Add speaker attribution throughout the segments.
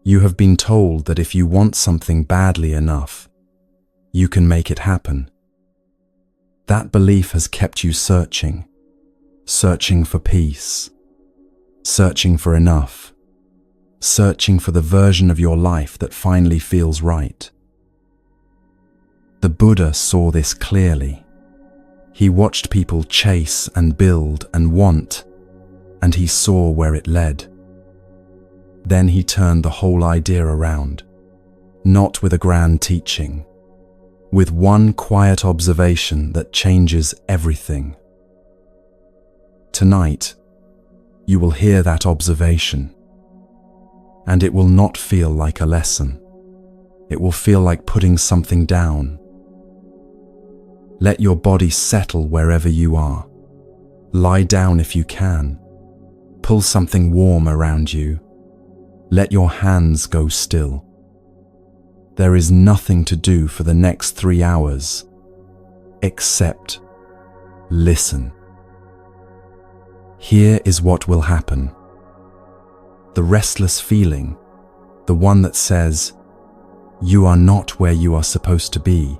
Speaker 1: You have been told that if you want something badly enough, you can make it happen. That belief has kept you searching for peace, searching for enough, searching for the version of your life that finally feels right. The Buddha saw this clearly. He watched people chase and build and want, and he saw where it led. Then he turned the whole idea around, not with a grand teaching, with one quiet observation that changes everything. Tonight, you will hear that observation, and it will not feel like a lesson. It will feel like putting something down. Let your body settle wherever you are. Lie down if you can. Pull something warm around you. Let your hands go still. There is nothing to do for the next 3 hours except listen. Here is what will happen. The restless feeling, the one that says, "You are not where you are supposed to be,"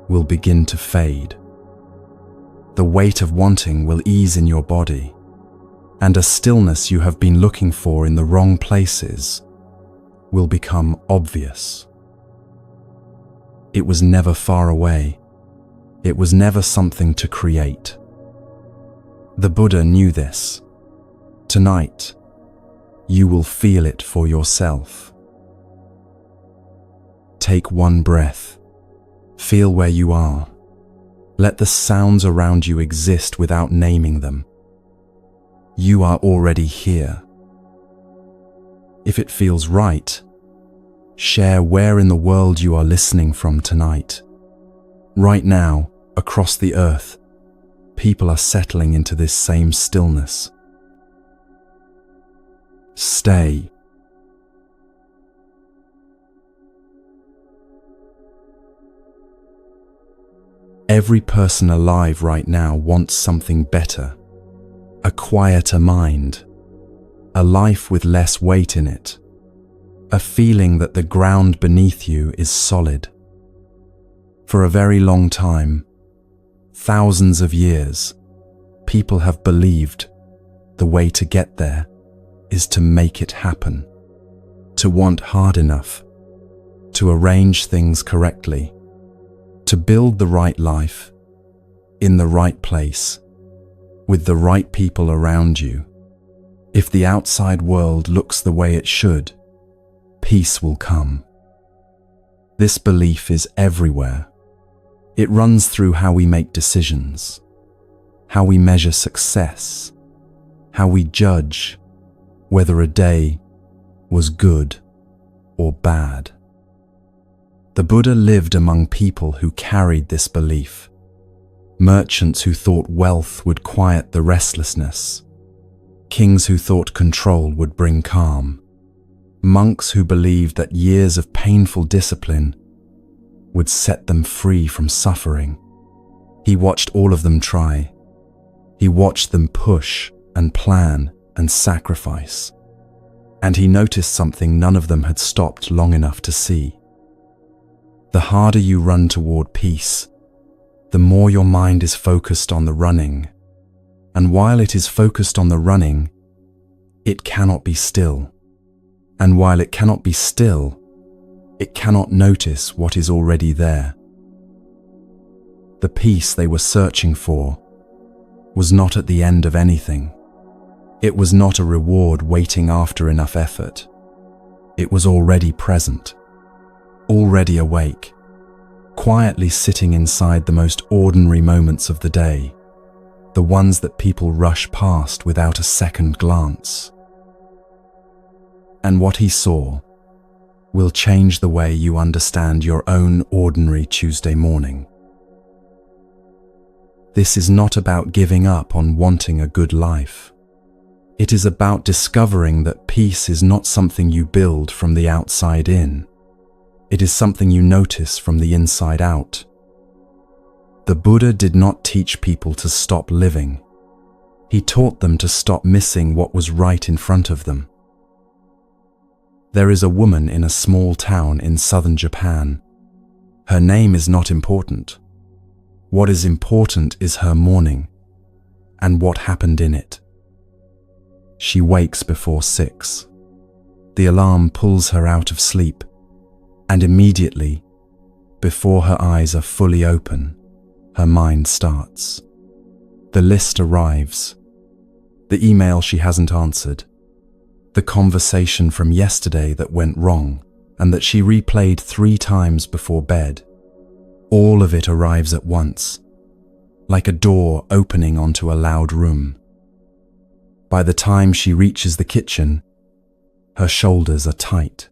Speaker 1: will begin to fade. The weight of wanting will ease in your body, and a stillness you have been looking for in the wrong places will become obvious. It was never far away. It was never something to create. The Buddha knew this. Tonight, you will feel it for yourself. Take one breath. Feel where you are. Let the sounds around you exist without naming them. You are already here. If it feels right, share where in the world you are listening from tonight. Right now, across the earth, people are settling into this same stillness. Stay. Every person alive right now wants something better, a quieter mind, a life with less weight in it, a feeling that the ground beneath you is solid. For a very long time, thousands of years, people have believed the way to get there is to make it happen, to want hard enough, to arrange things correctly, to build the right life, in the right place, with the right people around you. If the outside world looks the way it should, peace will come. This belief is everywhere. It runs through how we make decisions, how we measure success, how we judge whether a day was good or bad. The Buddha lived among people who carried this belief. Merchants who thought wealth would quiet the restlessness. Kings who thought control would bring calm. Monks who believed that years of painful discipline would set them free from suffering. He watched all of them try. He watched them push and plan and sacrifice. And he noticed something none of them had stopped long enough to see. The harder you run toward peace, the more your mind is focused on the running. And while it is focused on the running, it cannot be still. And while it cannot be still, it cannot notice what is already there. The peace they were searching for was not at the end of anything. It was not a reward waiting after enough effort. It was already present, already awake, quietly sitting inside the most ordinary moments of the day, the ones that people rush past without a second glance. And what he saw will change the way you understand your own ordinary Tuesday morning. This is not about giving up on wanting a good life. It is about discovering that peace is not something you build from the outside in. It is something you notice from the inside out. The Buddha did not teach people to stop living. He taught them to stop missing what was right in front of them. There is a woman in a small town in southern Japan. Her name is not important. What is important is her morning and what happened in it. She wakes before 6. The alarm pulls her out of sleep, and immediately, before her eyes are fully open, her mind starts. The list arrives. The email she hasn't answered. The conversation from yesterday that went wrong and that she replayed 3 times before bed. All of it arrives at once, like a door opening onto a loud room. By the time she reaches the kitchen, her shoulders are tight.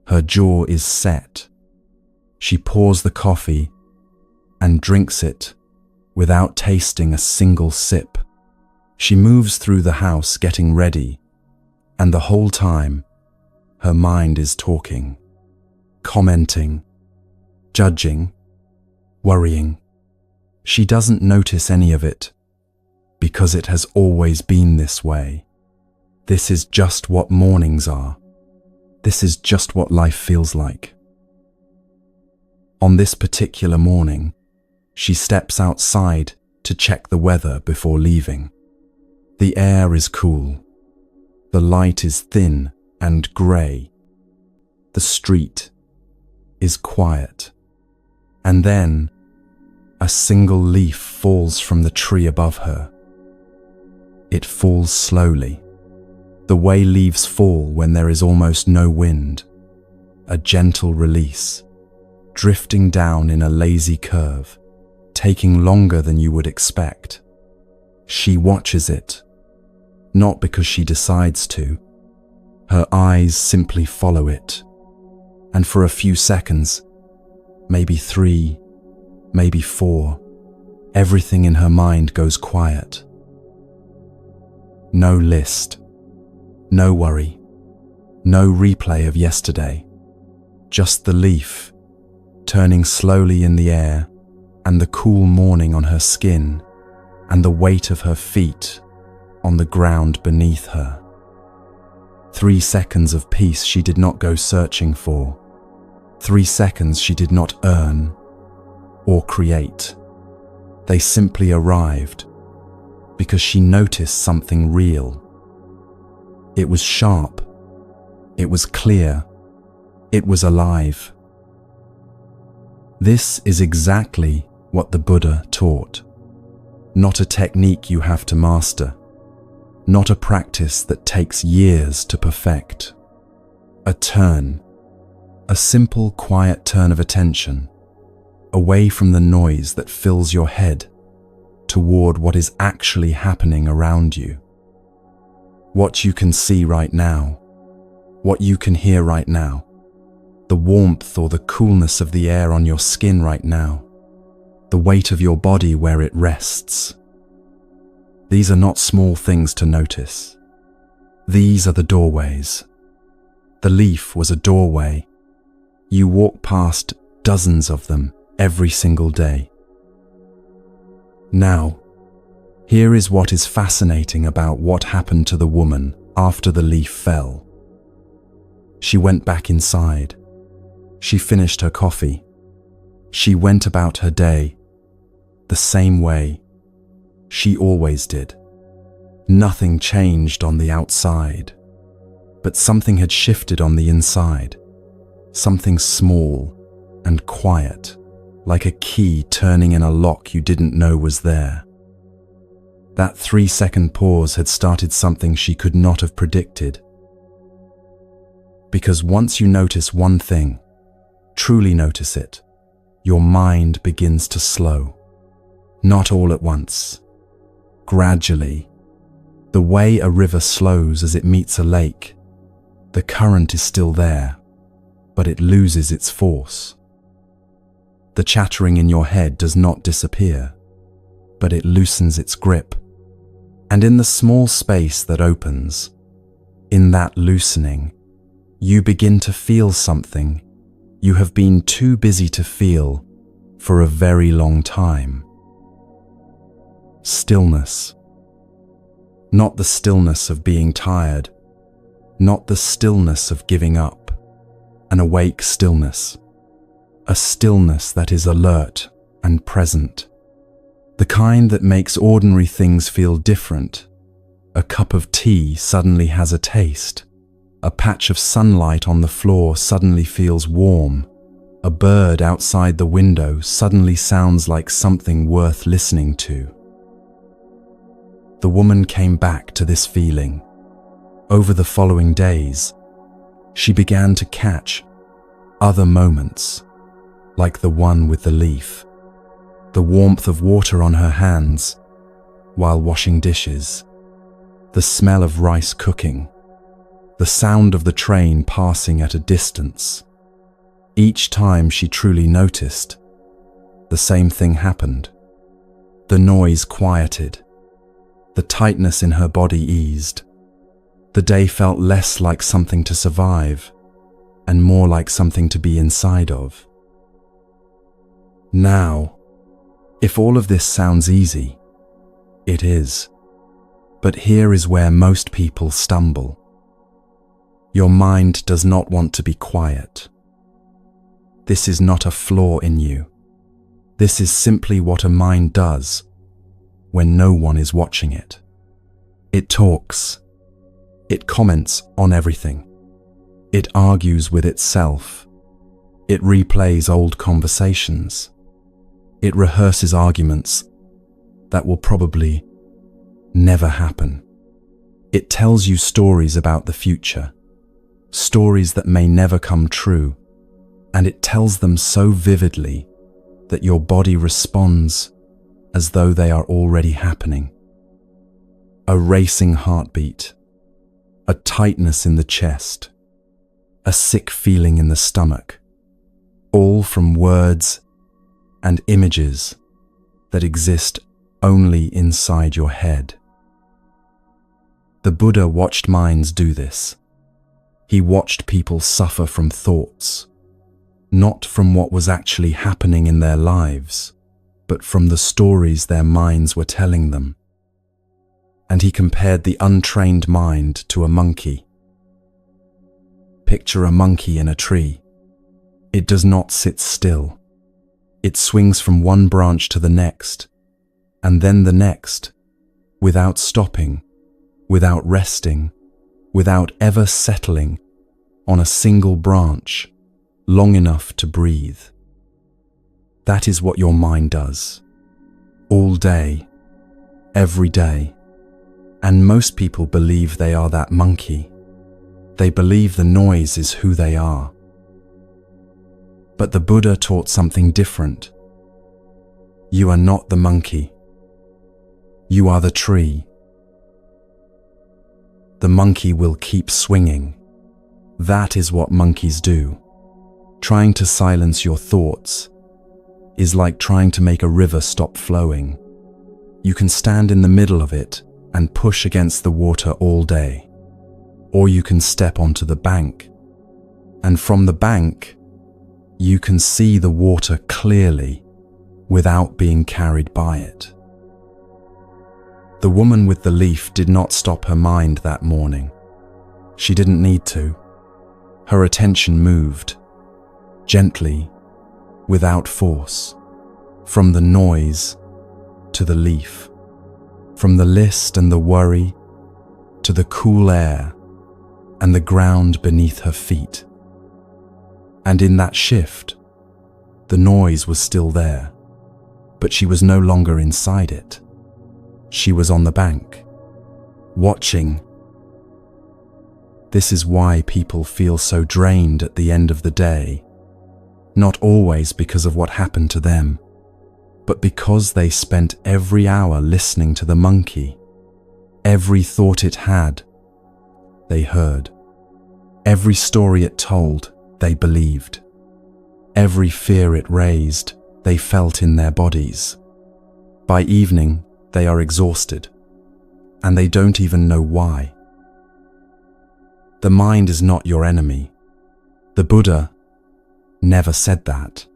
Speaker 1: Her jaw is set. She pours the coffee and drinks it without tasting a single sip. She moves through the house getting ready, and the whole time, her mind is talking, commenting, judging, worrying. She doesn't notice any of it because it has always been this way. This is just what mornings are. This is just what life feels like. On this particular morning, she steps outside to check the weather before leaving. The air is cool. The light is thin and grey. The street is quiet. And then, a single leaf falls from the tree above her. It falls slowly, the way leaves fall when there is almost no wind, a gentle release, drifting down in a lazy curve, taking longer than you would expect. She watches it, not because she decides to. Her eyes simply follow it, and for a few seconds, maybe 3, maybe 4, everything in her mind goes quiet. No list, no worry, no replay of yesterday, just the leaf turning slowly in the air and the cool morning on her skin and the weight of her feet on the ground beneath her. 3 seconds of peace she did not go searching for. 3 seconds she did not earn or create. They simply arrived because she noticed something real. It was sharp. It was clear. It was alive. This is exactly what the Buddha taught. Not a technique you have to master. Not a practice that takes years to perfect. A turn. A simple, quiet turn of attention, away from the noise that fills your head, toward what is actually happening around you. What you can see right now, what you can hear right now, the warmth or the coolness of the air on your skin right now, the weight of your body where it rests. These are not small things to notice. These are the doorways. The leaf was a doorway. You walk past dozens of them every single day. Now, here is what is fascinating about what happened to the woman after the leaf fell. She went back inside. She finished her coffee. She went about her day the same way she always did. Nothing changed on the outside, but something had shifted on the inside. Something small and quiet, like a key turning in a lock you didn't know was there. That 3-second pause had started something she could not have predicted. Because once you notice one thing, truly notice it, your mind begins to slow. Not all at once. Gradually. The way a river slows as it meets a lake. The current is still there, but it loses its force. The chattering in your head does not disappear, but it loosens its grip. And in the small space that opens, in that loosening, you begin to feel something you have been too busy to feel for a very long time. Stillness. Not the stillness of being tired, not the stillness of giving up, an awake stillness, a stillness that is alert and present, the kind that makes ordinary things feel different. A cup of tea suddenly has a taste. A patch of sunlight on the floor suddenly feels warm. A bird outside the window suddenly sounds like something worth listening to. The woman came back to this feeling. Over the following days, she began to catch other moments, like the one with the leaf, the warmth of water on her hands while washing dishes, the smell of rice cooking, the sound of the train passing at a distance. Each time she truly noticed, the same thing happened. The noise quieted. The tightness in her body eased. The day felt less like something to survive and more like something to be inside of. Now, if all of this sounds easy, it is. But here is where most people stumble. Your mind does not want to be quiet. This is not a flaw in you. This is simply what a mind does when no one is watching it. It talks. It comments on everything. It argues with itself. It replays old conversations. It rehearses arguments that will probably never happen. It tells you stories about the future, stories that may never come true, and it tells them so vividly that your body responds as though they are already happening. A racing heartbeat, a tightness in the chest, a sick feeling in the stomach, all from words and images that exist only inside your head. The Buddha watched minds do this. He watched people suffer from thoughts, not from what was actually happening in their lives, but from the stories their minds were telling them. And he compared the untrained mind to a monkey. Picture a monkey in a tree. It does not sit still. It swings from one branch to the next, and then the next, without stopping, without resting, without ever settling on a single branch long enough to breathe. That is what your mind does, all day, every day. And most people believe they are that monkey. They believe the noise is who they are. But the Buddha taught something different. You are not the monkey. You are the tree. The monkey will keep swinging. That is what monkeys do. Trying to silence your thoughts is like trying to make a river stop flowing. You can stand in the middle of it and push against the water all day. Or you can step onto the bank. And from the bank, you can see the water clearly without being carried by it. The woman with the leaf did not stop her mind that morning. She didn't need to. Her attention moved, gently, without force, from the noise to the leaf, from the list and the worry to the cool air and the ground beneath her feet. And in that shift, the noise was still there, but she was no longer inside it. She was on the bank, watching. This is why people feel so drained at the end of the day, not always because of what happened to them, but because they spent every hour listening to the monkey. Every thought it had, they heard. Every story it told, they believed. Every fear it raised, they felt in their bodies. By evening, they are exhausted, and they don't even know why. The mind is not your enemy. The Buddha never said that.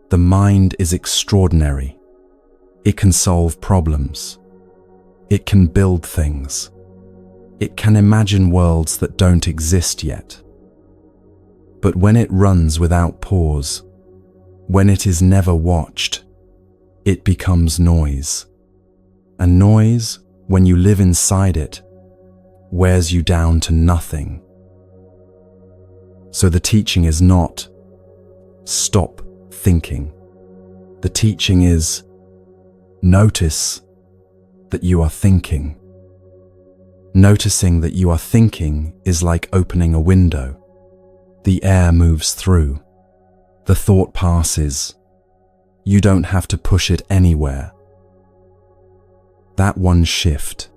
Speaker 1: The mind is extraordinary. It can solve problems. It can build things. It can imagine worlds that don't exist yet. But when it runs without pause, when it is never watched, it becomes noise. And noise, when you live inside it, wears you down to nothing. So the teaching is not, stop thinking. The teaching is, notice that you are thinking. Noticing that you are thinking is like opening a window. The air moves through. The thought passes. You don't have to push it anywhere. That one shift,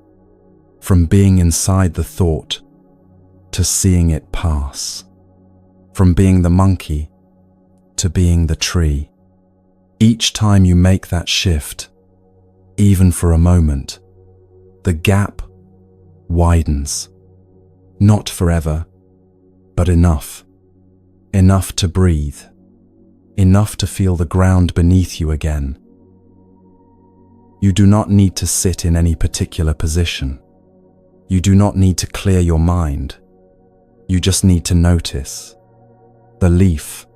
Speaker 1: from being inside the thought to seeing it pass, from being the monkey to being the tree. Each time you make that shift, even for a moment, the gap widens. Not forever, but enough. Enough to breathe. Enough to feel the ground beneath you again. You do not need to sit in any particular position. You do not need to clear your mind. You just need to notice the leaf,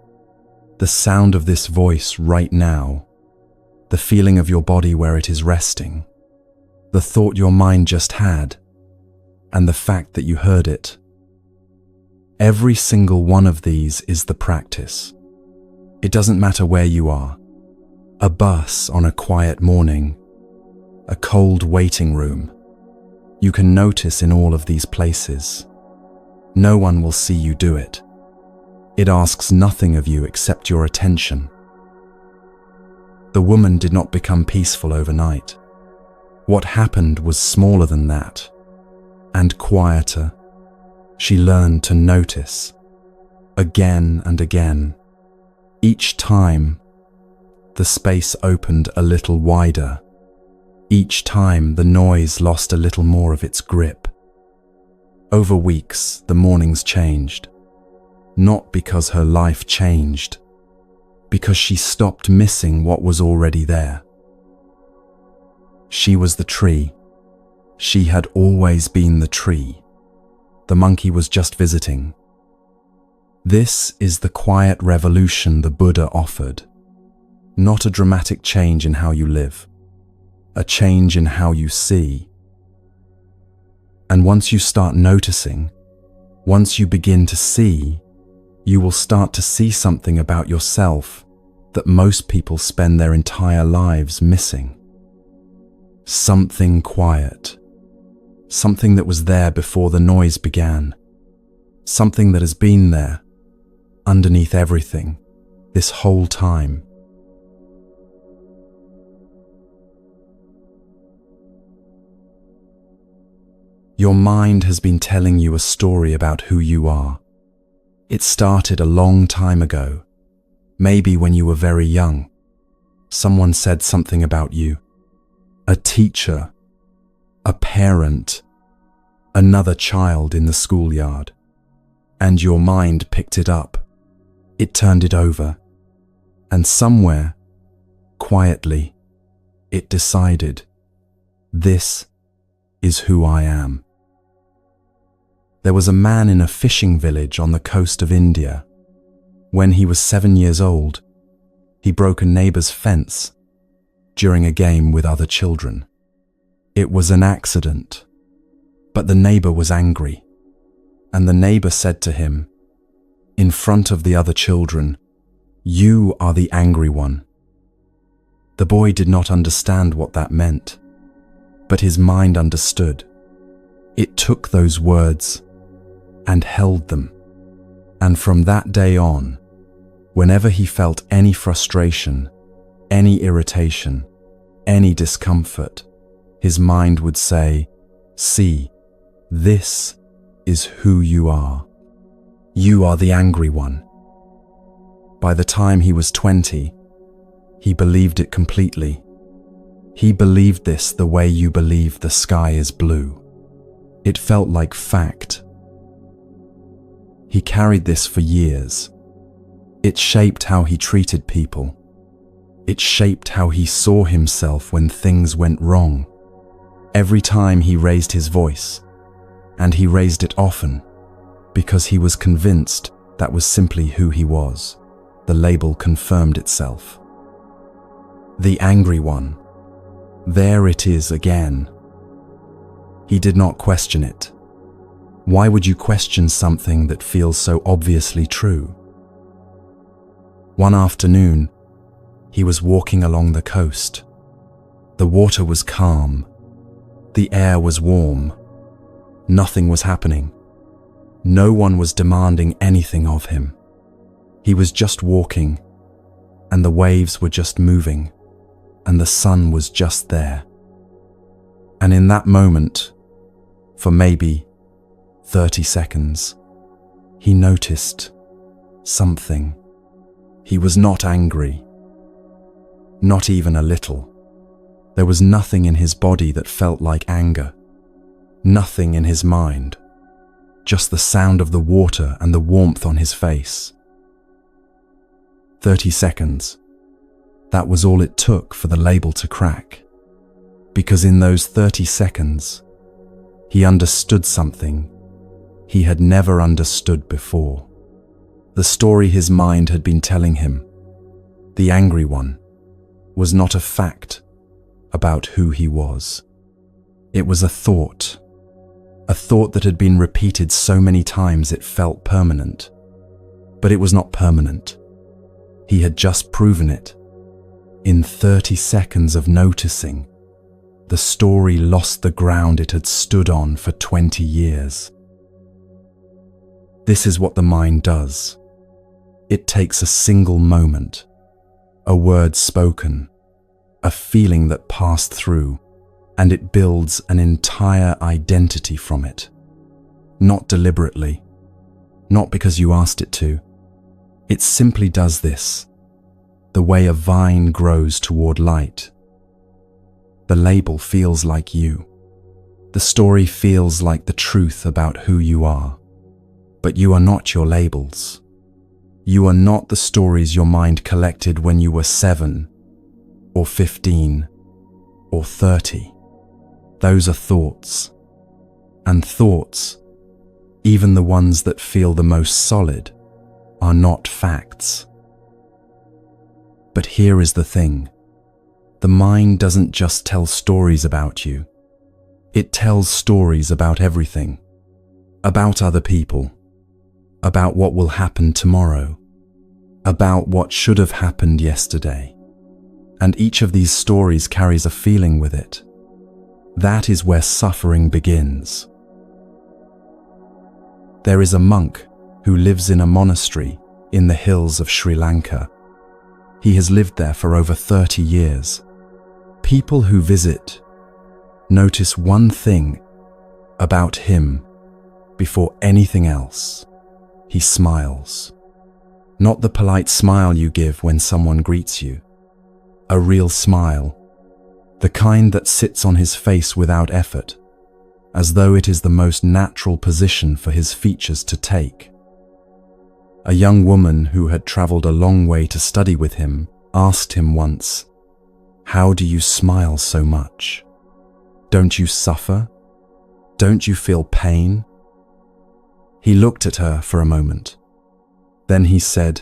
Speaker 1: the sound of this voice right now, the feeling of your body where it is resting, the thought your mind just had, and the fact that you heard it. Every single one of these is the practice. It doesn't matter where you are. A bus on a quiet morning, a cold waiting room. You can notice in all of these places. No one will see you do it. It asks nothing of you except your attention. The woman did not become peaceful overnight. What happened was smaller than that, and quieter. She learned to notice, again and again. Each time, the space opened a little wider. Each time, the noise lost a little more of its grip. Over weeks, the mornings changed. Not because her life changed, because she stopped missing what was already there. She was the tree. She had always been the tree. The monkey was just visiting. This is the quiet revolution the Buddha offered. Not a dramatic change in how you live, a change in how you see. And once you start noticing, once you begin to see, you will start to see something about yourself that most people spend their entire lives missing. Something quiet. Something that was there before the noise began. Something that has been there, underneath everything, this whole time. Your mind has been telling you a story about who you are. It started a long time ago, maybe when you were very young. Someone said something about you. A teacher, a parent, another child in the schoolyard. And your mind picked it up. It turned it over. And somewhere, quietly, it decided, this is who I am. There was a man in a fishing village on the coast of India. When he was 7 years old, he broke a neighbor's fence during a game with other children. It was an accident, but the neighbor was angry, and the neighbor said to him, in front of the other children, "You are the angry one." The boy did not understand what that meant, but his mind understood. It took those words and held them. And from that day on, whenever he felt any frustration, any irritation, any discomfort, his mind would say, "See, this is who you are. You are the angry one." By the time he was 20, he believed it completely. He believed this the way you believe the sky is blue. It felt like fact. He carried this for years. It shaped how he treated people. It shaped how he saw himself when things went wrong. Every time he raised his voice, and he raised it often because he was convinced that was simply who he was. The label confirmed itself. The angry one. There it is again. He did not question it. Why would you question something that feels so obviously true? One afternoon, he was walking along the coast. The water was calm. The air was warm. Nothing was happening. No one was demanding anything of him. He was just walking, and the waves were just moving, and the sun was just there. And in that moment, for maybe 30 seconds, he noticed something. He was not angry, not even a little. There was nothing in his body that felt like anger, nothing in his mind, just the sound of the water and the warmth on his face. 30 seconds. That was all it took for the label to crack. Because in those 30 seconds, he understood something he had never understood before. The story his mind had been telling him, the angry one, was not a fact about who he was. It was a thought that had been repeated so many times it felt permanent. But it was not permanent. He had just proven it. In 30 seconds of noticing, the story lost the ground it had stood on for 20 years. This is what the mind does. It takes a single moment, a word spoken, a feeling that passed through, and it builds an entire identity from it. Not deliberately, not because you asked it to. It simply does this, the way a vine grows toward light. The label feels like you. The story feels like the truth about who you are. But you are not your labels. You are not the stories your mind collected when you were 7, or 15, or 30. Those are thoughts. And thoughts, even the ones that feel the most solid, are not facts. But here is the thing. The mind doesn't just tell stories about you. It tells stories about everything. About other people. About what will happen tomorrow. About what should have happened yesterday. And each of these stories carries a feeling with it. That is where suffering begins. There is a monk who lives in a monastery in the hills of Sri Lanka. He has lived there for over 30 years. People who visit notice one thing about him before anything else. He smiles. Not the polite smile you give when someone greets you. A real smile. The kind that sits on his face without effort, as though it is the most natural position for his features to take. A young woman who had traveled a long way to study with him asked him once, "How do you smile so much? Don't you suffer? Don't you feel pain?" He looked at her for a moment. Then he said,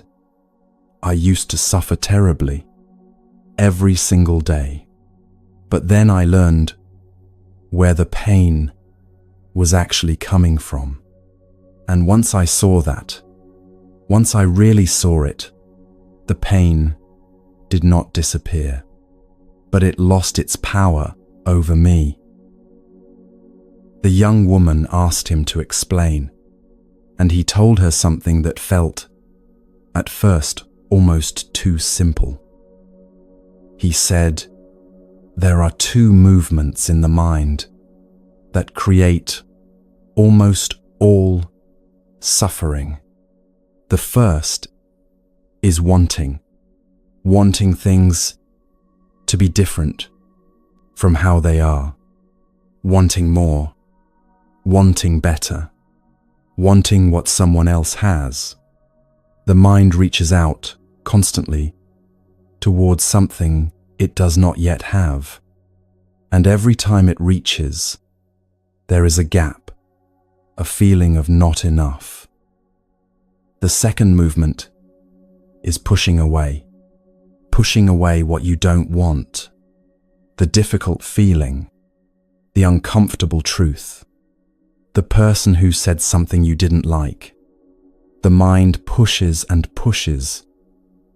Speaker 1: "I used to suffer terribly, every single day. But then I learned where the pain was actually coming from. And once I saw that, once I really saw it, the pain did not disappear, but it lost its power over me." The young woman asked him to explain, and he told her something that felt, at first, almost too simple. He said, "There are two movements in the mind that create almost all suffering. The first is wanting things to be different from how they are, wanting more, wanting better, wanting what someone else has. The mind reaches out constantly towards something it does not yet have, and every time it reaches, there is a gap, a feeling of not enough. The second movement is pushing away what you don't want, the difficult feeling, the uncomfortable truth, the person who said something you didn't like. The mind pushes and pushes,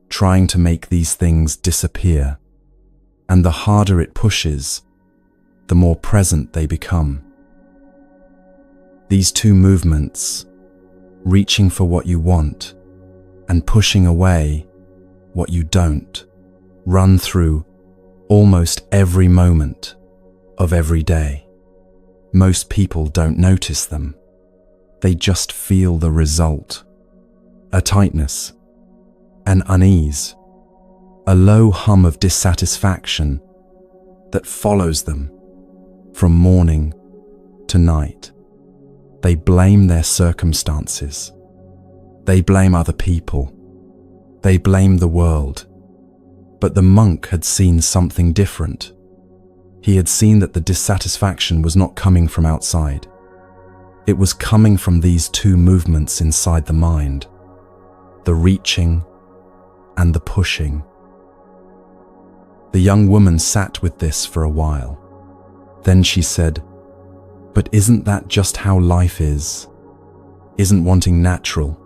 Speaker 1: trying to make these things disappear, and the harder it pushes, the more present they become. These two movements, reaching for what you want and pushing away what you don't, run through almost every moment of every day. Most people don't notice them. They just feel the result. A tightness, an unease, a low hum of dissatisfaction that follows them from morning to night. They blame their circumstances. They blame other people. They blame the world. But the monk had seen something different. He had seen that the dissatisfaction was not coming from outside. It was coming from these two movements inside the mind, the reaching and the pushing. The young woman sat with this for a while. Then she said, "But isn't that just how life is? Isn't wanting natural?"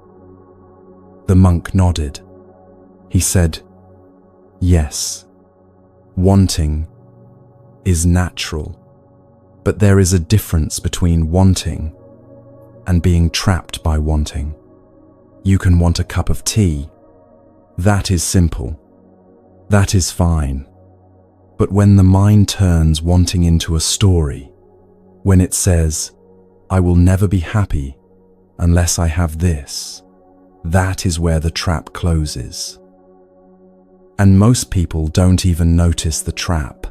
Speaker 1: The monk nodded. He said, "Yes, wanting is natural, but there is a difference between wanting and being trapped by wanting. You can want a cup of tea. That is simple. That is fine. But when the mind turns wanting into a story, when it says, 'I will never be happy unless I have this,' that is where the trap closes. And most people don't even notice the trap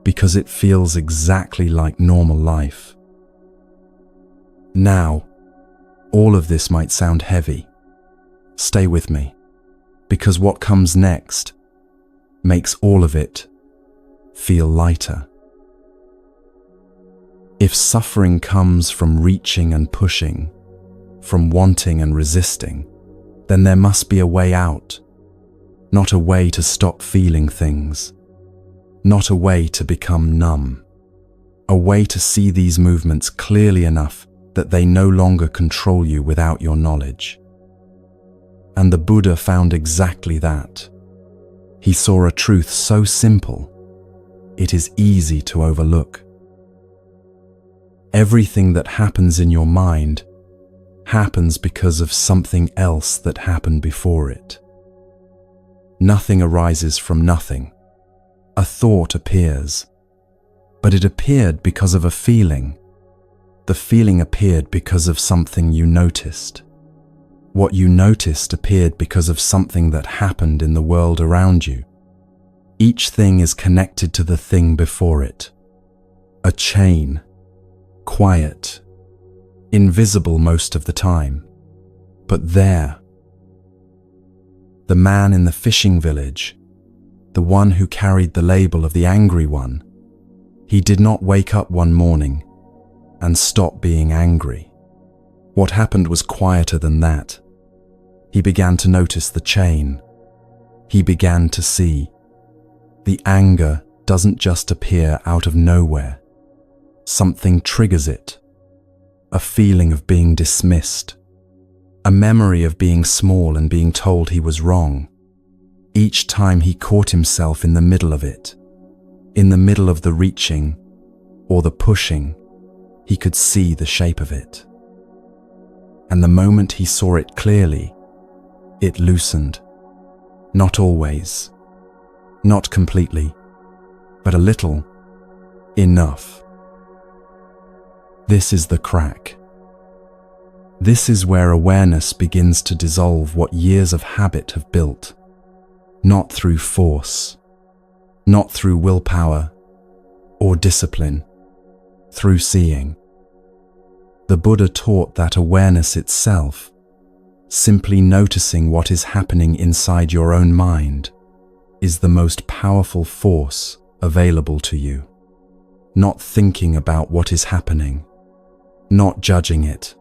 Speaker 1: because it feels exactly like normal life. Now, all of this might sound heavy. Stay with me, because what comes next makes all of it feel lighter. If suffering comes from reaching and pushing, from wanting and resisting, then there must be a way out, not a way to stop feeling things, not a way to become numb, a way to see these movements clearly enough that they no longer control you without your knowledge. And the Buddha found exactly that. He saw a truth so simple, it is easy to overlook. Everything that happens in your mind happens because of something else that happened before it. Nothing arises from nothing. A thought appears, but it appeared because of a feeling. The feeling appeared because of something you noticed. What you noticed appeared because of something that happened in the world around you. Each thing is connected to the thing before it. A chain, quiet, invisible most of the time, but there. The man in the fishing village, the one who carried the label of the angry one, he did not wake up one morning and stop being angry. What happened was quieter than that. He began to notice the chain. He began to see. The anger doesn't just appear out of nowhere. Something triggers it. A feeling of being dismissed. A memory of being small and being told he was wrong. Each time he caught himself in the middle of it, in the middle of the reaching or the pushing, he could see the shape of it. And the moment he saw it clearly, it loosened. Not always, not completely, but a little, enough. This is the crack. This is where awareness begins to dissolve what years of habit have built. Not through force, not through willpower or discipline, through seeing. The Buddha taught that awareness itself, simply noticing what is happening inside your own mind, is the most powerful force available to you. Not thinking about what is happening, not judging it,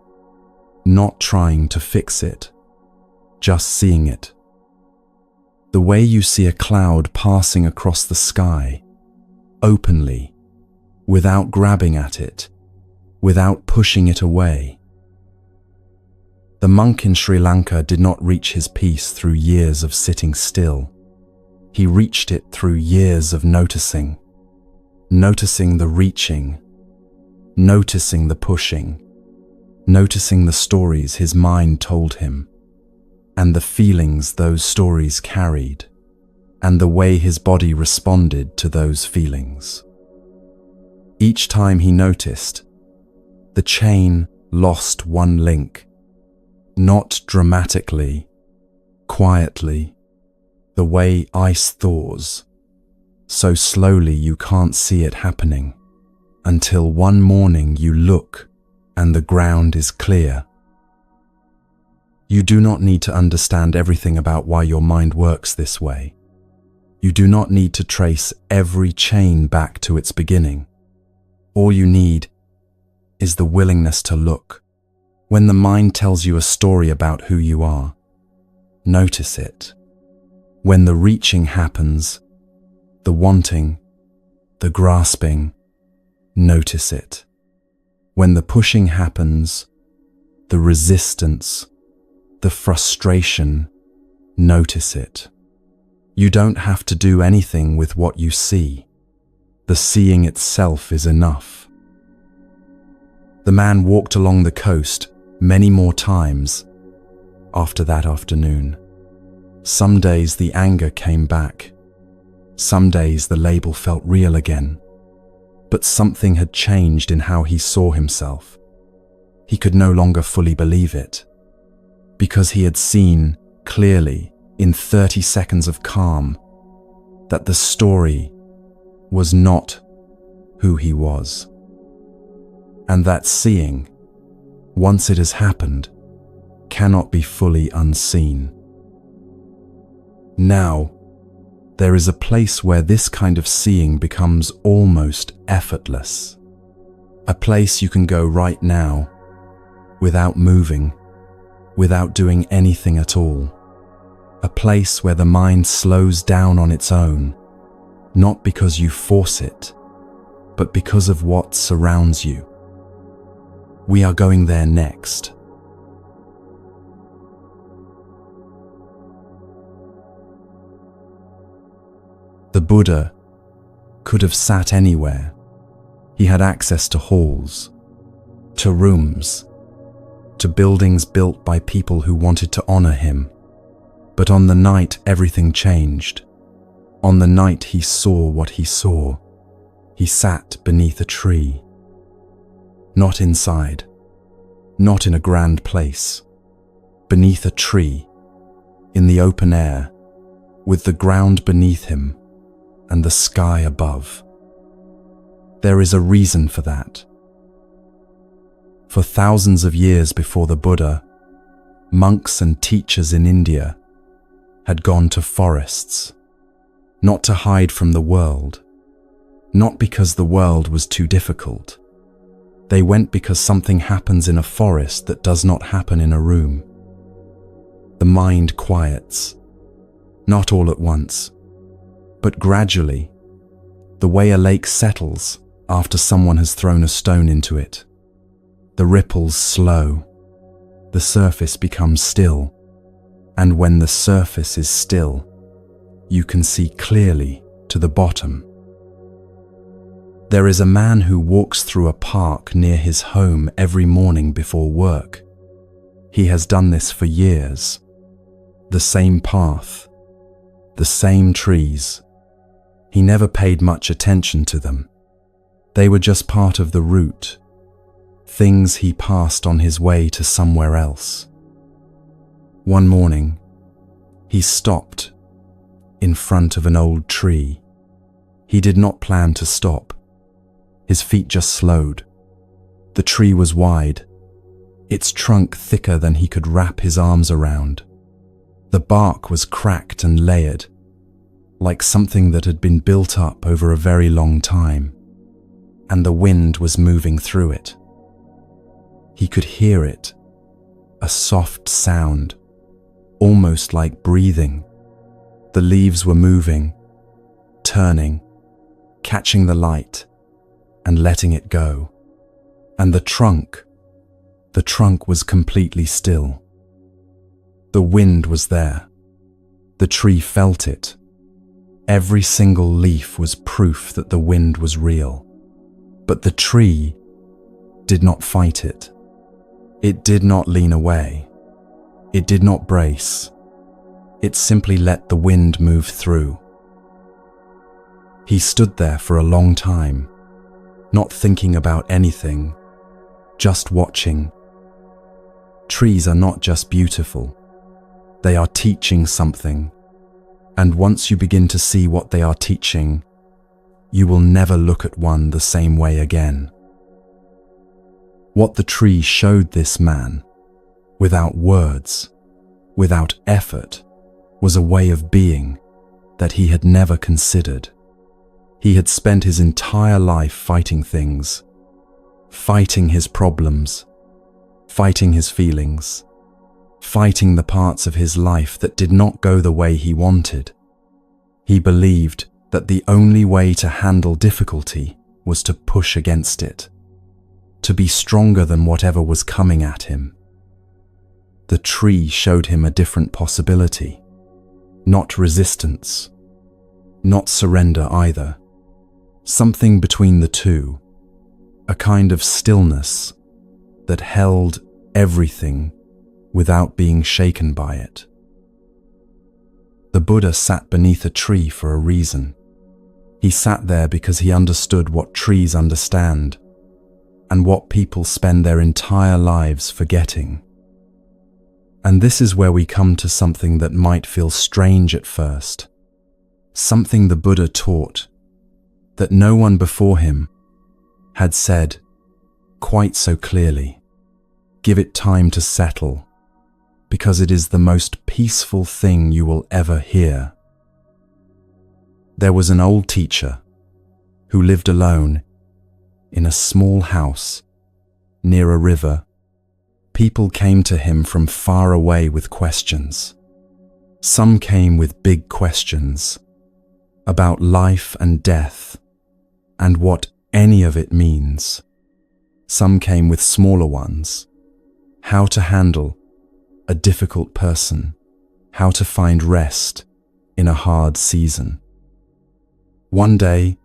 Speaker 1: not trying to fix it, just seeing it. The way you see a cloud passing across the sky, openly, without grabbing at it, without pushing it away. The monk in Sri Lanka did not reach his peace through years of sitting still. He reached it through years of noticing the reaching, noticing the pushing, noticing the stories his mind told him, and the feelings those stories carried, and the way his body responded to those feelings. Each time he noticed, the chain lost one link, not dramatically, quietly, the way ice thaws, so slowly you can't see it happening, until one morning you look and the ground is clear. You do not need to understand everything about why your mind works this way. You do not need to trace every chain back to its beginning. All you need is the willingness to look. When the mind tells you a story about who you are, notice it. When the reaching happens, the wanting, the grasping, notice it. When the pushing happens, the resistance, the frustration, notice it. You don't have to do anything with what you see. The seeing itself is enough. The man walked along the coast many more times after that afternoon. Some days the anger came back. Some days the label felt real again. But something had changed in how he saw himself. He could no longer fully believe it, because he had seen clearly in 30 seconds of calm that the story was not who he was. And that seeing, once it has happened, cannot be fully unseen. Now, there is a place where this kind of seeing becomes almost effortless. A place you can go right now, without moving, without doing anything at all. A place where the mind slows down on its own, not because you force it, but because of what surrounds you. We are going there next. The Buddha could have sat anywhere. He had access to halls, to rooms, to buildings built by people who wanted to honor him. But on the night everything changed. On the night he saw what he saw. He sat beneath a tree. Not inside, not in a grand place. Beneath a tree, in the open air, with the ground beneath him and the sky above. There is a reason for that. For thousands of years before the Buddha, monks and teachers in India had gone to forests, not to hide from the world, not because the world was too difficult. They went because something happens in a forest that does not happen in a room. The mind quiets, not all at once, but gradually, the way a lake settles after someone has thrown a stone into it. The ripples slow, the surface becomes still, and when the surface is still, you can see clearly to the bottom. There is a man who walks through a park near his home every morning before work. He has done this for years. The same path, the same trees. He never paid much attention to them. They were just part of the route, things he passed on his way to somewhere else. One morning, he stopped in front of an old tree. He did not plan to stop. His feet just slowed. The tree was wide, its trunk thicker than he could wrap his arms around. The bark was cracked and layered, like something that had been built up over a very long time, and the wind was moving through it. He could hear it, a soft sound, almost like breathing. The leaves were moving, turning, catching the light, and letting it go. And the trunk was completely still. The wind was there. The tree felt it. Every single leaf was proof that the wind was real. But the tree did not fight it. It did not lean away. It did not brace. It simply let the wind move through. He stood there for a long time, not thinking about anything, just watching. Trees are not just beautiful. They are teaching something. And once you begin to see what they are teaching, you will never look at one the same way again. What the tree showed this man, without words, without effort, was a way of being that he had never considered. He had spent his entire life fighting things, fighting his problems, fighting his feelings, fighting the parts of his life that did not go the way he wanted. He believed that the only way to handle difficulty was to push against it, to be stronger than whatever was coming at him. The tree showed him a different possibility, not resistance, not surrender either, something between the two, a kind of stillness that held everything without being shaken by it. The Buddha sat beneath a tree for a reason. He sat there because he understood what trees understand and what people spend their entire lives forgetting. And this is where we come to something that might feel strange at first, something the Buddha taught that no one before him had said quite so clearly. Give it time to settle, because it is the most peaceful thing you will ever hear. There was an old teacher who lived alone in a small house near a river. People came to him from far away with questions. Some came with big questions about life and death and what any of it means. Some came with smaller ones, how to handle a difficult person, how to find rest in a hard season. One day,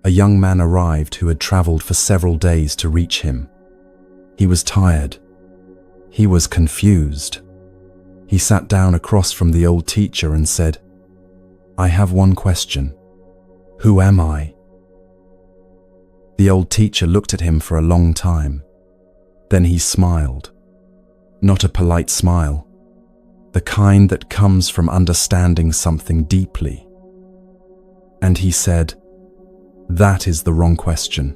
Speaker 1: a young man arrived who had traveled for several days to reach him. He was tired. He was confused. He sat down across from the old teacher and said, "I have one question. Who am I?" The old teacher looked at him for a long time. Then he smiled. Not a polite smile, the kind that comes from understanding something deeply. And he said, "That is the wrong question."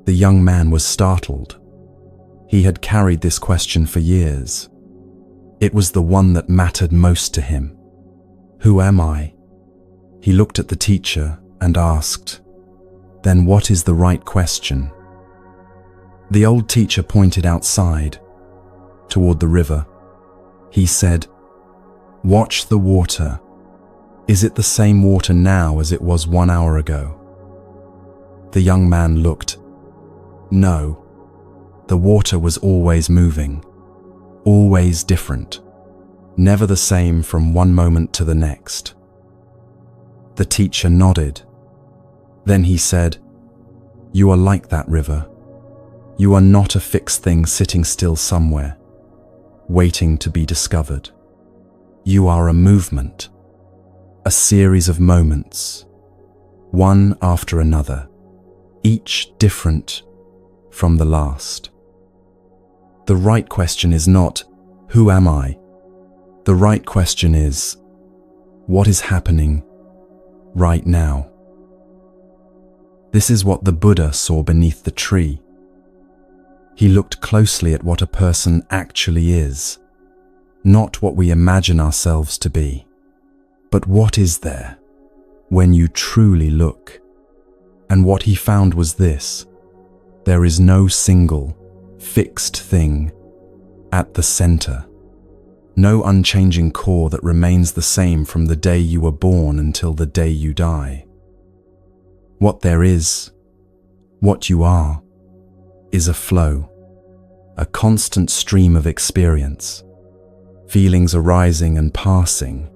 Speaker 1: The young man was startled. He had carried this question for years. It was the one that mattered most to him. Who am I? He looked at the teacher and asked, "Then what is the right question?" The old teacher pointed outside, toward the river. He said, "Watch the water. Is it the same water now as it was 1 hour ago?" The young man looked. No, the water was always moving, always different, never the same from one moment to the next. The teacher nodded. Then he said, "You are like that river. You are not a fixed thing sitting still somewhere, waiting to be discovered. You are a movement, a series of moments, one after another, each different from the last. The right question is not, who am I? The right question is, what is happening right now? This is what the Buddha saw beneath the tree. He looked closely at what a person actually is, not what we imagine ourselves to be, but what is there when you truly look. And what he found was this: There is no single, fixed thing at the center. No unchanging core that remains the same from the day you were born until the day you die. What there is, what you are, is a flow, a constant stream of experience, feelings arising and passing,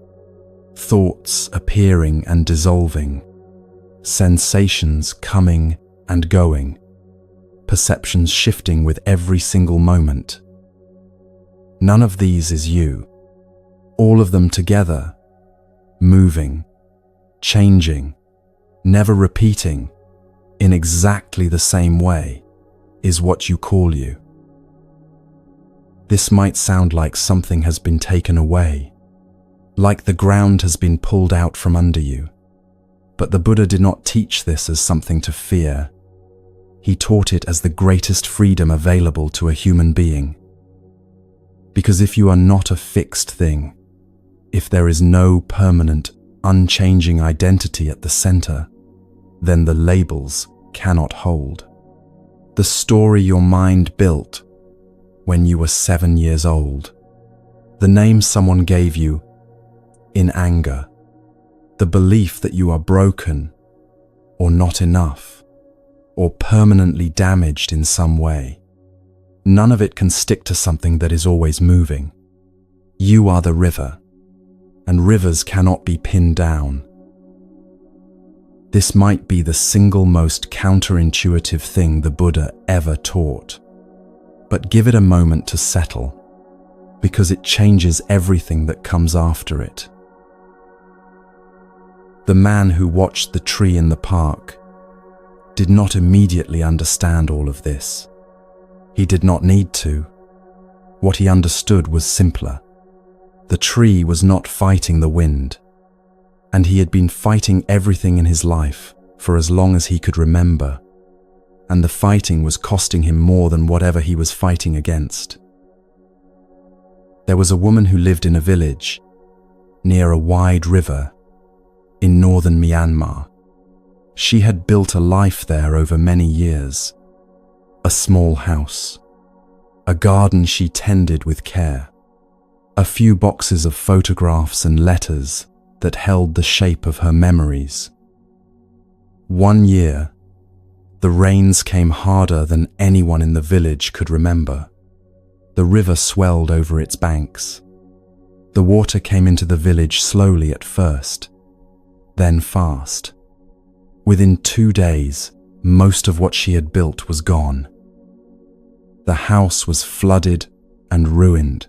Speaker 1: thoughts appearing and dissolving, sensations coming and going, perceptions shifting with every single moment. None of these is you. All of them together, moving, changing, never repeating, in exactly the same way, is what you call you. This might sound like something has been taken away, like the ground has been pulled out from under you. But the Buddha did not teach this as something to fear. He taught it as the greatest freedom available to a human being. Because if you are not a fixed thing, if there is no permanent, unchanging identity at the center, then the labels cannot hold. The story your mind built when you were 7 years old, the name someone gave you in anger, the belief that you are broken or not enough or permanently damaged in some way. None of it can stick to something that is always moving. You are the river, and rivers cannot be pinned down. This might be the single most counterintuitive thing the Buddha ever taught. But give it a moment to settle, because it changes everything that comes after it. The man who watched the tree in the park did not immediately understand all of this. He did not need to. What he understood was simpler. The tree was not fighting the wind, and he had been fighting everything in his life for as long as he could remember, and the fighting was costing him more than whatever he was fighting against. There was a woman who lived in a village near a wide river in northern Myanmar. She had built a life there over many years. A small house, a garden she tended with care, a few boxes of photographs and letters that held the shape of her memories. One year, the rains came harder than anyone in the village could remember. The river swelled over its banks. The water came into the village slowly at first, then fast. Within 2 days, most of what she had built was gone. The house was flooded and ruined.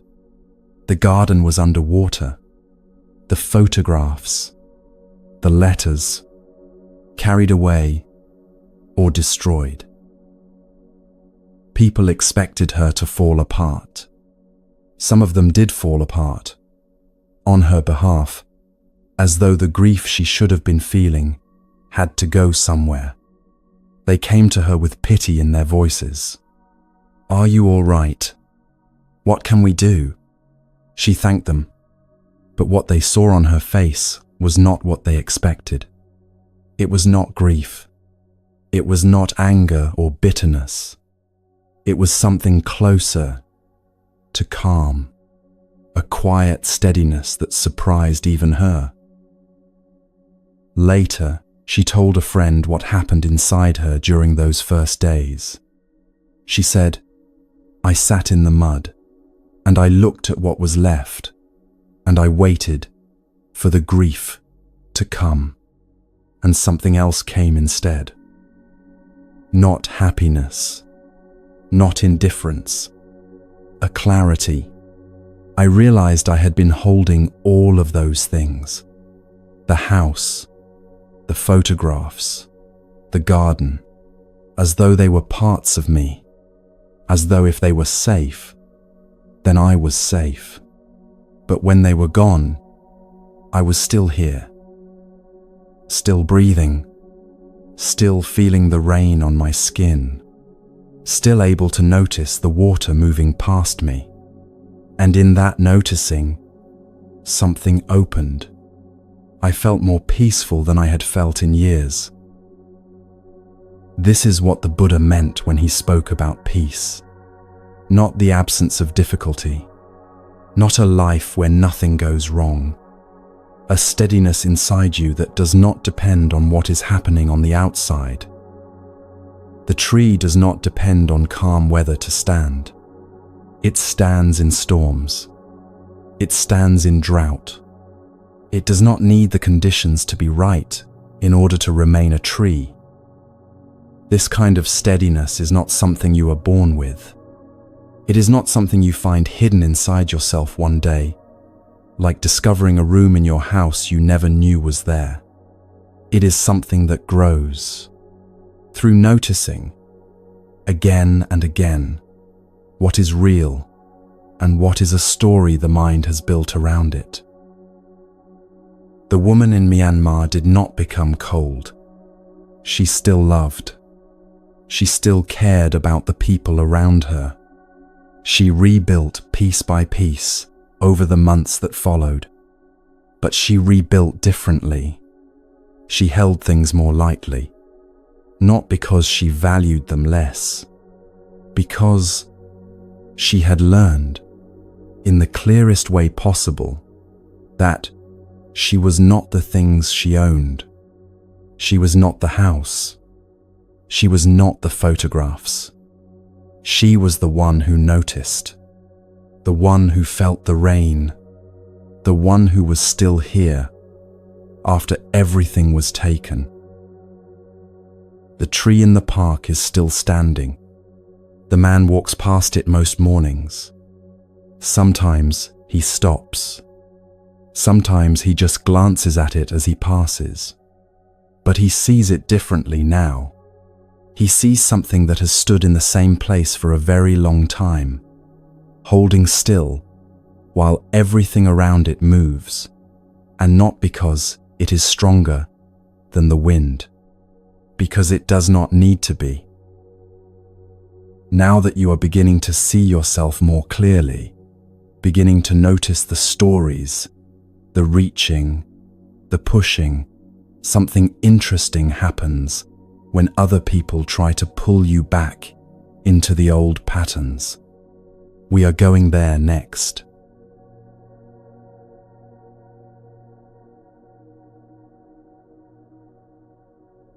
Speaker 1: The garden was underwater. The photographs, the letters, carried away or destroyed. People expected her to fall apart. Some of them did fall apart, on her behalf, as though the grief she should have been feeling had to go somewhere. They came to her with pity in their voices. "Are you all right? What can we do?" She thanked them, but what they saw on her face was not what they expected. It was not grief. It was not anger or bitterness. It was something closer to calm, a quiet steadiness that surprised even her. Later, she told a friend what happened inside her during those first days. She said, "I sat in the mud, and I looked at what was left, and I waited for the grief to come, and something else came instead. Not happiness, not indifference, a clarity. I realized I had been holding all of those things. The house, the photographs, the garden, as though they were parts of me, as though if they were safe, then I was safe. But when they were gone, I was still here, still breathing, still feeling the rain on my skin, still able to notice the water moving past me. And in that noticing, something opened. I felt more peaceful than I had felt in years." This is what the Buddha meant when he spoke about peace. Not the absence of difficulty, not a life where nothing goes wrong, a steadiness inside you that does not depend on what is happening on the outside. The tree does not depend on calm weather to stand. It stands in storms. It stands in drought. It does not need the conditions to be right in order to remain a tree. This kind of steadiness is not something you are born with. It is not something you find hidden inside yourself one day, like discovering a room in your house you never knew was there. It is something that grows through noticing, again and again, what is real and what is a story the mind has built around it. The woman in Myanmar did not become cold. She still loved. She still cared about the people around her. She rebuilt piece by piece over the months that followed. But she rebuilt differently. She held things more lightly, not because she valued them less, because she had learned, in the clearest way possible, that she was not the things she owned. She was not the house. She was not the photographs. She was the one who noticed, the one who felt the rain, the one who was still here after everything was taken. The tree in the park is still standing. The man walks past it most mornings. Sometimes he stops. Sometimes he just glances at it as he passes. But he sees it differently now. He sees something that has stood in the same place for a very long time, holding still while everything around it moves, and not because it is stronger than the wind, because it does not need to be. Now that you are beginning to see yourself more clearly, beginning to notice the stories, the reaching, the pushing, something interesting happens when other people try to pull you back into the old patterns. We are going there next.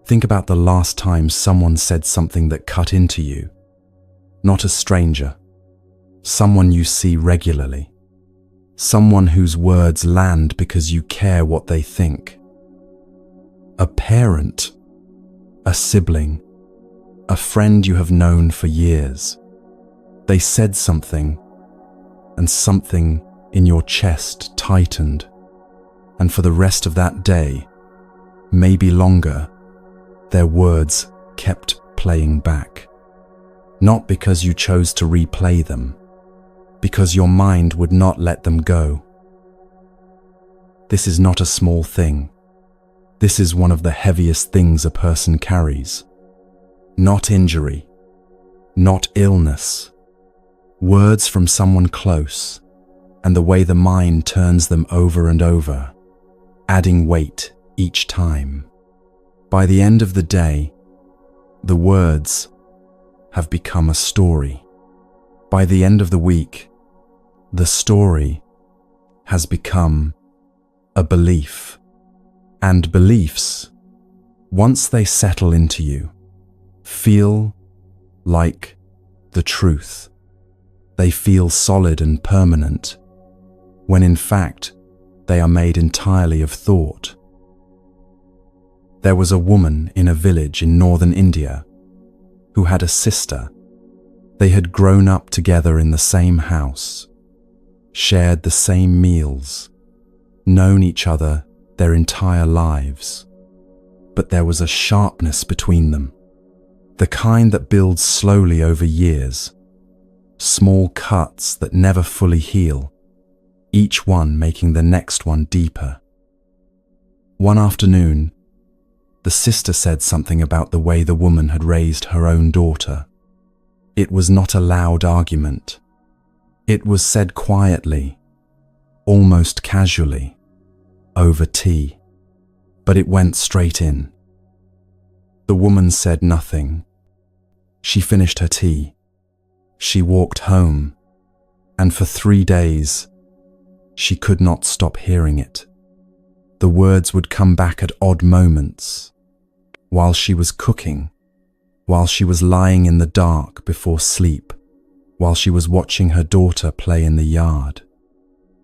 Speaker 1: Think about the last time someone said something that cut into you. Not a stranger, someone you see regularly, someone whose words land because you care what they think. A parent, a sibling, a friend you have known for years. They said something, and something in your chest tightened, and for the rest of that day, maybe longer, their words kept playing back. Not because you chose to replay them, because your mind would not let them go. This is not a small thing. This is one of the heaviest things a person carries. Not injury, not illness. Words from someone close, and the way the mind turns them over and over, adding weight each time. By the end of the day, the words have become a story. By the end of the week, the story has become a belief. And beliefs, once they settle into you, feel like the truth. They feel solid and permanent, when in fact, they are made entirely of thought. There was a woman in a village in northern India who had a sister. They had grown up together in the same house, shared the same meals, known each other their entire lives. But there was a sharpness between them, the kind that builds slowly over years, small cuts that never fully heal, each one making the next one deeper. One afternoon, the sister said something about the way the woman had raised her own daughter. It was not a loud argument. It was said quietly, almost casually, over tea, but it went straight in. The woman said nothing. She finished her tea. She walked home, and for 3 days, she could not stop hearing it. The words would come back at odd moments, while she was cooking, while she was lying in the dark before sleep, while she was watching her daughter play in the yard.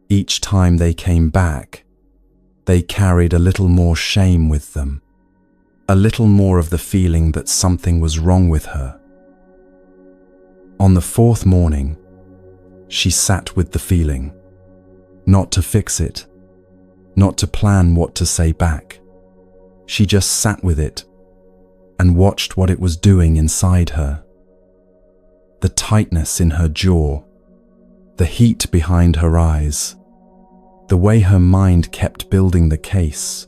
Speaker 1: Each time they came back, they carried a little more shame with them, a little more of the feeling that something was wrong with her. On the 4th morning, she sat with the feeling, not to fix it, not to plan what to say back. She just sat with it and watched what it was doing inside her. The tightness in her jaw, the heat behind her eyes, the way her mind kept building the case.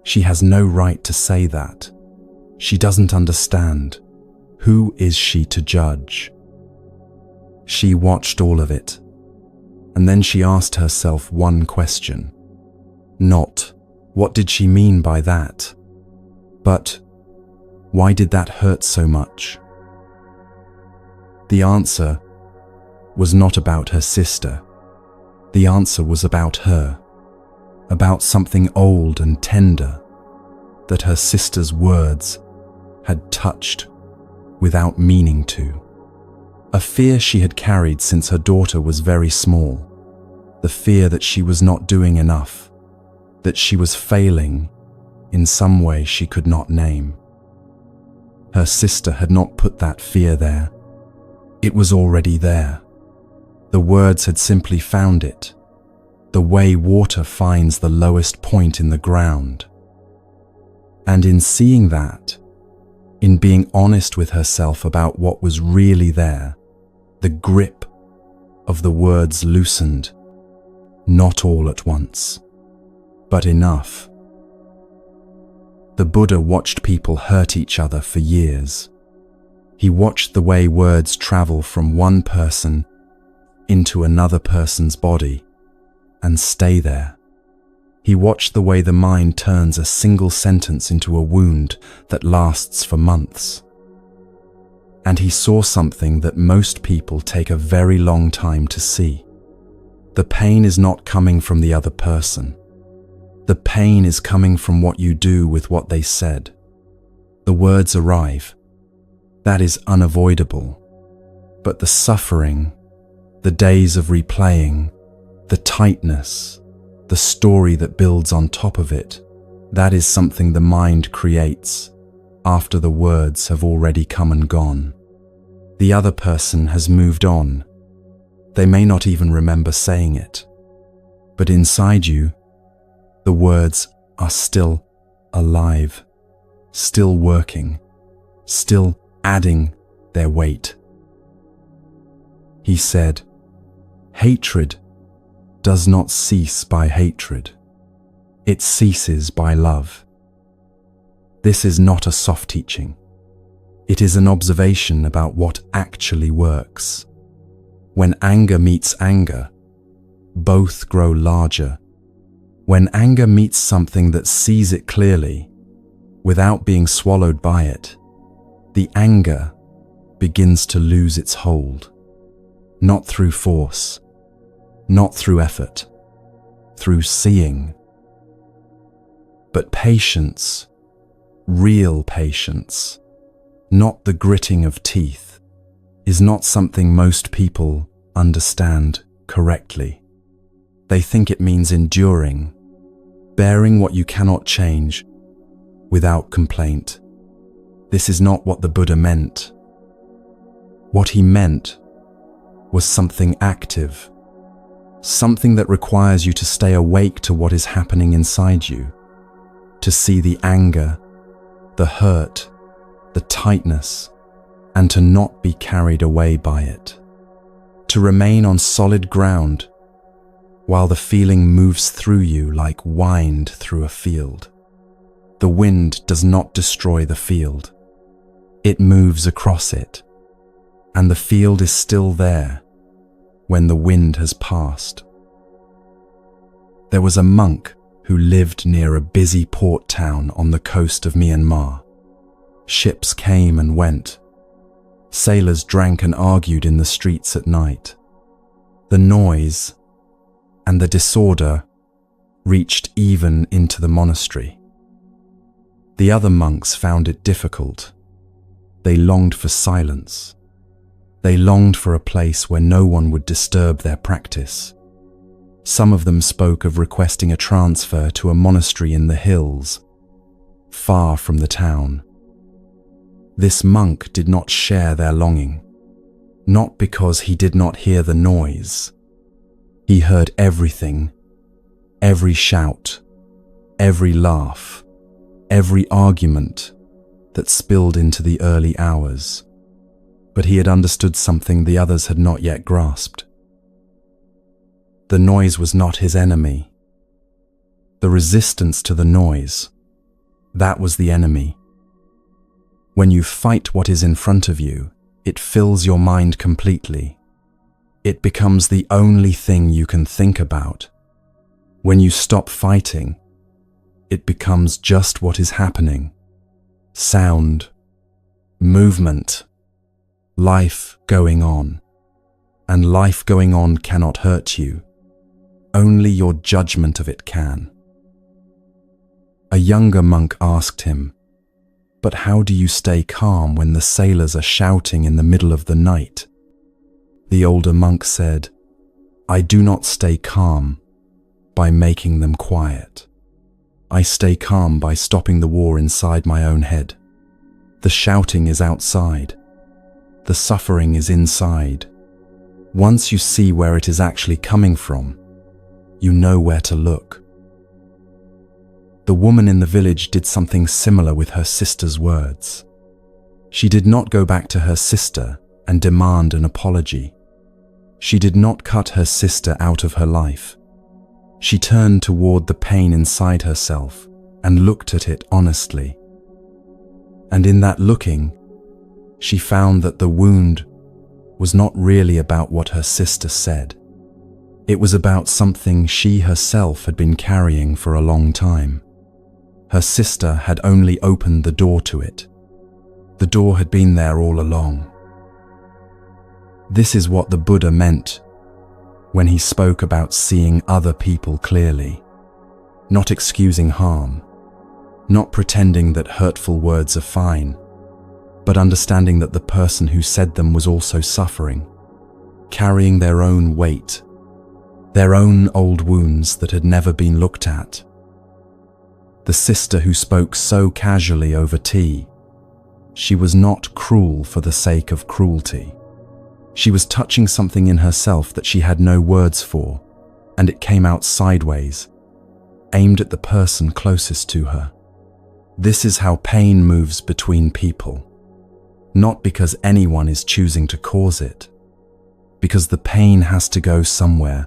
Speaker 1: She has no right to say that. She doesn't understand. Who is she to judge? She watched all of it, and then she asked herself one question. Not, what did she mean by that? But, why did that hurt so much? The answer was not about her sister. The answer was about her, about something old and tender that her sister's words had touched without meaning to. A fear she had carried since her daughter was very small, the fear that she was not doing enough, that she was failing in some way she could not name. Her sister had not put that fear there. It was already there. The words had simply found it, the way water finds the lowest point in the ground. And in seeing that, in being honest with herself about what was really there, the grip of the words loosened, not all at once, but enough. The Buddha watched people hurt each other for years. He watched the way words travel from one person into another person's body and stay there. He watched the way the mind turns a single sentence into a wound that lasts for months. And he saw something that most people take a very long time to see. The pain is not coming from the other person. The pain is coming from what you do with what they said. The words arrive. That is unavoidable. But the suffering, the days of replaying, the tightness, the story that builds on top of it, that is something the mind creates after the words have already come and gone. The other person has moved on. They may not even remember saying it. But inside you, the words are still alive, still working, still adding their weight. He said, "Hatred does not cease by hatred. It ceases by love." This is not a soft teaching. It is an observation about what actually works. When anger meets anger, both grow larger. When anger meets something that sees it clearly, without being swallowed by it, the anger begins to lose its hold. Not through force, not through effort, through seeing. But patience, real patience, not the gritting of teeth, is not something most people understand correctly. They think it means enduring, bearing what you cannot change without complaint. This is not what the Buddha meant. What he meant was something active, something that requires you to stay awake to what is happening inside you, to see the anger, the hurt, the tightness, and to not be carried away by it. To remain on solid ground while the feeling moves through you like wind through a field. The wind does not destroy the field. It moves across it, and the field is still there when the wind has passed. There was a monk who lived near a busy port town on the coast of Myanmar. Ships came and went. Sailors drank and argued in the streets at night. The noise and the disorder reached even into the monastery. The other monks found it difficult. They longed for silence. They longed for a place where no one would disturb their practice. Some of them spoke of requesting a transfer to a monastery in the hills, far from the town. This monk did not share their longing, not because he did not hear the noise. He heard everything, every shout, every laugh, every argument that spilled into the early hours. But he had understood something the others had not yet grasped. The noise was not his enemy. The resistance to the noise, that was the enemy. When you fight what is in front of you, it fills your mind completely. It becomes the only thing you can think about. When you stop fighting, it becomes just what is happening. Sound, movement, life going on. And life going on cannot hurt you. Only your judgment of it can. A younger monk asked him, "But how do you stay calm when the sailors are shouting in the middle of the night?" The older monk said, "I do not stay calm by making them quiet. I stay calm by stopping the war inside my own head. The shouting is outside. The suffering is inside. Once you see where it is actually coming from, you know where to look." The woman in the village did something similar with her sister's words. She did not go back to her sister and demand an apology. She did not cut her sister out of her life. She turned toward the pain inside herself and looked at it honestly. And in that looking, she found that the wound was not really about what her sister said. It was about something she herself had been carrying for a long time. Her sister had only opened the door to it. The door had been there all along. This is what the Buddha meant when he spoke about seeing other people clearly, not excusing harm, not pretending that hurtful words are fine, but understanding that the person who said them was also suffering, carrying their own weight, their own old wounds that had never been looked at. The sister who spoke so casually over tea, she was not cruel for the sake of cruelty. She was touching something in herself that she had no words for, and it came out sideways, aimed at the person closest to her. This is how pain moves between people, not because anyone is choosing to cause it, because the pain has to go somewhere,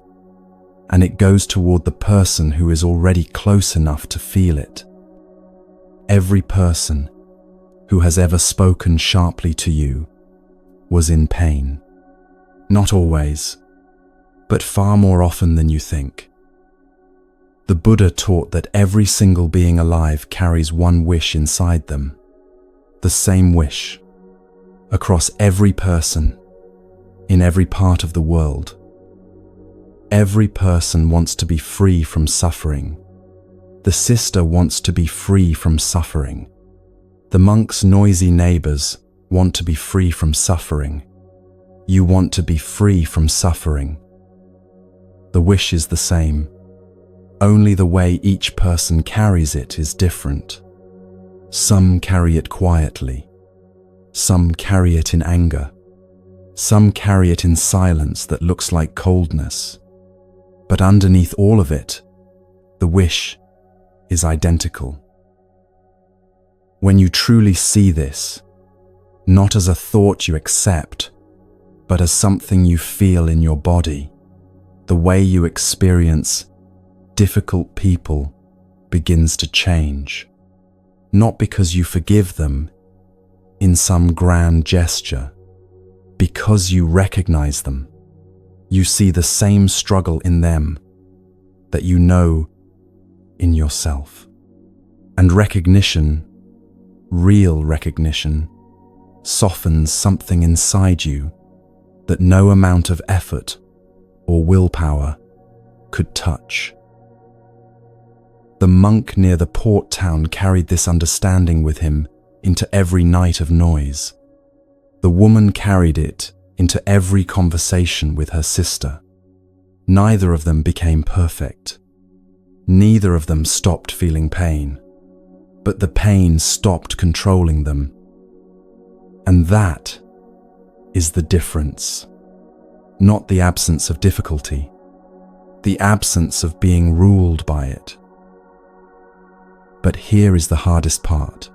Speaker 1: and it goes toward the person who is already close enough to feel it. Every person who has ever spoken sharply to you was in pain. Not always, but far more often than you think. The Buddha taught that every single being alive carries one wish inside them, the same wish, across every person, in every part of the world. Every person wants to be free from suffering. The sister wants to be free from suffering. The monk's noisy neighbors want to be free from suffering. You want to be free from suffering. The wish is the same. Only the way each person carries it is different. Some carry it quietly. Some carry it in anger. Some carry it in silence that looks like coldness. But underneath all of it, the wish is identical. When you truly see this, not as a thought you accept, but as something you feel in your body, the way you experience difficult people begins to change. Not because you forgive them in some grand gesture, because you recognize them. You see the same struggle in them that you know in yourself. And recognition Real recognition softens something inside you that no amount of effort or willpower could touch. The monk near the port town carried this understanding with him into every night of noise. The woman carried it into every conversation with her sister. Neither of them became perfect. Neither of them stopped feeling pain, but the pain stopped controlling them. And that is the difference. Not the absence of difficulty, the absence of being ruled by it. But here is the hardest part.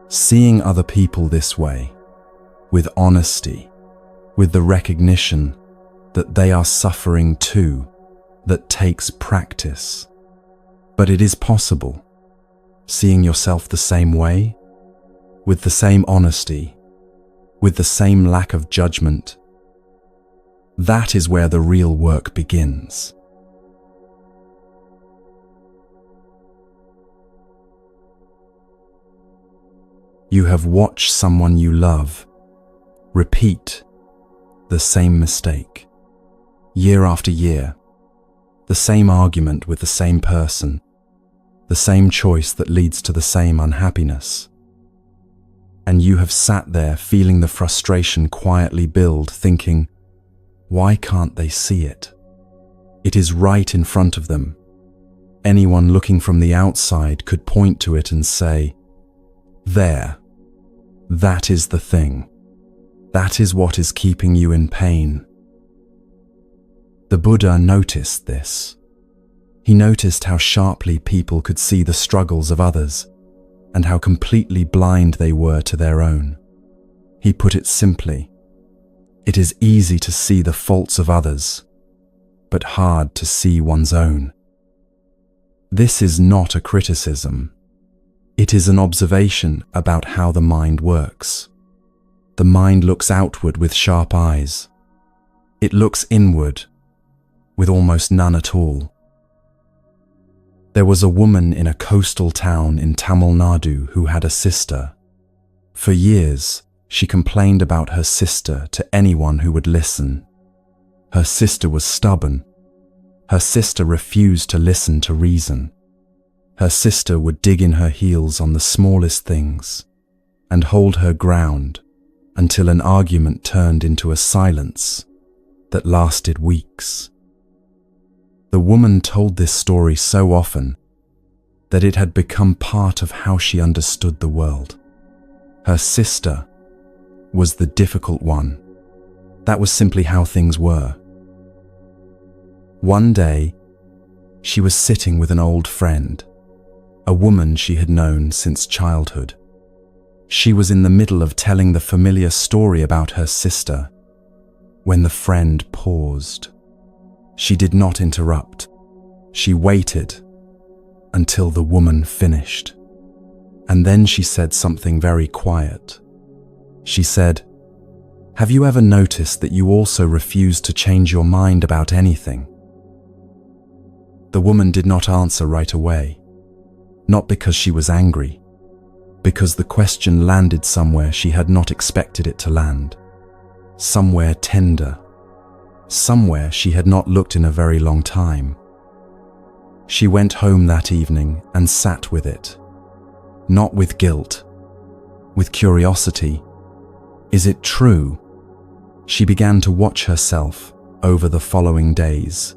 Speaker 1: Seeing other people this way, with honesty, with the recognition that they are suffering too, that takes practice. But it is possible. Seeing yourself the same way, with the same honesty, with the same lack of judgment. That is where the real work begins. You have watched someone you love repeat the same mistake, year after year, the same argument with the same person, the same choice that leads to the same unhappiness. And you have sat there feeling the frustration quietly build, thinking, why can't they see it? It is right in front of them. Anyone looking from the outside could point to it and say, there, that is the thing. That is what is keeping you in pain. The Buddha noticed this. He noticed how sharply people could see the struggles of others and how completely blind they were to their own. He put it simply, it is easy to see the faults of others, but hard to see one's own. This is not a criticism. It is an observation about how the mind works. The mind looks outward with sharp eyes. It looks inward with almost none at all. There was a woman in a coastal town in Tamil Nadu who had a sister. For years, she complained about her sister to anyone who would listen. Her sister was stubborn. Her sister refused to listen to reason. Her sister would dig in her heels on the smallest things and hold her ground until an argument turned into a silence that lasted weeks. The woman told this story so often that it had become part of how she understood the world. Her sister was the difficult one. That was simply how things were. One day, she was sitting with an old friend, a woman she had known since childhood. She was in the middle of telling the familiar story about her sister when the friend paused. She did not interrupt. She waited until the woman finished. And then she said something very quiet. She said, "Have you ever noticed that you also refuse to change your mind about anything?" The woman did not answer right away. Not because she was angry, because the question landed somewhere she had not expected it to land. Somewhere tender. Somewhere she had not looked in a very long time. She went home that evening and sat with it. Not with guilt, with curiosity. Is it true? She began to watch herself over the following days,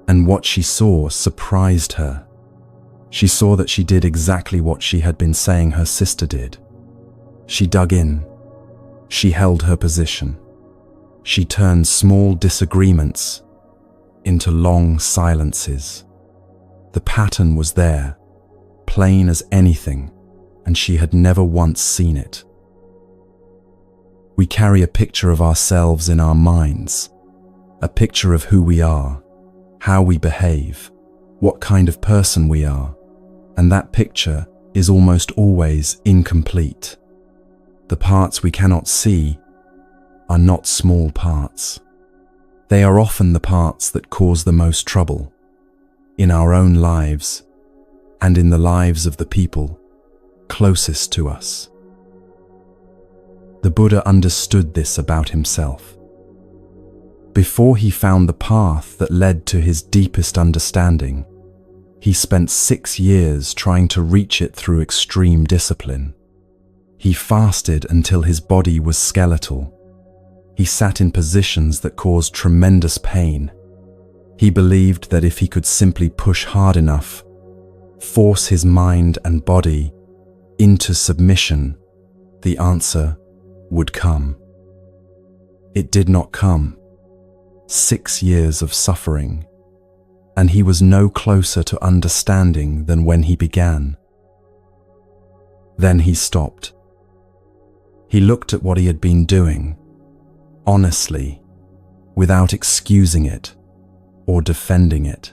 Speaker 1: and what she saw surprised her. She saw that she did exactly what she had been saying her sister did. She dug in. She held her position. She turned small disagreements into long silences. The pattern was there, plain as anything, and she had never once seen it. We carry a picture of ourselves in our minds, a picture of who we are, how we behave, what kind of person we are, and that picture is almost always incomplete. The parts we cannot see are not small parts. They are often the parts that cause the most trouble in our own lives and in the lives of the people closest to us. The Buddha understood this about himself. Before he found the path that led to his deepest understanding, he spent 6 years trying to reach it through extreme discipline. He fasted until his body was skeletal. He sat in positions that caused tremendous pain. He believed that if he could simply push hard enough, force his mind and body into submission, the answer would come. It did not come. 6 years of suffering, and he was no closer to understanding than when he began. Then he stopped. He looked at what he had been doing, honestly, without excusing it or defending it.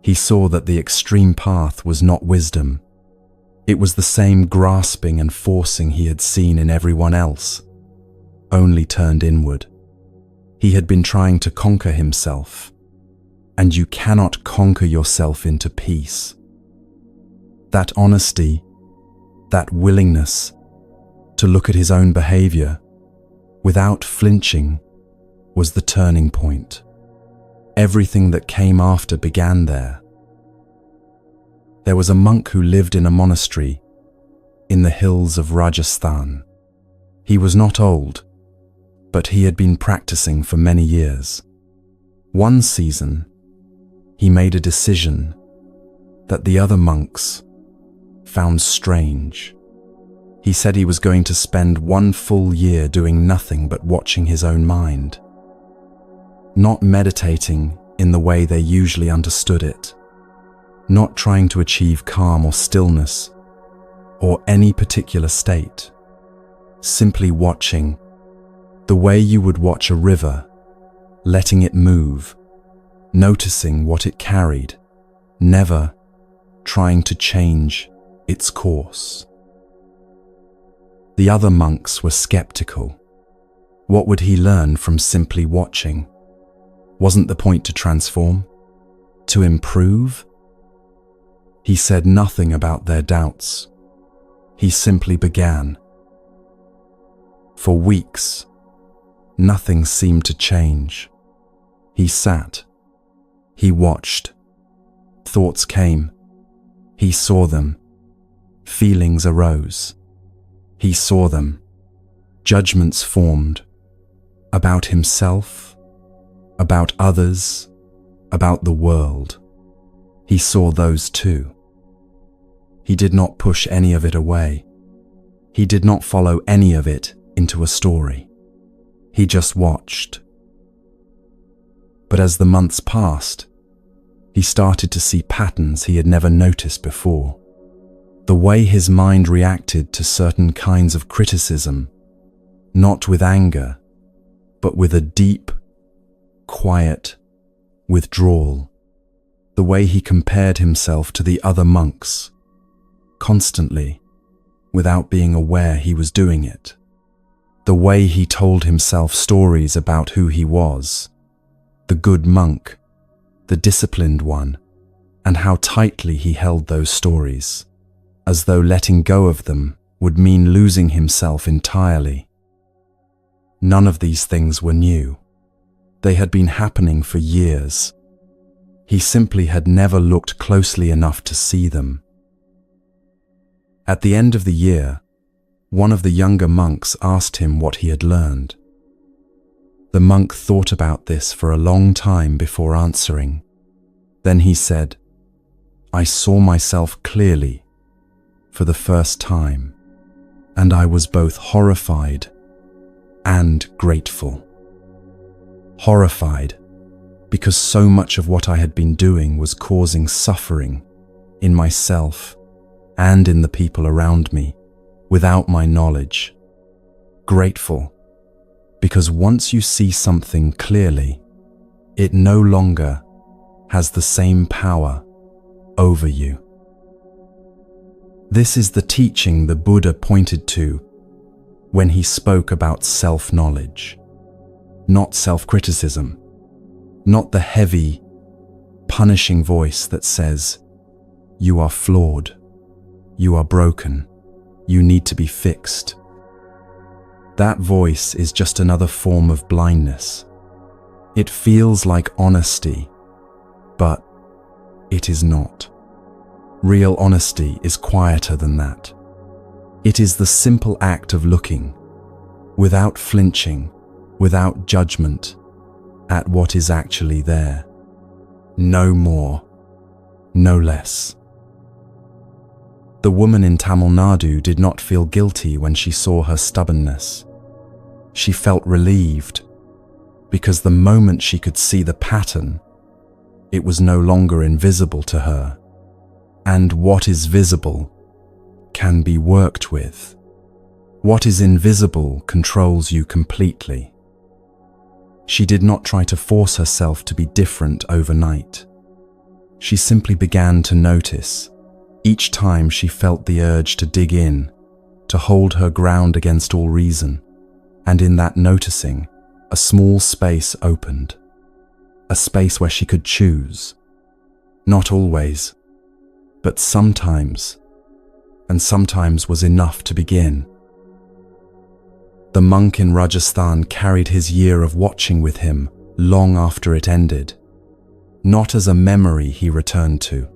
Speaker 1: He saw that the extreme path was not wisdom. It was the same grasping and forcing he had seen in everyone else, only turned inward. He had been trying to conquer himself, and you cannot conquer yourself into peace. That honesty, that willingness to look at his own behavior without flinching was the turning point. Everything that came after began there. There was a monk who lived in a monastery in the hills of Rajasthan. He was not old, but he had been practicing for many years. One season, he made a decision that the other monks found strange. He said he was going to spend 1 full year doing nothing but watching his own mind, not meditating in the way they usually understood it, not trying to achieve calm or stillness or any particular state, simply watching the way you would watch a river, letting it move, noticing what it carried, never trying to change its course. The other monks were skeptical. What would he learn from simply watching? Wasn't the point to transform? To improve? He said nothing about their doubts. He simply began. For weeks, nothing seemed to change. He sat. He watched. Thoughts came. He saw them. Feelings arose. He saw them. Judgments formed about himself, about others, about the world. He saw those too. He did not push any of it away. He did not follow any of it into a story. He just watched. But as the months passed, he started to see patterns he had never noticed before. The way his mind reacted to certain kinds of criticism, not with anger, but with a deep, quiet withdrawal. The way he compared himself to the other monks, constantly, without being aware he was doing it. The way he told himself stories about who he was, the good monk, the disciplined one, and how tightly he held those stories, as though letting go of them would mean losing himself entirely. None of these things were new. They had been happening for years. He simply had never looked closely enough to see them. At the end of the year, one of the younger monks asked him what he had learned. The monk thought about this for a long time before answering. Then he said, "I saw myself clearly for the first time, and I was both horrified and grateful." Horrified, because so much of what I had been doing was causing suffering in myself and in the people around me without my knowledge. Grateful, because once you see something clearly, it no longer has the same power over you. This is the teaching the Buddha pointed to when he spoke about self-knowledge, not self-criticism, not the heavy, punishing voice that says, "You are flawed, you are broken, You need to be fixed. That voice is just another form of blindness. It feels like honesty, but it is not. Real honesty is quieter than that. It is the simple act of looking, without flinching, without judgment, at what is actually there. No more, no less. The woman in Tamil Nadu did not feel guilty when she saw her stubbornness. She felt relieved, because the moment she could see the pattern, it was no longer invisible to her. And what is visible can be worked with. What is invisible controls you completely. She did not try to force herself to be different overnight. She simply began to notice. Each time she felt the urge to dig in, to hold her ground against all reason, and in that noticing, a small space opened. A space where she could choose. Not always, but sometimes, and sometimes was enough to begin. The monk in Rajasthan carried his year of watching with him long after it ended, not as a memory he returned to,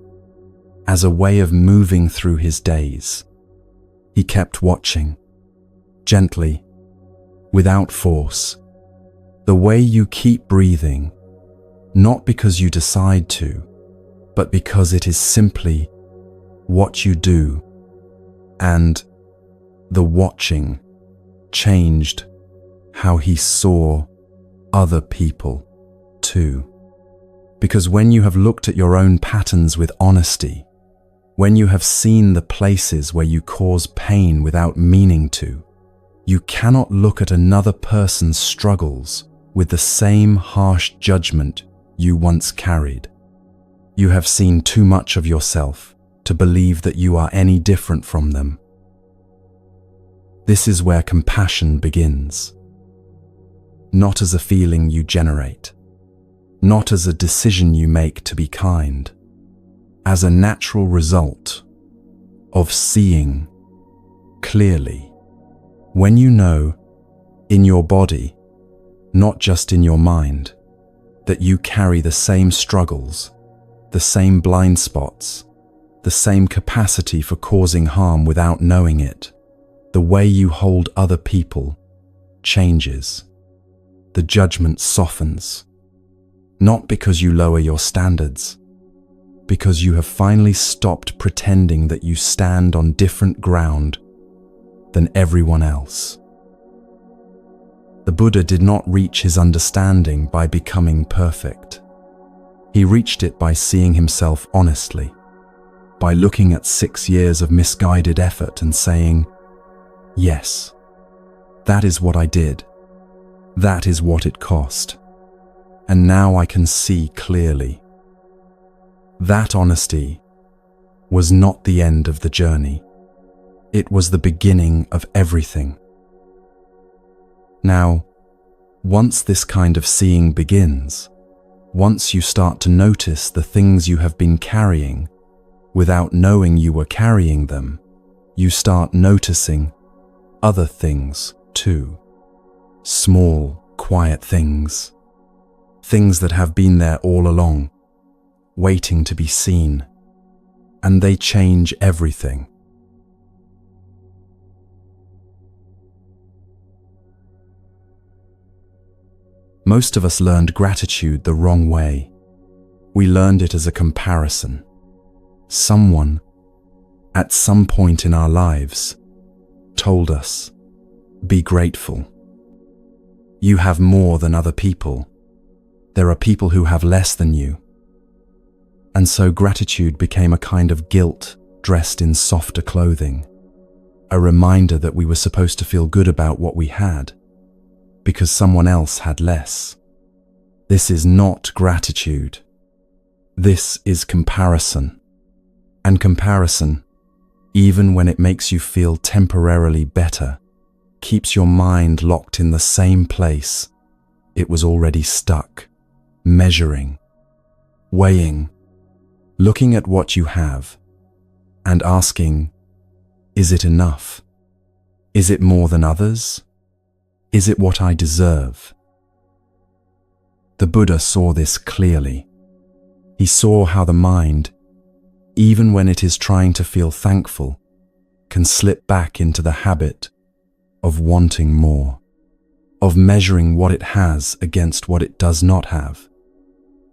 Speaker 1: as a way of moving through his days. He kept watching, gently, without force, the way you keep breathing, not because you decide to, but because it is simply what you do. And the watching changed how he saw other people too. Because when you have looked at your own patterns with honesty, when you have seen the places where you cause pain without meaning to, you cannot look at another person's struggles with the same harsh judgment you once carried. You have seen too much of yourself to believe that you are any different from them. This is where compassion begins. Not as a feeling you generate, not as a decision you make to be kind, as a natural result of seeing clearly. When you know, in your body, not just in your mind, that you carry the same struggles, the same blind spots, the same capacity for causing harm without knowing it, the way you hold other people changes. The judgment softens, not because you lower your standards, because you have finally stopped pretending that you stand on different ground than everyone else. The Buddha did not reach his understanding by becoming perfect. He reached it by seeing himself honestly, by looking at 6 years of misguided effort and saying, "Yes, that is what I did. That is what it cost. And now I can see clearly." That honesty was not the end of the journey. It was the beginning of everything. Now, once this kind of seeing begins, once you start to notice the things you have been carrying without knowing you were carrying them, you start noticing other things too. Small, quiet things. Things that have been there all along, waiting to be seen, and they change everything. Most of us learned gratitude the wrong way. We learned it as a comparison. Someone, at some point in our lives, told us, "Be grateful. You have more than other people. There are people who have less than you." And so gratitude became a kind of guilt dressed in softer clothing, a reminder that we were supposed to feel good about what we had, because someone else had less. This is not gratitude. This is comparison. And comparison, even when it makes you feel temporarily better, keeps your mind locked in the same place it was already stuck, measuring, weighing, looking at what you have, and asking, Is it enough? Is it more than others? Is it what I deserve? The Buddha saw this clearly. He saw how the mind, even when it is trying to feel thankful, can slip back into the habit of wanting more, of measuring what it has against what it does not have.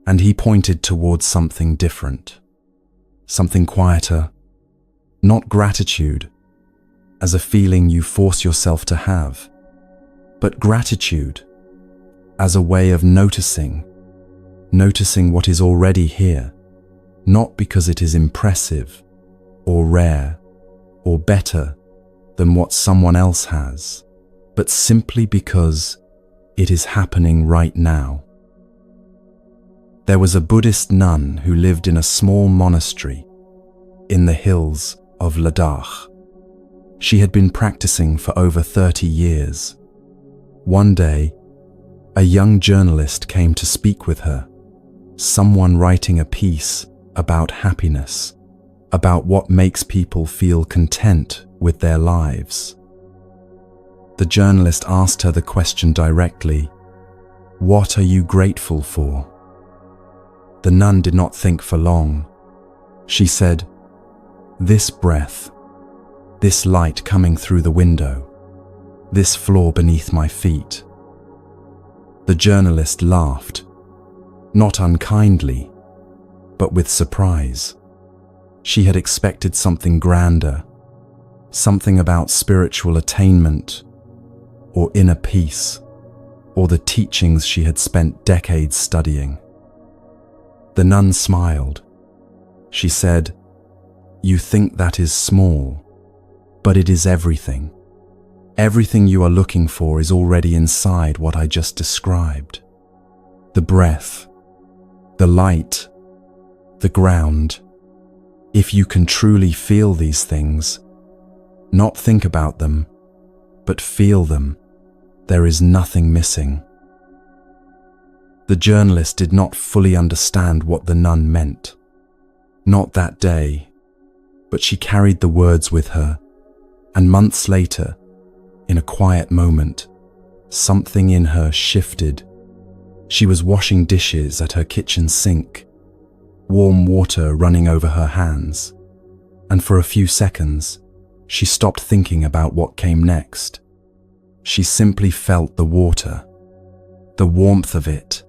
Speaker 1: And he pointed towards something different, something quieter, not gratitude as a feeling you force yourself to have, but gratitude as a way of noticing what is already here, not because it is impressive or rare or better than what someone else has, but simply because it is happening right now. There was a Buddhist nun who lived in a small monastery in the hills of Ladakh. She had been practicing for over 30 years. One day, a young journalist came to speak with her, someone writing a piece about happiness, about what makes people feel content with their lives. The journalist asked her the question directly, "What are you grateful for?" The nun did not think for long. She said, "This breath, this light coming through the window, this floor beneath my feet." The journalist laughed, not unkindly, but with surprise. She had expected something grander, something about spiritual attainment, or inner peace, or the teachings she had spent decades studying. The nun smiled. She said, "You think that is small, but it is everything. Everything you are looking for is already inside what I just described. The breath, the light, the ground. If you can truly feel these things, not think about them, but feel them, there is nothing missing." The journalist did not fully understand what the nun meant. Not that day, but she carried the words with her, and months later, in a quiet moment, something in her shifted. She was washing dishes at her kitchen sink, warm water running over her hands, and for a few seconds, she stopped thinking about what came next. She simply felt the water, the warmth of it,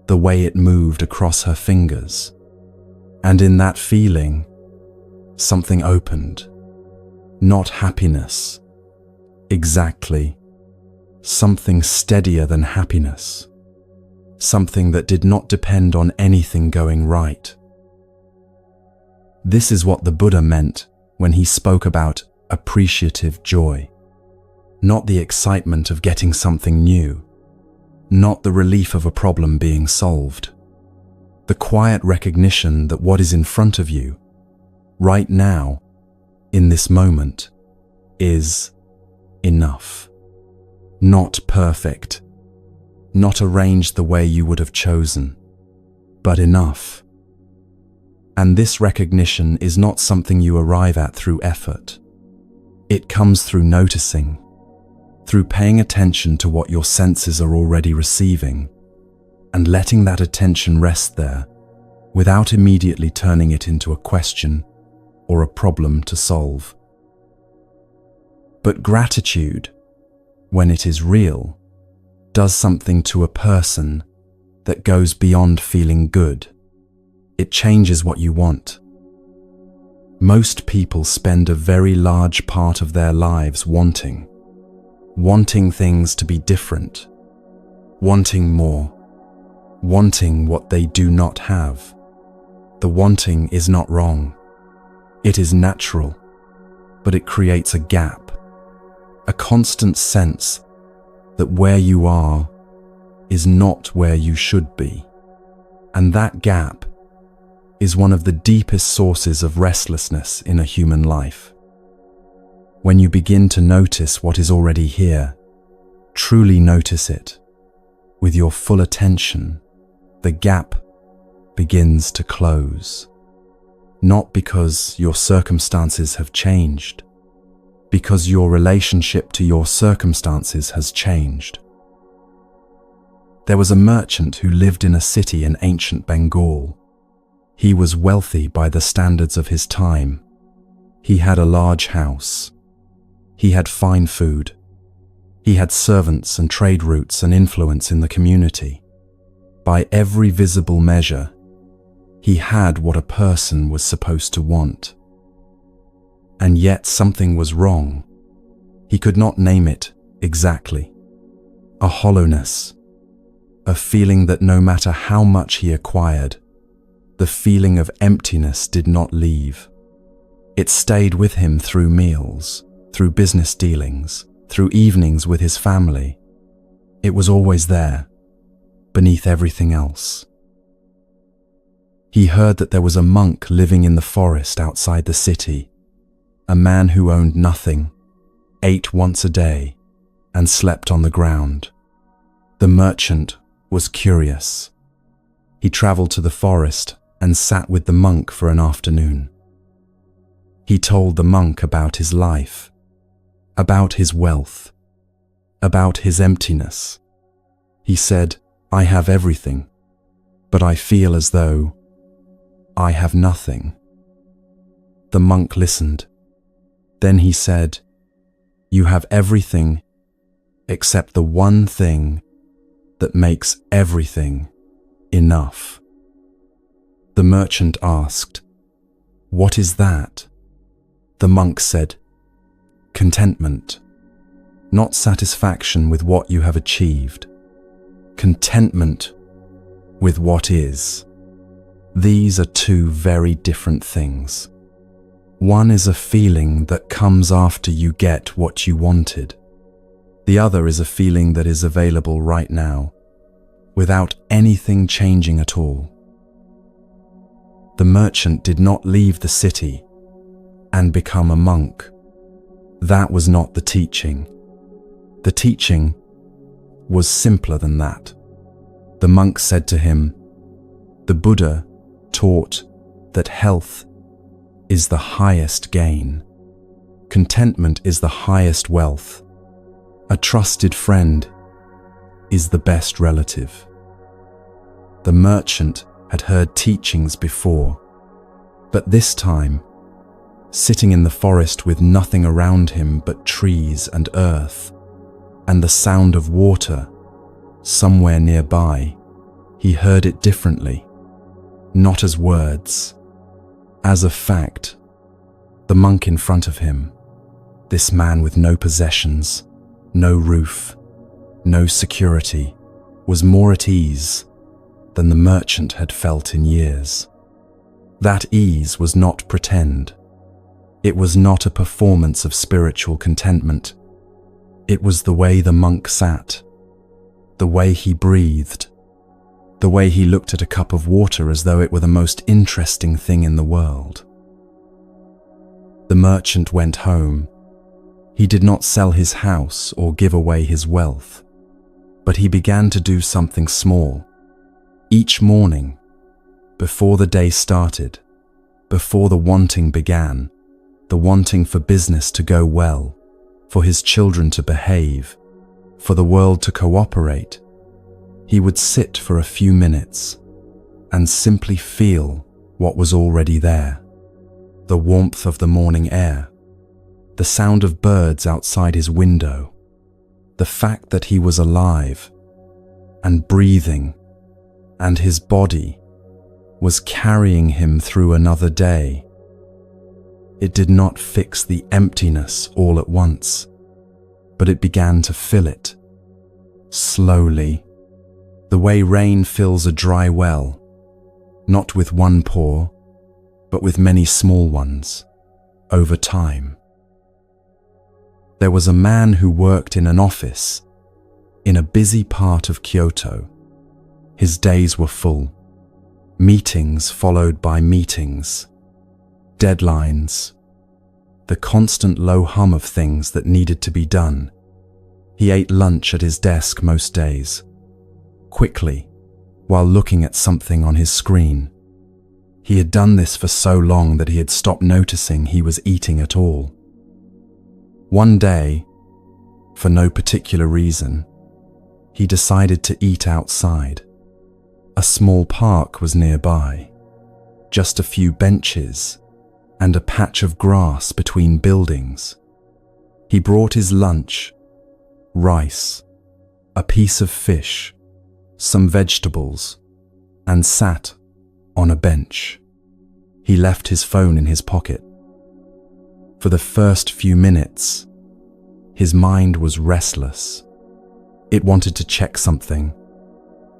Speaker 1: the way it moved across her fingers. And in that feeling, something opened. Not happiness. Exactly. Something steadier than happiness. Something that did not depend on anything going right. This is what the Buddha meant when he spoke about appreciative joy. Not the excitement of getting something new. Not the relief of a problem being solved. The quiet recognition that what is in front of you, right now, in this moment, is enough. Not perfect. Not arranged the way you would have chosen, but enough. And this recognition is not something you arrive at through effort. It comes through noticing, through paying attention to what your senses are already receiving, and letting that attention rest there without immediately turning it into a question or a problem to solve. But gratitude, when it is real, does something to a person that goes beyond feeling good. It changes what you want. Most people spend a very large part of their lives wanting things to be different, wanting more, wanting what they do not have. The wanting is not wrong. It is natural, but it creates a gap, a constant sense that where you are is not where you should be. And that gap is one of the deepest sources of restlessness in a human life. When you begin to notice what is already here, truly notice it, with your full attention, the gap begins to close. Not because your circumstances have changed, because your relationship to your circumstances has changed. There was a merchant who lived in a city in ancient Bengal. He was wealthy by the standards of his time. He had a large house. He had fine food. He had servants and trade routes and influence in the community. By every visible measure, he had what a person was supposed to want. And yet something was wrong. He could not name it exactly. A hollowness, a feeling that no matter how much he acquired, the feeling of emptiness did not leave. It stayed with him through meals, through business dealings, through evenings with his family. It was always there, beneath everything else. He heard that there was a monk living in the forest outside the city, a man who owned nothing, ate once a day, and slept on the ground. The merchant was curious. He traveled to the forest and sat with the monk for an afternoon. He told the monk about his life, about his wealth, about his emptiness. He said, "I have everything, but I feel as though I have nothing." The monk listened. Then he said, "You have everything except the one thing that makes everything enough." The merchant asked, "What is that?" The monk said, "Contentment, not satisfaction with what you have achieved. Contentment with what is. These are two very different things. One is a feeling that comes after you get what you wanted. The other is a feeling that is available right now, without anything changing at all." The merchant did not leave the city and become a monk. That was not the teaching. The teaching was simpler than that. The monk said to him, "The Buddha taught that health is the highest gain. Contentment is the highest wealth. A trusted friend is the best relative." The merchant had heard teachings before, but this time, sitting in the forest with nothing around him but trees and earth, and the sound of water somewhere nearby, he heard it differently, not as words, as a fact. The monk in front of him, this man with no possessions, no roof, no security, was more at ease than the merchant had felt in years. That ease was not pretend. It was not a performance of spiritual contentment. It was the way the monk sat, the way he breathed, the way he looked at a cup of water as though it were the most interesting thing in the world. The merchant went home. He did not sell his house or give away his wealth, but he began to do something small. Each morning, before the day started, before the wanting began, the wanting for business to go well, for his children to behave, for the world to cooperate, he would sit for a few minutes and simply feel what was already there. The warmth of the morning air, the sound of birds outside his window, the fact that he was alive and breathing, and his body was carrying him through another day. It did not fix the emptiness all at once, but it began to fill it, slowly, the way rain fills a dry well, not with one pour, but with many small ones, over time. There was a man who worked in an office in a busy part of Kyoto. His days were full. Meetings followed by meetings, deadlines, the constant low hum of things that needed to be done. He ate lunch at his desk most days, quickly, while looking at something on his screen. He had done this for so long that he had stopped noticing he was eating at all. One day, for no particular reason, he decided to eat outside. A small park was nearby, just a few benches and a patch of grass between buildings. He brought his lunch, rice, a piece of fish, some vegetables, and sat on a bench. He left his phone in his pocket. For the first few minutes, his mind was restless. It wanted to check something.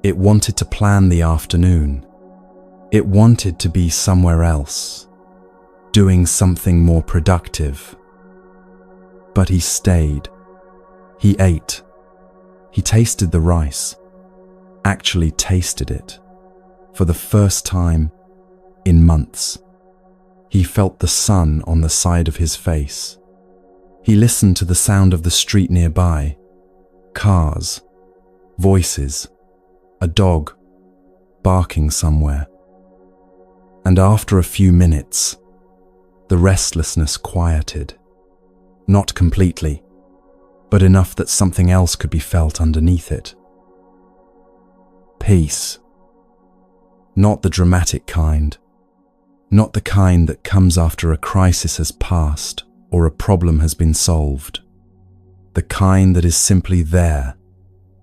Speaker 1: It wanted to plan the afternoon. It wanted to be somewhere else, doing something more productive. But he stayed. He ate. He tasted the rice, actually tasted it, for the first time in months. He felt the sun on the side of his face. He listened to the sound of the street nearby, cars, voices, a dog barking somewhere. And after a few minutes, the restlessness quieted. Not completely, but enough that something else could be felt underneath it. Peace. Not the dramatic kind. Not the kind that comes after a crisis has passed or a problem has been solved. The kind that is simply there,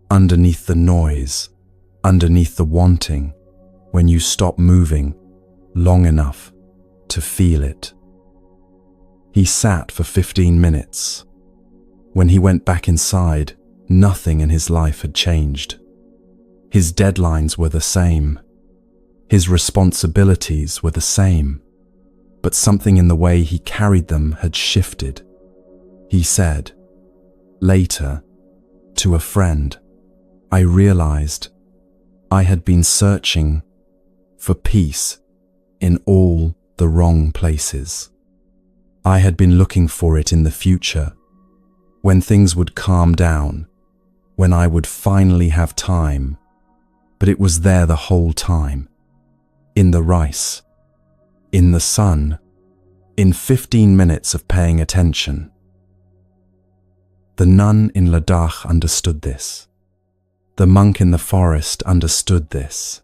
Speaker 1: underneath the noise, underneath the wanting, when you stop moving long enough to feel it. He sat for 15 minutes. When he went back inside, nothing in his life had changed. His deadlines were the same. His responsibilities were the same. But something in the way he carried them had shifted. He said, later, to a friend, I realized I had been searching for peace in all the wrong places. I had been looking for it in the future, when things would calm down, when I would finally have time, but it was there the whole time, in the rice, in the sun, in 15 minutes of paying attention. The nun in Ladakh understood this. The monk in the forest understood this.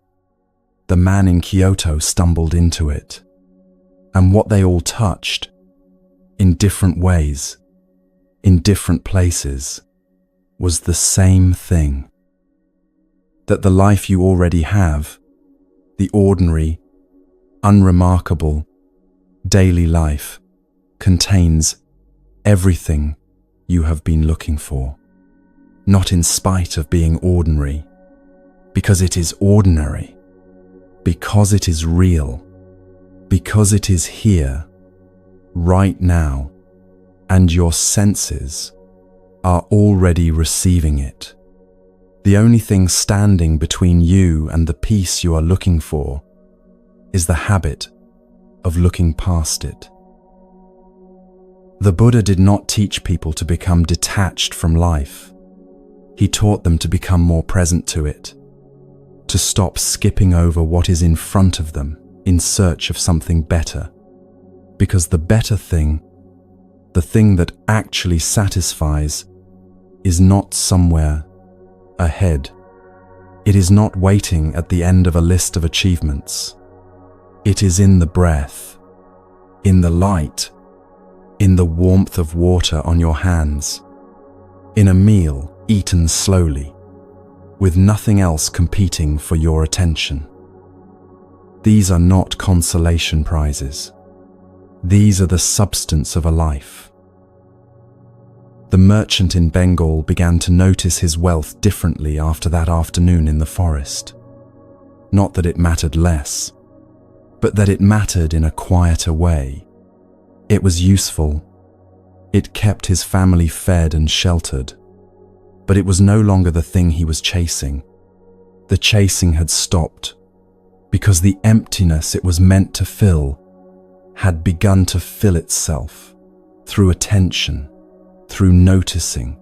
Speaker 1: The man in Kyoto stumbled into it. And what they all touched, in different ways, in different places, was the same thing. That the life you already have, the ordinary, unremarkable, daily life, contains everything you have been looking for. Not in spite of being ordinary, because it is ordinary, because it is real, because it is here, right now, and your senses are already receiving it. The only thing standing between you and the peace you are looking for is the habit of looking past it. The Buddha did not teach people to become detached from life. He taught them to become more present to it, to stop skipping over what is in front of them in search of something better. Because the better thing, the thing that actually satisfies, is not somewhere ahead. It is not waiting at the end of a list of achievements. It is in the breath, in the light, in the warmth of water on your hands, in a meal eaten slowly, with nothing else competing for your attention. These are not consolation prizes. These are the substance of a life. The merchant in Bengal began to notice his wealth differently after that afternoon in the forest. Not that it mattered less, but that it mattered in a quieter way. It was useful. It kept his family fed and sheltered. But it was no longer the thing he was chasing. The chasing had stopped, because the emptiness it was meant to fill had begun to fill itself through attention, through noticing,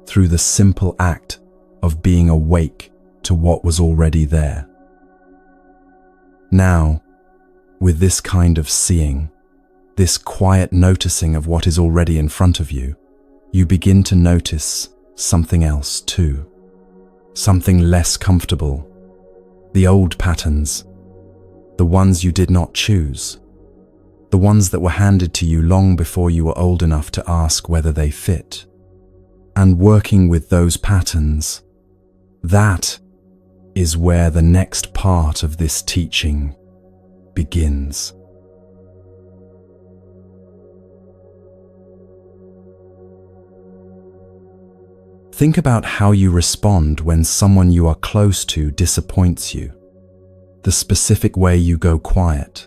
Speaker 1: through the simple act of being awake to what was already there. Now, with this kind of seeing, this quiet noticing of what is already in front of you, you begin to notice something else too. Something less comfortable. The old patterns. The ones you did not choose. The ones that were handed to you long before you were old enough to ask whether they fit. And working with those patterns, that is where the next part of this teaching begins. Think about how you respond when someone you are close to disappoints you. The specific way you go quiet,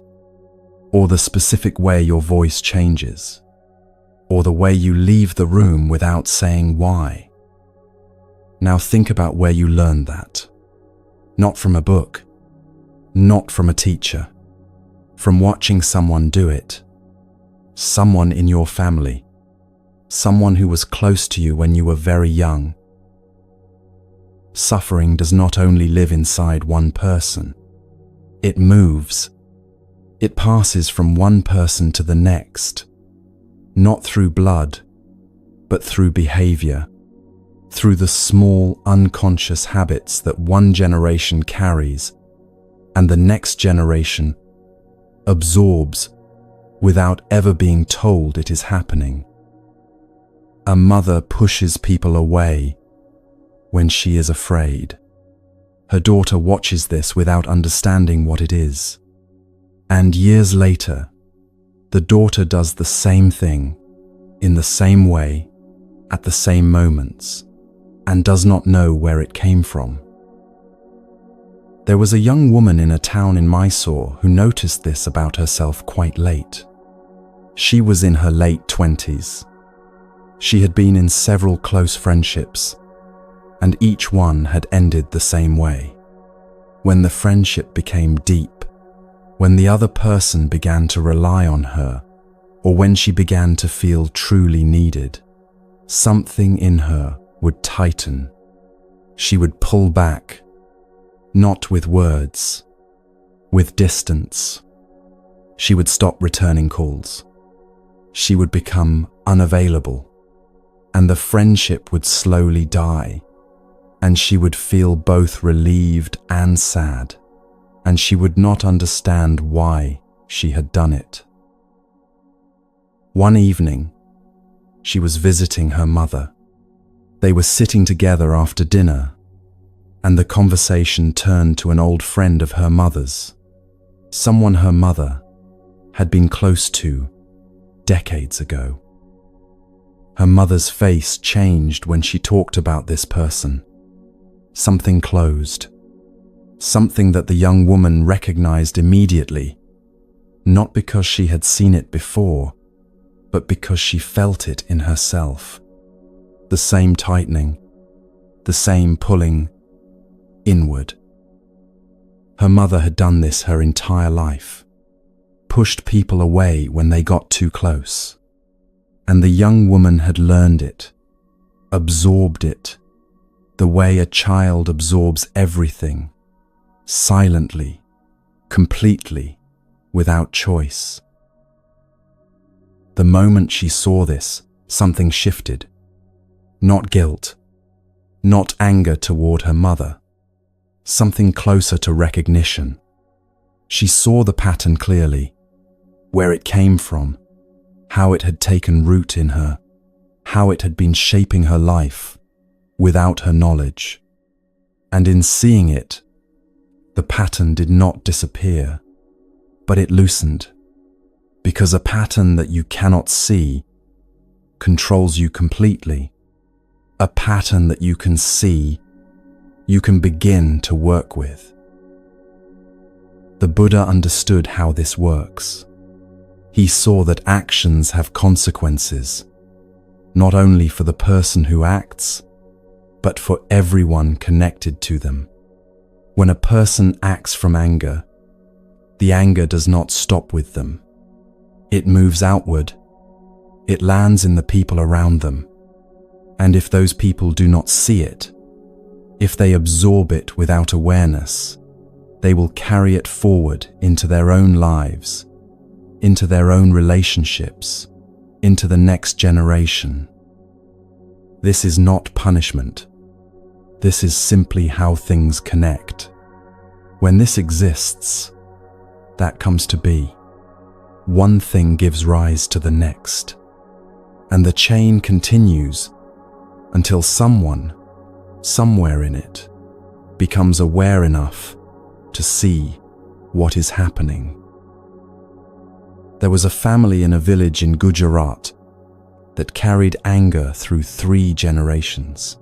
Speaker 1: or the specific way your voice changes, or the way you leave the room without saying why. Now think about where you learned that. Not from a book, not from a teacher, from watching someone do it. Someone in your family, someone who was close to you when you were very young. Suffering does not only live inside one person. It moves. It passes from one person to the next, not through blood, but through behavior, through the small, unconscious habits that one generation carries and the next generation absorbs without ever being told it is happening. A mother pushes people away when she is afraid. Her daughter watches this without understanding what it is. And years later, the daughter does the same thing, in the same way, at the same moments, and does not know where it came from. There was a young woman in a town in Mysore who noticed this about herself quite late. She was in her late 20s. She had been in several close friendships, and each one had ended the same way. When the friendship became deep, when the other person began to rely on her, or when she began to feel truly needed, something in her would tighten. She would pull back, not with words, with distance. She would stop returning calls. She would become unavailable, and the friendship would slowly die, and she would feel both relieved and sad, and she would not understand why she had done it. One evening, she was visiting her mother. They were sitting together after dinner, and the conversation turned to an old friend of her mother's, someone her mother had been close to decades ago. Her mother's face changed when she talked about this person. Something closed. Something that the young woman recognized immediately, not because she had seen it before, but because she felt it in herself. The same tightening, the same pulling inward. Her mother had done this her entire life, pushed people away when they got too close. And the young woman had learned it, absorbed it, the way a child absorbs everything, silently, completely, without choice. The moment she saw this, something shifted. Not guilt, not anger toward her mother, something closer to recognition. She saw the pattern clearly, where it came from, how it had taken root in her, how it had been shaping her life without her knowledge. And in seeing it, the pattern did not disappear, but it loosened, because a pattern that you cannot see controls you completely. A pattern that you can see, you can begin to work with. The Buddha understood how this works. He saw that actions have consequences, not only for the person who acts, but for everyone connected to them. When a person acts from anger, the anger does not stop with them. It moves outward. It lands in the people around them. And if those people do not see it, if they absorb it without awareness, they will carry it forward into their own lives, into their own relationships, into the next generation. This is not punishment. This is simply how things connect. When this exists, that comes to be. One thing gives rise to the next, and the chain continues until someone, somewhere in it, becomes aware enough to see what is happening. There was a family in a village in Gujarat that carried anger through 3 generations.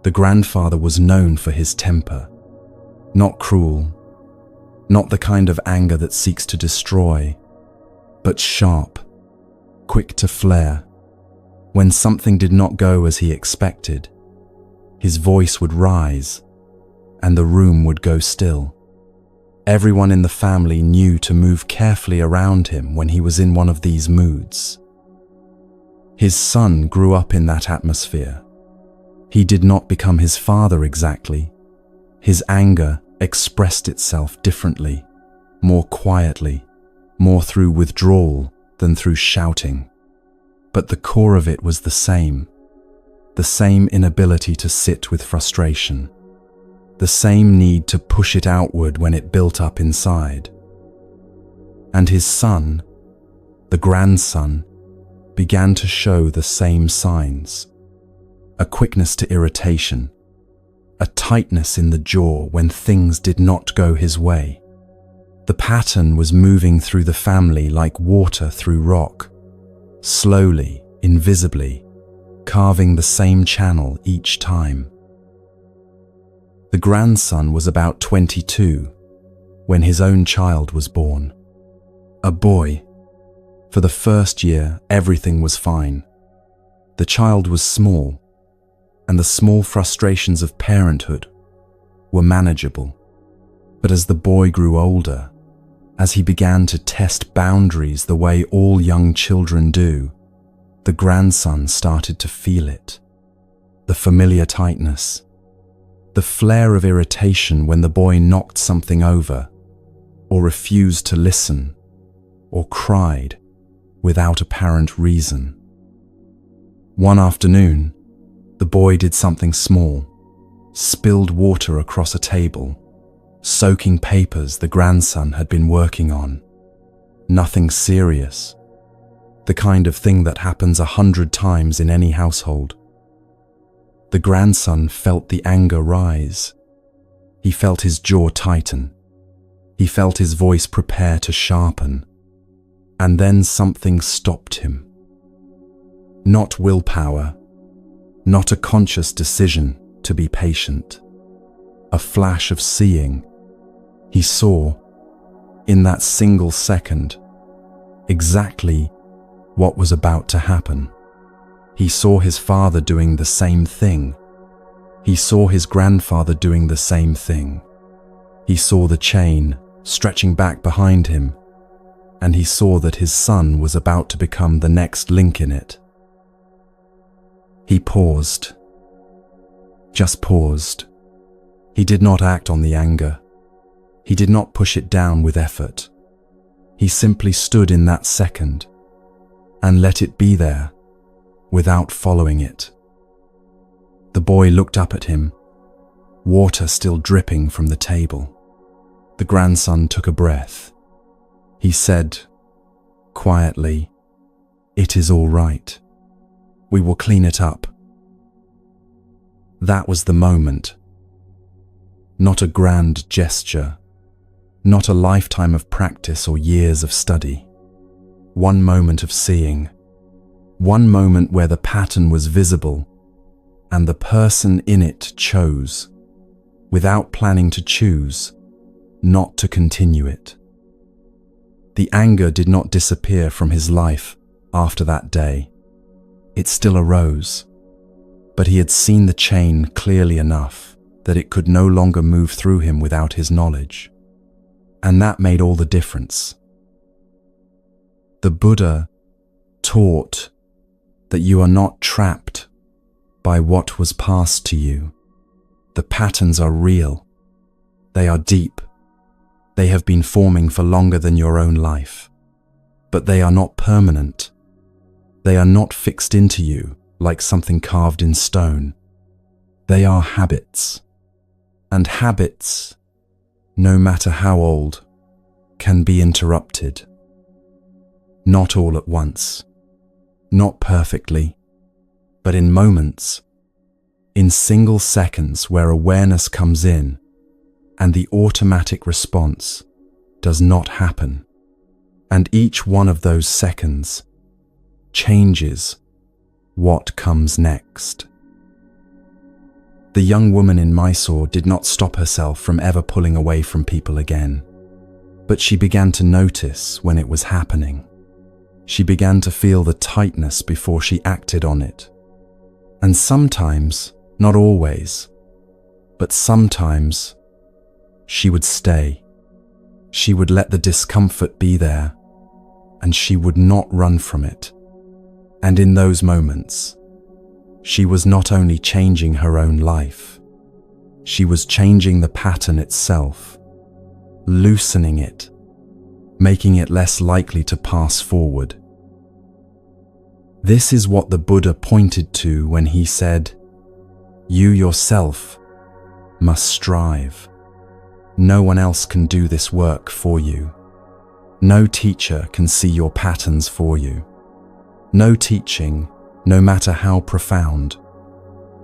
Speaker 1: The grandfather was known for his temper, not cruel, not the kind of anger that seeks to destroy, but sharp, quick to flare. When something did not go as he expected, his voice would rise and the room would go still. Everyone in the family knew to move carefully around him when he was in one of these moods. His son grew up in that atmosphere. He did not become his father exactly. His anger expressed itself differently, more quietly, more through withdrawal than through shouting. But the core of it was the same inability to sit with frustration, the same need to push it outward when it built up inside. And his son, the grandson, began to show the same signs. A quickness to irritation, a tightness in the jaw when things did not go his way. The pattern was moving through the family like water through rock, slowly, invisibly, carving the same channel each time. The grandson was about 22 when his own child was born. A boy. For the first year, everything was fine. The child was small, and the small frustrations of parenthood were manageable. But as the boy grew older, as he began to test boundaries the way all young children do, the grandson started to feel it. The familiar tightness, the flare of irritation when the boy knocked something over, or refused to listen, or cried without apparent reason. One afternoon, the boy did something small, spilled water across a table, soaking papers the grandson had been working on. Nothing serious. The kind of thing that happens 100 times in any household. The grandson felt the anger rise. He felt his jaw tighten. He felt his voice prepare to sharpen. And then something stopped him. Not willpower, not a conscious decision to be patient. A flash of seeing. He saw, in that single second, exactly what was about to happen. He saw his father doing the same thing. He saw his grandfather doing the same thing. He saw the chain stretching back behind him, and he saw that his son was about to become the next link in it. He paused. Just paused. He did not act on the anger. He did not push it down with effort. He simply stood in that second and let it be there without following it. The boy looked up at him, water still dripping from the table. The grandson took a breath. He said, quietly, "It is all right. We will clean it up." That was the moment. Not a grand gesture, not a lifetime of practice or years of study. One moment of seeing, one moment where the pattern was visible and the person in it chose, without planning to choose, not to continue it. The anger did not disappear from his life after that day. It still arose, but he had seen the chain clearly enough that it could no longer move through him without his knowledge. And that made all the difference. The Buddha taught that you are not trapped by what was passed to you. The patterns are real. They are deep. They have been forming for longer than your own life. But they are not permanent. They are not fixed into you like something carved in stone. They are habits. And habits, no matter how old, can be interrupted. Not all at once, not perfectly, but in moments, in single seconds where awareness comes in and the automatic response does not happen. And each one of those seconds changes what comes next. The young woman in Mysore did not stop herself from ever pulling away from people again, but she began to notice when it was happening. She began to feel the tightness before she acted on it. And sometimes, not always, but sometimes, she would stay. She would let the discomfort be there, and she would not run from it. And in those moments, she was not only changing her own life, she was changing the pattern itself, loosening it, making it less likely to pass forward. This is what the Buddha pointed to when he said, "You yourself must strive. No one else can do this work for you. No teacher can see your patterns for you. No teaching, no matter how profound,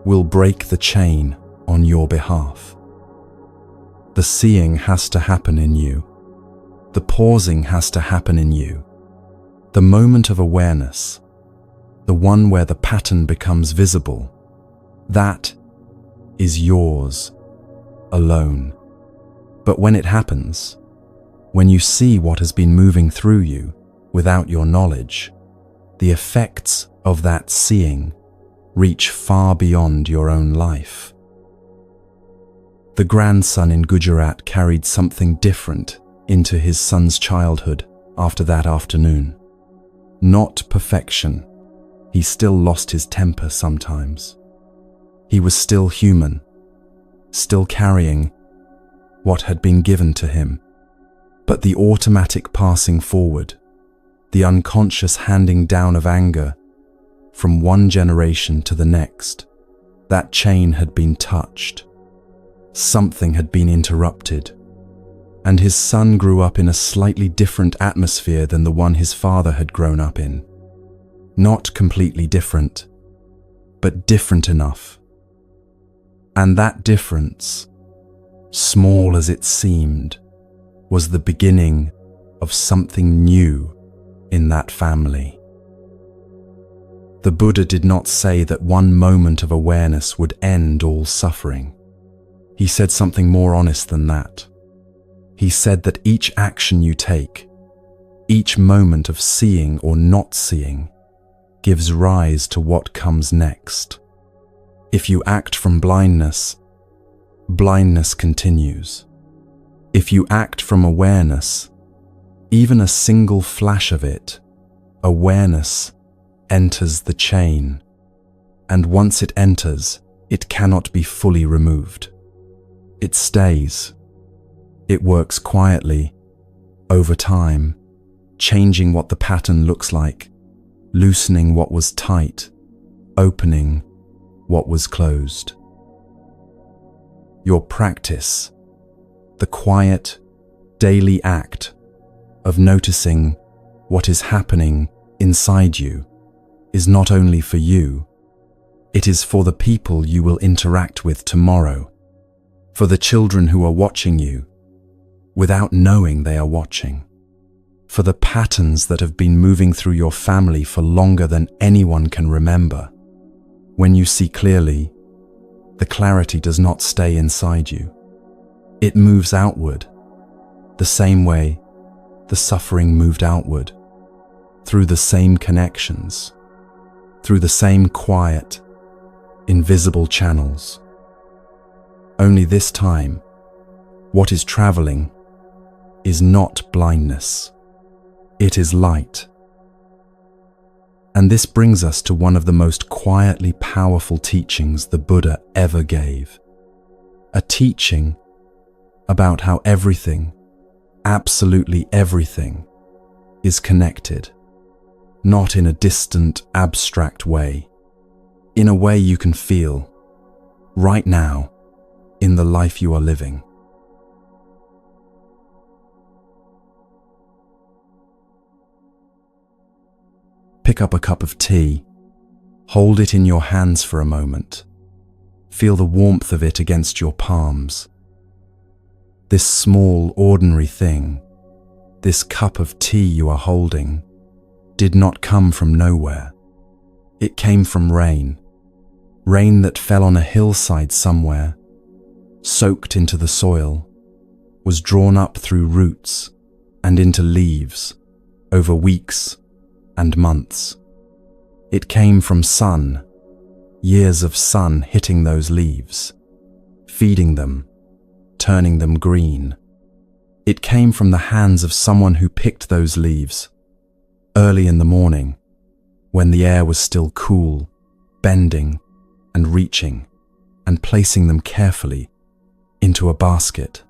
Speaker 1: will break the chain on your behalf. The seeing has to happen in you. The pausing has to happen in you. The moment of awareness, the one where the pattern becomes visible, that is yours alone. But when it happens, when you see what has been moving through you without your knowledge, the effects of that seeing reach far beyond your own life." The grandson in Gujarat carried something different into his son's childhood after that afternoon. Not perfection. He still lost his temper sometimes. He was still human, still carrying what had been given to him. But the automatic passing forward, the unconscious handing down of anger from one generation to the next, that chain had been touched. Something had been interrupted, and his son grew up in a slightly different atmosphere than the one his father had grown up in. Not completely different, but different enough. And that difference, small as it seemed, was the beginning of something new in that family. The Buddha did not say that one moment of awareness would end all suffering. He said something more honest than that. He said that each action you take, each moment of seeing or not seeing, gives rise to what comes next. If you act from blindness, blindness continues. If you act from awareness, even a single flash of it, awareness enters the chain, and once it enters, it cannot be fully removed. It stays. It works quietly, over time, changing what the pattern looks like, loosening what was tight, opening what was closed. Your practice, the quiet, daily act of noticing what is happening inside you, is not only for you, it is for the people you will interact with tomorrow, for the children who are watching you, without knowing they are watching, for the patterns that have been moving through your family for longer than anyone can remember. When you see clearly, the clarity does not stay inside you. It moves outward, the same way the suffering moved outward, through the same connections, through the same quiet, invisible channels. Only this time, what is traveling is not blindness. It is light. And this brings us to one of the most quietly powerful teachings the Buddha ever gave. A teaching about how everything, absolutely everything, is connected, not in a distant, abstract way, in a way you can feel right now in the life you are living. Pick up a cup of tea, hold it in your hands for a moment. Feel the warmth of it against your palms. This small, ordinary thing, this cup of tea you are holding, did not come from nowhere. It came from rain. Rain that fell on a hillside somewhere, soaked into the soil, was drawn up through roots and into leaves over weeks and months. It came from sun, years of sun hitting those leaves, feeding them, turning them green. It came from the hands of someone who picked those leaves early in the morning, when the air was still cool, bending and reaching and placing them carefully into a basket.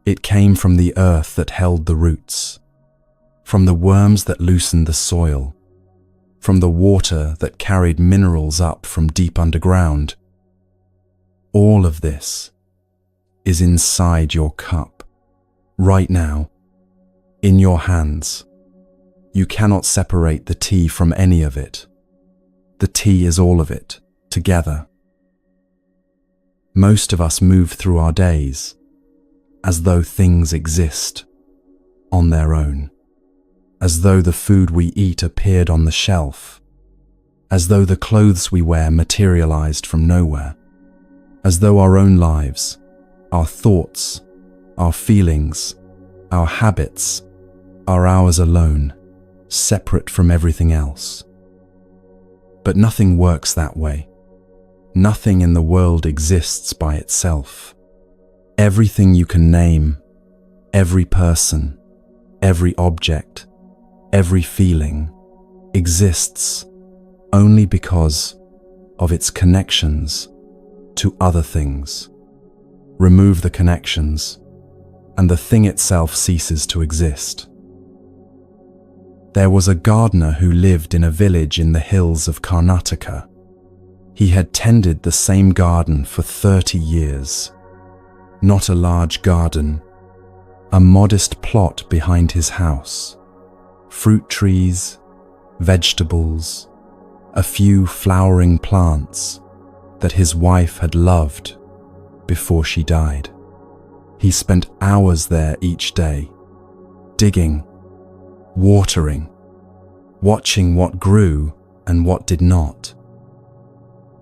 Speaker 1: It came from the earth that held the roots, from the worms that loosened the soil, from the water that carried minerals up from deep underground. All of this is inside your cup, right now, in your hands. You cannot separate the tea from any of it. The tea is all of it, together. Most of us move through our days as though things exist on their own, as though the food we eat appeared on the shelf, as though the clothes we wear materialized from nowhere, as though our own lives, our thoughts, our feelings, our habits are ours alone, separate from everything else. But nothing works that way. Nothing in the world exists by itself. Everything you can name, every person, every object, every feeling exists only because of its connections to other things. Remove the connections, and the thing itself ceases to exist. There was a gardener who lived in a village in the hills of Karnataka. He had tended the same garden for 30 years. Not a large garden, a modest plot behind his house. Fruit trees, vegetables, a few flowering plants that his wife had loved before she died. He spent hours there each day, digging, watering, watching what grew and what did not.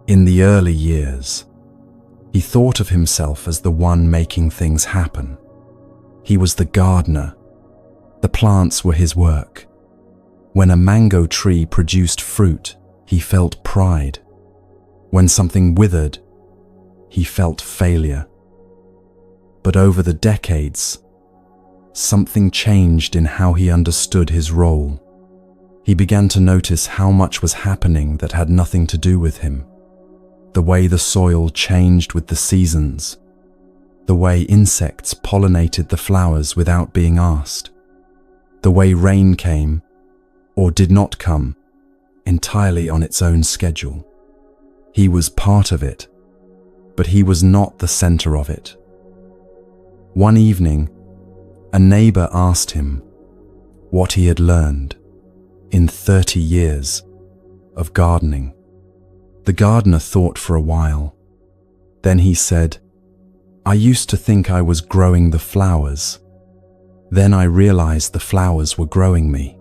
Speaker 1: In the early years, he thought of himself as the one making things happen. He was the gardener. The plants were his work. When a mango tree produced fruit, he felt pride. When something withered, he felt failure. But over the decades, something changed in how he understood his role. He began to notice how much was happening that had nothing to do with him. The way the soil changed with the seasons, the way insects pollinated the flowers without being asked, the way rain came or did not come entirely on its own schedule. He was part of it, but he was not the center of it. One evening, a neighbor asked him what he had learned in 30 years of gardening. The gardener thought for a while. Then he said, "I used to think I was growing the flowers. Then I realized the flowers were growing me."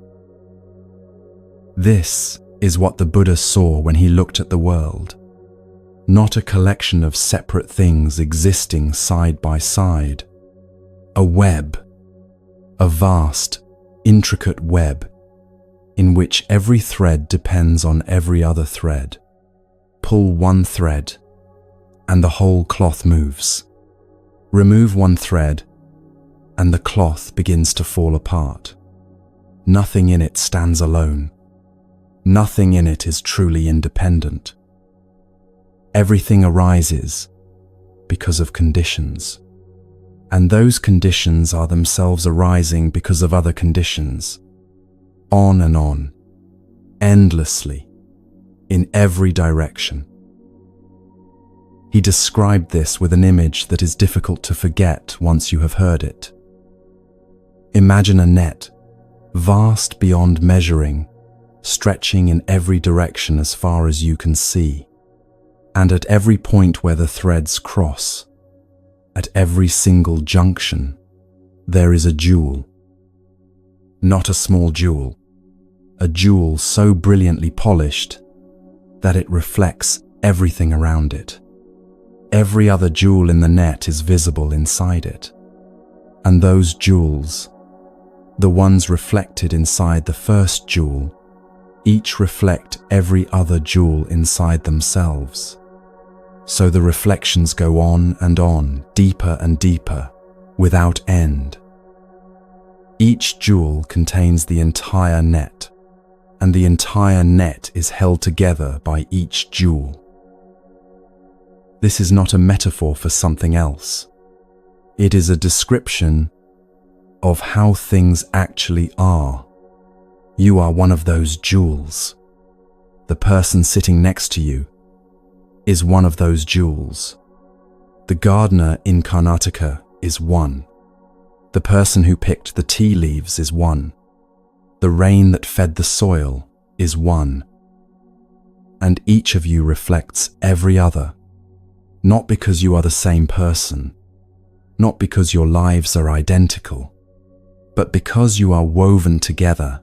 Speaker 1: This is what the Buddha saw when he looked at the world. Not a collection of separate things existing side by side. A web, a vast, intricate web, in which every thread depends on every other thread. Pull one thread, and the whole cloth moves. Remove one thread, and the cloth begins to fall apart. Nothing in it stands alone. Nothing in it is truly independent. Everything arises because of conditions, and those conditions are themselves arising because of other conditions. On and on, endlessly, in every direction. He described this with an image that is difficult to forget once you have heard it. Imagine a net, vast beyond measuring, stretching in every direction as far as you can see. And at every point where the threads cross, at every single junction, there is a jewel. Not a small jewel, a jewel so brilliantly polished that it reflects everything around it. Every other jewel in the net is visible inside it. And those jewels, the ones reflected inside the first jewel, each reflect every other jewel inside themselves. So the reflections go on, deeper and deeper, without end. Each jewel contains the entire net, and the entire net is held together by each jewel. This is not a metaphor for something else. It is a description of how things actually are. You are one of those jewels. The person sitting next to you is one of those jewels. The gardener in Karnataka is one. The person who picked the tea leaves is one. The rain that fed the soil is one. And each of you reflects every other, not because you are the same person, not because your lives are identical, but because you are woven together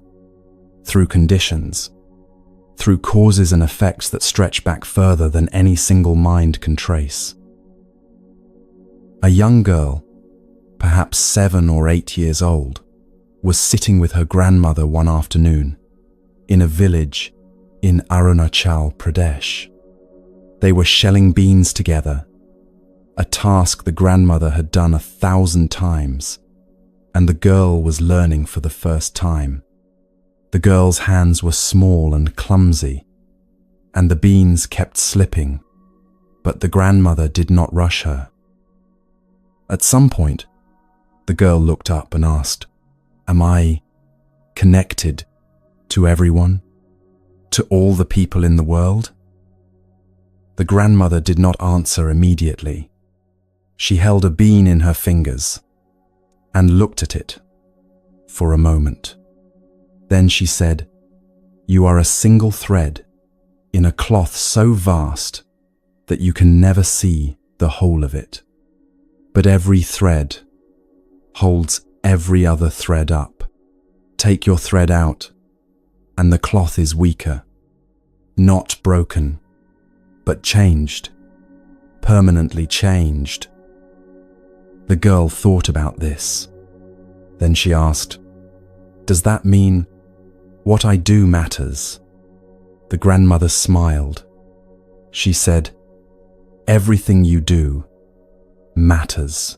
Speaker 1: through conditions, through causes and effects that stretch back further than any single mind can trace. A young girl, perhaps 7 or 8 years old, was sitting with her grandmother one afternoon in a village in Arunachal Pradesh. They were shelling beans together, a task the grandmother had done 1,000 times, and the girl was learning for the first time. The girl's hands were small and clumsy, and the beans kept slipping, but the grandmother did not rush her. At some point, the girl looked up and asked, "Am I connected to everyone? To all the people in the world?" The grandmother did not answer immediately. She held a bean in her fingers and looked at it for a moment. Then she said, "You are a single thread in a cloth so vast that you can never see the whole of it. But every thread holds every other thread up. Take your thread out, and the cloth is weaker, not broken, but changed, permanently changed." The girl thought about this. Then she asked, "Does that mean what I do matters?" The grandmother smiled. She said, "Everything you do matters.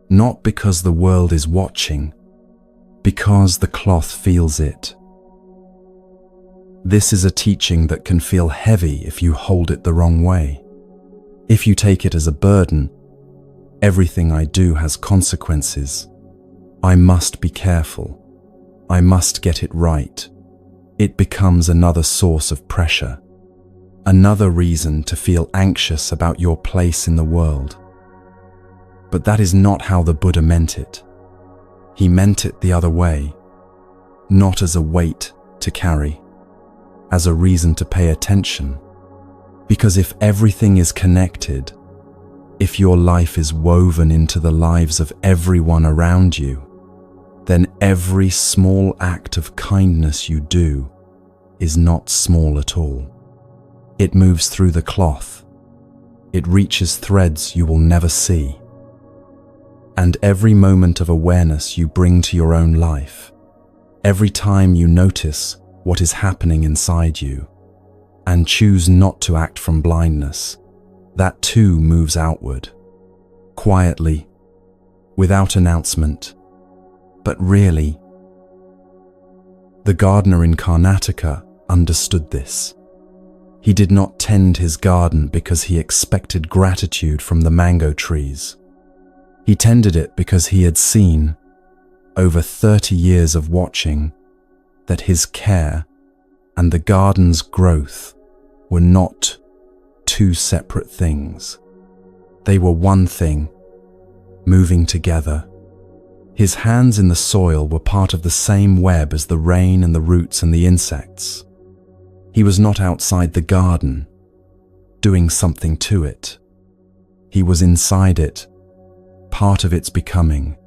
Speaker 1: Not because the world is watching, because the cloth feels it." This is a teaching that can feel heavy if you hold it the wrong way. If you take it as a burden, everything I do has consequences. I must be careful. I must get it right. It becomes another source of pressure, another reason to feel anxious about your place in the world. But that is not how the Buddha meant it. He meant it the other way, not as a weight to carry, as a reason to pay attention. Because if everything is connected, if your life is woven into the lives of everyone around you, then every small act of kindness you do is not small at all. It moves through the cloth. It reaches threads you will never see. And every moment of awareness you bring to your own life, every time you notice what is happening inside you, and choose not to act from blindness, that too moves outward, quietly, without announcement. But really, the gardener in Karnataka understood this. He did not tend his garden because he expected gratitude from the mango trees. He tended it because he had seen, over 30 years of watching, that his care and the garden's growth were not two separate things. They were one thing, moving together. His hands in the soil were part of the same web as the rain and the roots and the insects. He was not outside the garden, doing something to it. He was inside it, part of its becoming.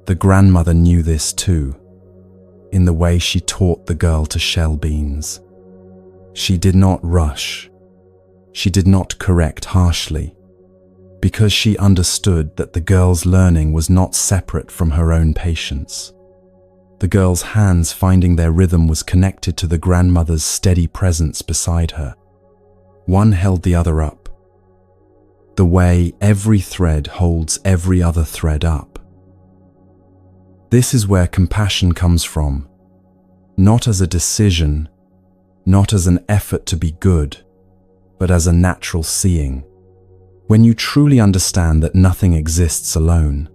Speaker 1: The grandmother knew this too, in the way she taught the girl to shell beans. She did not rush. She did not correct harshly, because she understood that the girl's learning was not separate from her own patience. The girl's hands finding their rhythm was connected to the grandmother's steady presence beside her. One held the other up, the way every thread holds every other thread up. This is where compassion comes from, not as a decision, not as an effort to be good, but as a natural seeing. When you truly understand that nothing exists alone,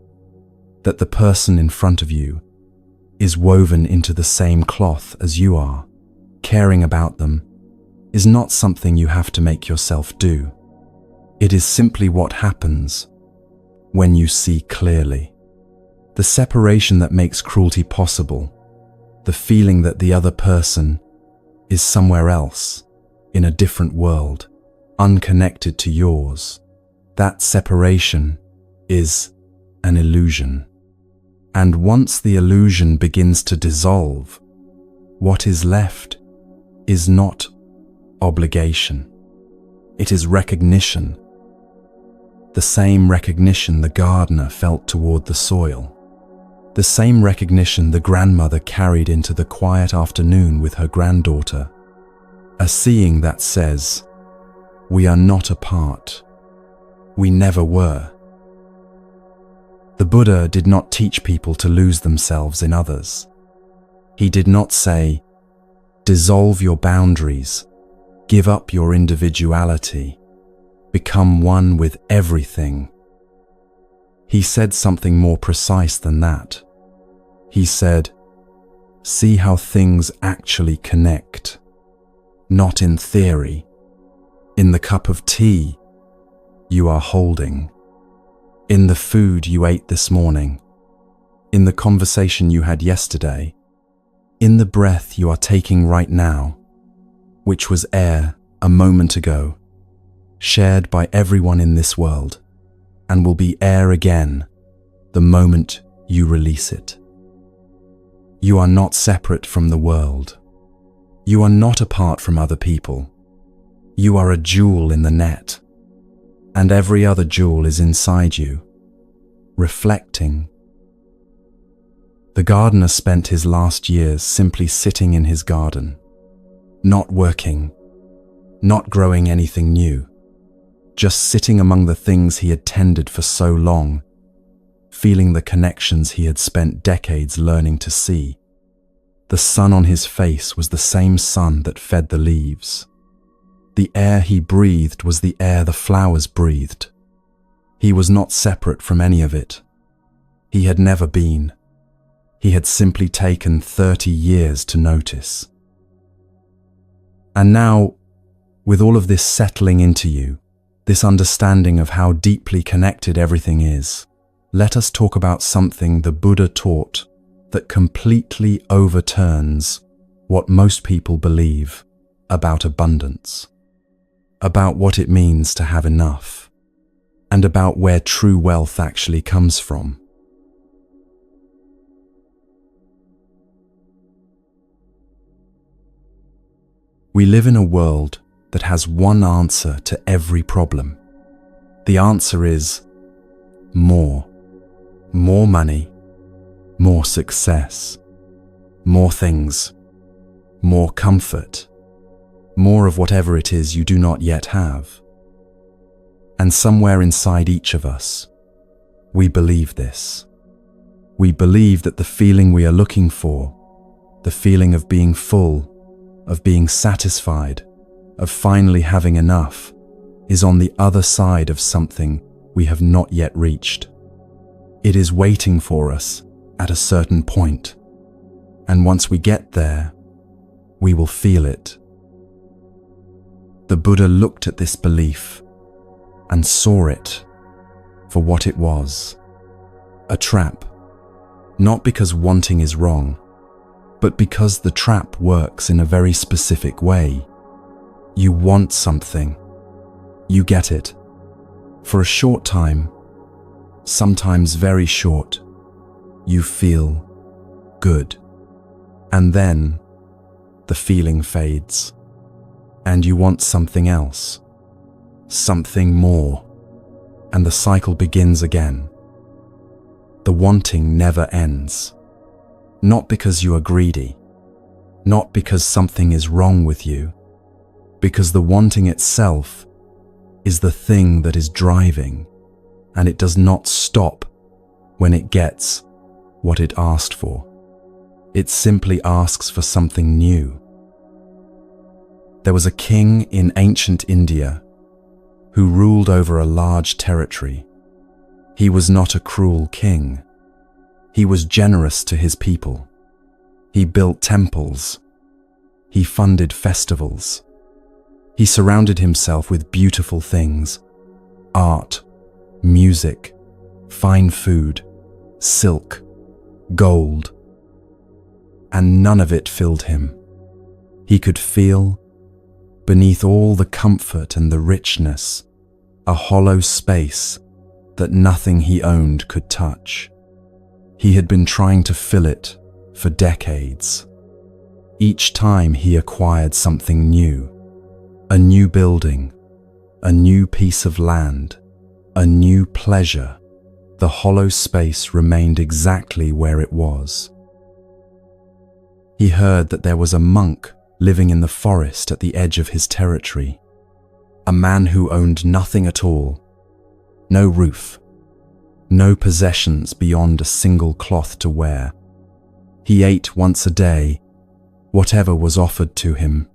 Speaker 1: that the person in front of you is woven into the same cloth as you are, caring about them is not something you have to make yourself do. It is simply what happens when you see clearly. The separation that makes cruelty possible, the feeling that the other person is somewhere else, in a different world, unconnected to yours. That separation is an illusion. And once the illusion begins to dissolve, what is left is not obligation. It is recognition. The same recognition the gardener felt toward the soil. The same recognition the grandmother carried into the quiet afternoon with her granddaughter. A seeing that says, we are not apart. We never were. The Buddha did not teach people to lose themselves in others. He did not say, dissolve your boundaries, give up your individuality, become one with everything. He said something more precise than that. He said, see how things actually connect, not in theory, in the cup of tea you are holding, in the food you ate this morning, in the conversation you had yesterday, in the breath you are taking right now, which was air a moment ago, shared by everyone in this world, and will be air again the moment you release it. You are not separate from the world. You are not apart from other people. You are a jewel in the net, and every other jewel is inside you, reflecting. The gardener spent his last years simply sitting in his garden, not working, not growing anything new, just sitting among the things he had tended for so long, feeling the connections he had spent decades learning to see. The sun on his face was the same sun that fed the leaves. The air he breathed was the air the flowers breathed. He was not separate from any of it. He had never been. He had simply taken 30 years to notice. And now, with all of this settling into you, this understanding of how deeply connected everything is, let us talk about something the Buddha taught that completely overturns what most people believe about abundance, about what it means to have enough, and about where true wealth actually comes from. We live in a world that has one answer to every problem. The answer is more. More money, more success, more things, more comfort, more of whatever it is you do not yet have. And somewhere inside each of us, we believe this. We believe that the feeling we are looking for, the feeling of being full, of being satisfied, of finally having enough, is on the other side of something we have not yet reached. It is waiting for us at a certain point, and once we get there, we will feel it. The Buddha looked at this belief and saw it for what it was: a trap. Not because wanting is wrong, but because the trap works in a very specific way. You want something, you get it. For a short time, sometimes very short, you feel good. And then the feeling fades, and you want something else, something more, and the cycle begins again. The wanting never ends. Not because you are greedy, not because something is wrong with you, because the wanting itself is the thing that is driving, and it does not stop when it gets what it asked for. It simply asks for something new. There was a king in ancient India who ruled over a large territory. He was not a cruel king. He was generous to his people. He built temples. He funded festivals. He surrounded himself with beautiful things: art, music, fine food, silk, gold. And none of it filled him. He could feel, beneath all the comfort and the richness, a hollow space that nothing he owned could touch. He had been trying to fill it for decades. Each time he acquired something new, a new building, a new piece of land, a new pleasure, the hollow space remained exactly where it was. He heard that there was a monk living in the forest at the edge of his territory, a man who owned nothing at all, no roof, no possessions beyond a single cloth to wear. He ate once a day, whatever was offered to him,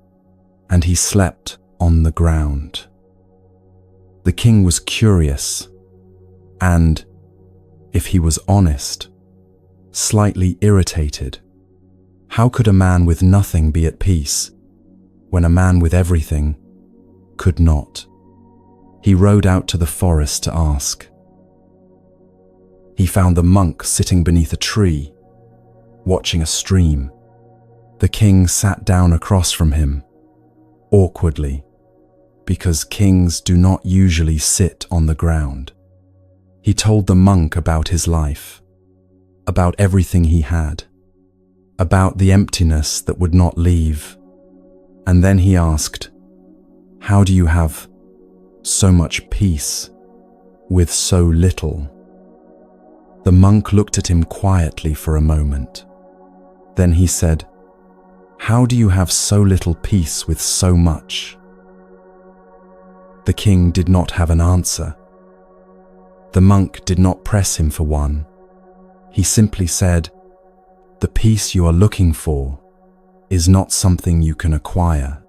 Speaker 1: and he slept on the ground. The king was curious and, if he was honest, slightly irritated. How could a man with nothing be at peace when a man with everything could not? He rode out to the forest to ask. He found the monk sitting beneath a tree, watching a stream. The king sat down across from him, awkwardly, because kings do not usually sit on the ground. He told the monk about his life, about everything he had, about the emptiness that would not leave. And then he asked, "How do you have so much peace with so little?" The monk looked at him quietly for a moment. Then he said, "How do you have so little peace with so much?" The king did not have an answer. The monk did not press him for one. He simply said, "The peace you are looking for is not something you can acquire.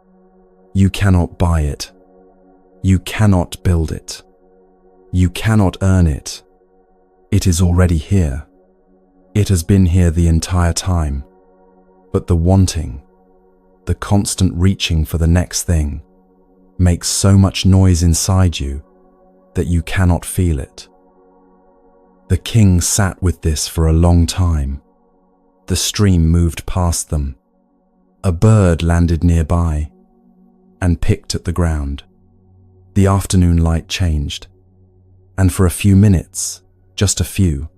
Speaker 1: You cannot buy it. You cannot build it. You cannot earn it. It is already here. It has been here the entire time. But the wanting, the constant reaching for the next thing, makes so much noise inside you that you cannot feel it." The king sat with this for a long time. The stream moved past them. A bird landed nearby and picked at the ground. The afternoon light changed, and for a few minutes, just a few,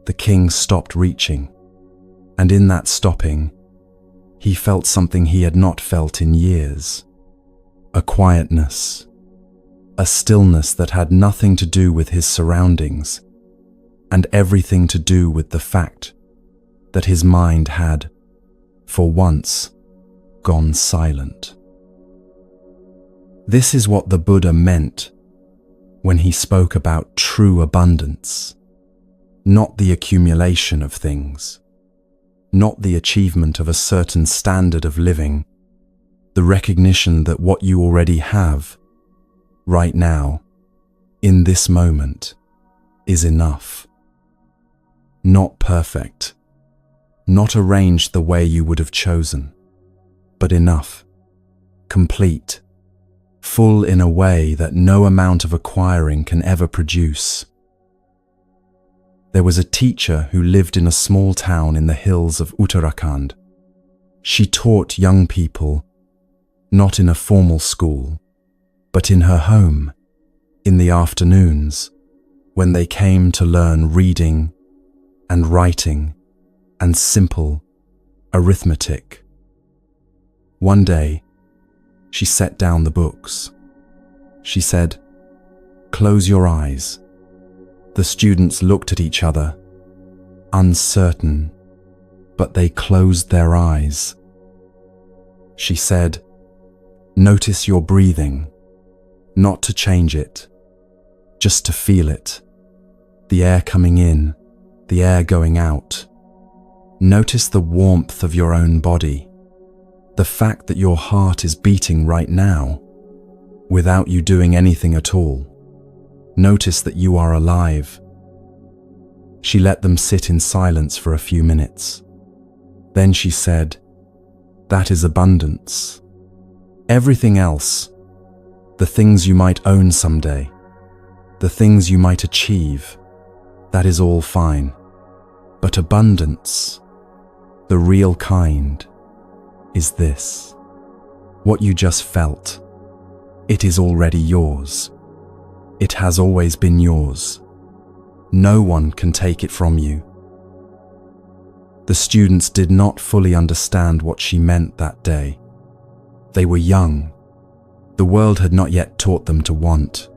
Speaker 1: the king stopped reaching, and in that stopping, he felt something he had not felt in years. A quietness, a stillness that had nothing to do with his surroundings, and everything to do with the fact that his mind had, for once, gone silent. This is what the Buddha meant when he spoke about true abundance, not the accumulation of things, not the achievement of a certain standard of living, the recognition that what you already have, right now, in this moment, is enough. Not perfect, not arranged the way you would have chosen, but enough, complete, full in a way that no amount of acquiring can ever produce. There was a teacher who lived in a small town in the hills of Uttarakhand. She taught young people, not in a formal school, but in her home, in the afternoons, when they came to learn reading and writing and simple arithmetic. One day, she set down the books. She said, "Close your eyes." The students looked at each other, uncertain, but they closed their eyes. She said, "Notice your breathing, not to change it, just to feel it. The air coming in, the air going out. Notice the warmth of your own body, the fact that your heart is beating right now, without you doing anything at all. Notice that you are alive." She let them sit in silence for a few minutes. Then she said, "That is abundance. Everything else, the things you might own someday, the things you might achieve, that is all fine. But abundance, the real kind, is this. What you just felt, it is already yours. It has always been yours. No one can take it from you." The students did not fully understand what she meant that day. They were young. The world had not yet taught them to want.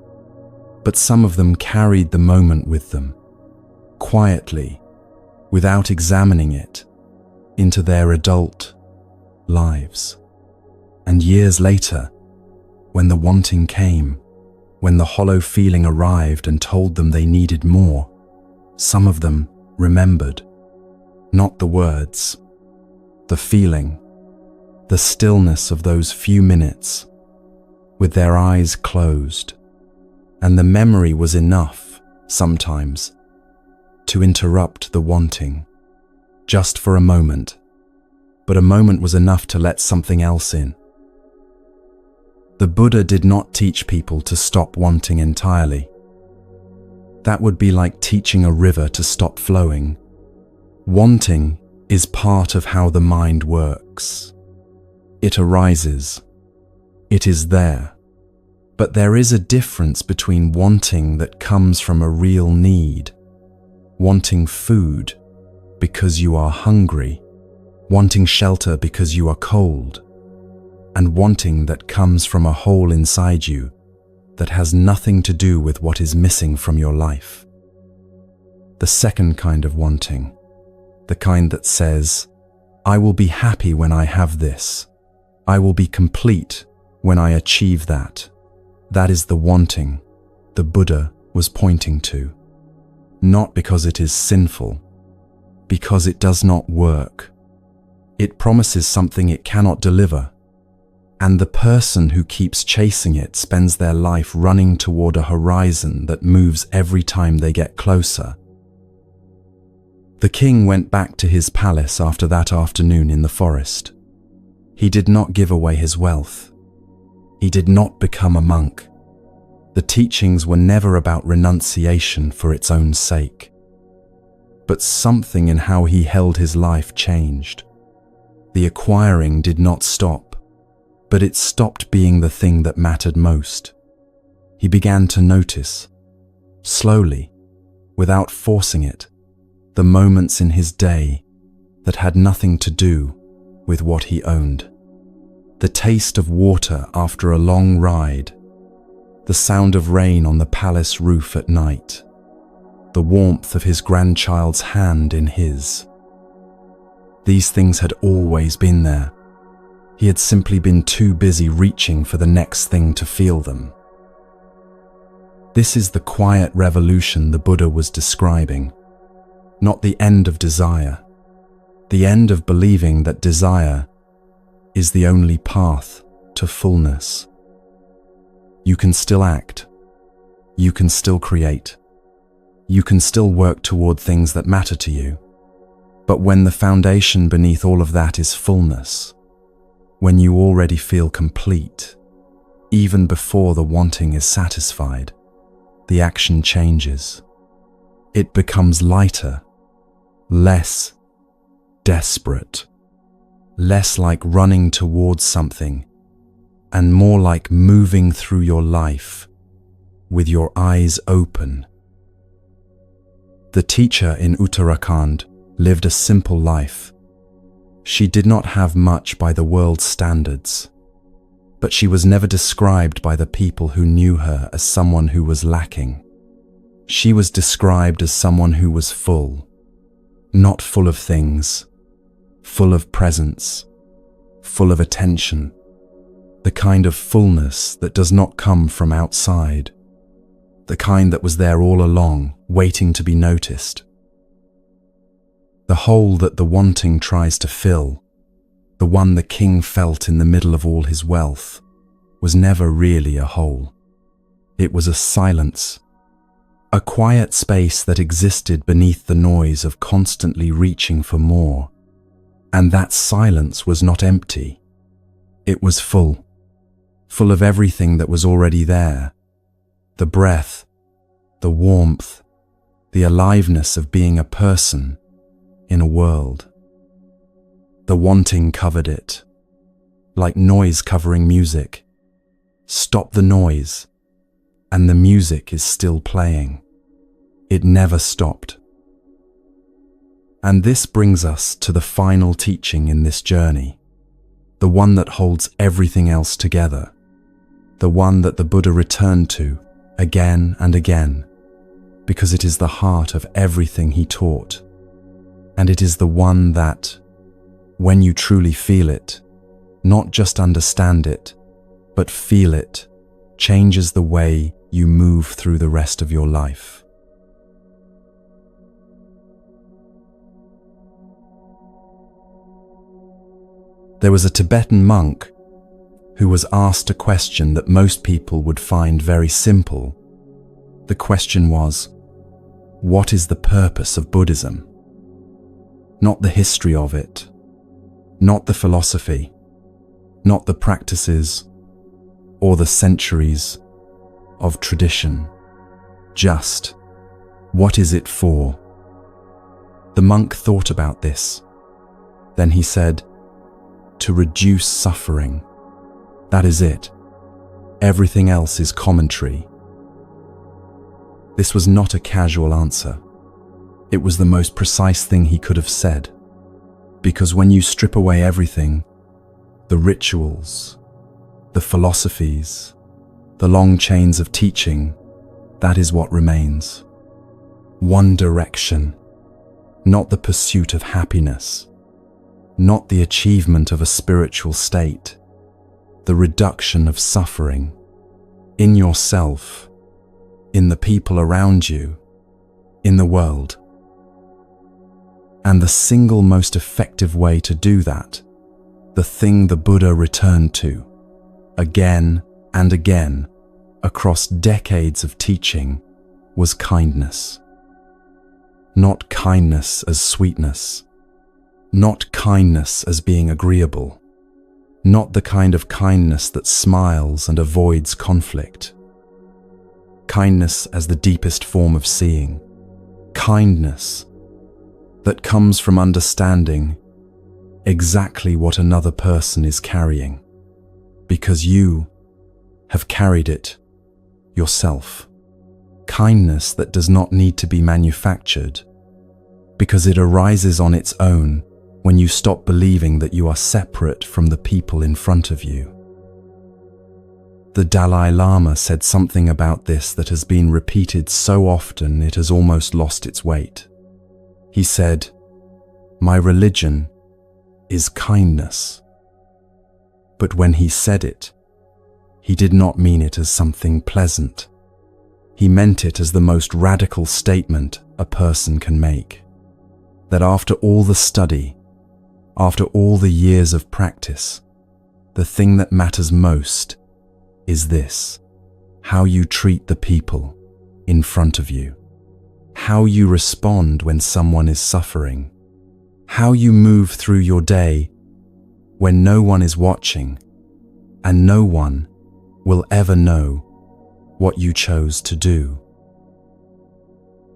Speaker 1: But some of them carried the moment with them, quietly, without examining it, into their adult lives. And years later, when the wanting came, when the hollow feeling arrived and told them they needed more, some of them remembered. Not the words, the feeling, the stillness of those few minutes, with their eyes closed. And the memory was enough, sometimes, to interrupt the wanting, just for a moment. But a moment was enough to let something else in. The Buddha did not teach people to stop wanting entirely. That would be like teaching a river to stop flowing. Wanting is part of how the mind works. It arises. It is there. But there is a difference between wanting that comes from a real need, wanting food because you are hungry, wanting shelter because you are cold, and wanting that comes from a hole inside you that has nothing to do with what is missing from your life. The second kind of wanting, the kind that says, "I will be happy when I have this. I will be complete when I achieve that." That is the wanting the Buddha was pointing to. Not because it is sinful, because it does not work. It promises something it cannot deliver. And the person who keeps chasing it spends their life running toward a horizon that moves every time they get closer. The king went back to his palace after that afternoon in the forest. He did not give away his wealth. He did not become a monk. The teachings were never about renunciation for its own sake. But something in how he held his life changed. The acquiring did not stop, but it stopped being the thing that mattered most. He began to notice, slowly, without forcing it, the moments in his day that had nothing to do with what he owned. The taste of water after a long ride, the sound of rain on the palace roof at night, the warmth of his grandchild's hand in his. These things had always been there. He had simply been too busy reaching for the next thing to feel them. This is the quiet revolution the Buddha was describing, not the end of desire, the end of believing that desire is the only path to fullness. You can still act. You can still create. You can still work toward things that matter to you. But when the foundation beneath all of that is fullness, when you already feel complete, even before the wanting is satisfied, the action changes. It becomes lighter, less desperate, less like running towards something, and more like moving through your life with your eyes open. The teacher in Uttarakhand lived a simple life. She did not have much by the world's standards, but she was never described by the people who knew her as someone who was lacking. She was described as someone who was full, not full of things, full of presence, full of attention, the kind of fullness that does not come from outside, the kind that was there all along, waiting to be noticed. The hole that the wanting tries to fill, the one the king felt in the middle of all his wealth, was never really a hole. It was a silence, a quiet space that existed beneath the noise of constantly reaching for more. And that silence was not empty. It was full of everything that was already there. The breath, the warmth, the aliveness of being a person in a world. The wanting covered it, like noise covering music. Stop the noise, and the music is still playing. It never stopped. And this brings us to the final teaching in this journey, the one that holds everything else together, the one that the Buddha returned to again and again, because it is the heart of everything he taught. And it is the one that, when you truly feel it, not just understand it, but feel it, changes the way you move through the rest of your life. There was a Tibetan monk who was asked a question that most people would find very simple. The question was, what is the purpose of Buddhism? Not the history of it, not the philosophy, not the practices or the centuries of tradition. Just, what is it for? The monk thought about this. Then he said, to reduce suffering. That is it. Everything else is commentary. This was not a casual answer. It was the most precise thing he could have said. Because when you strip away everything, the rituals, the philosophies, the long chains of teaching, that is what remains. One direction, not the pursuit of happiness, not the achievement of a spiritual state, the reduction of suffering in yourself, in the people around you, in the world. And the single most effective way to do that, the thing the Buddha returned to, again and again, across decades of teaching, was kindness. Not kindness as sweetness, not kindness as being agreeable, not the kind of kindness that smiles and avoids conflict. Kindness as the deepest form of seeing. Kindness that comes from understanding exactly what another person is carrying, because you have carried it yourself. Kindness that does not need to be manufactured, because it arises on its own when you stop believing that you are separate from the people in front of you. The Dalai Lama said something about this that has been repeated so often it has almost lost its weight. He said, "My religion is kindness." But when he said it, he did not mean it as something pleasant. He meant it as the most radical statement a person can make. That after all the study, after all the years of practice, the thing that matters most is this: how you treat the people in front of you, how you respond when someone is suffering, how you move through your day when no one is watching and no one will ever know what you chose to do.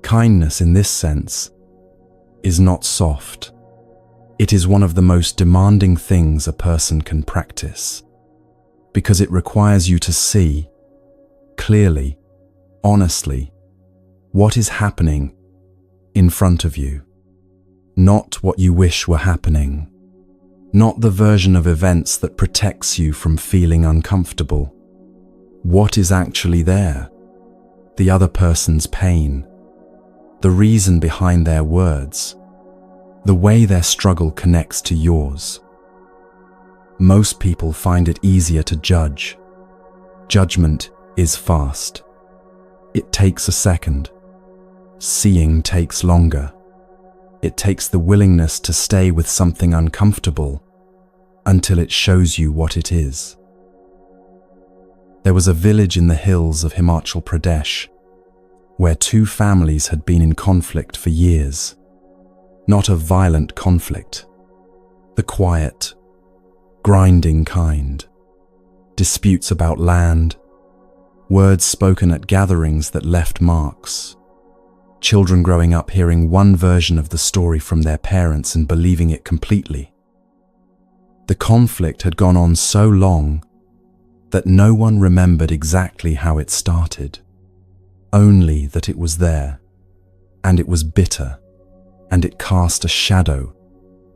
Speaker 1: Kindness in this sense is not soft. It is one of the most demanding things a person can practice, because it requires you to see clearly, honestly, what is happening in front of you, not what you wish were happening, not the version of events that protects you from feeling uncomfortable. What is actually there? The other person's pain, the reason behind their words, the way their struggle connects to yours. Most people find it easier to judge. Judgment is fast. It takes a second. Seeing takes longer. It takes the willingness to stay with something uncomfortable until it shows you what it is. There was a village in the hills of Himachal Pradesh where two families had been in conflict for years. Not a violent conflict, the quiet, grinding kind. Disputes about land, words spoken at gatherings that left marks. Children growing up hearing one version of the story from their parents and believing it completely. The conflict had gone on so long that no one remembered exactly how it started, only that it was there, and it was bitter, and it cast a shadow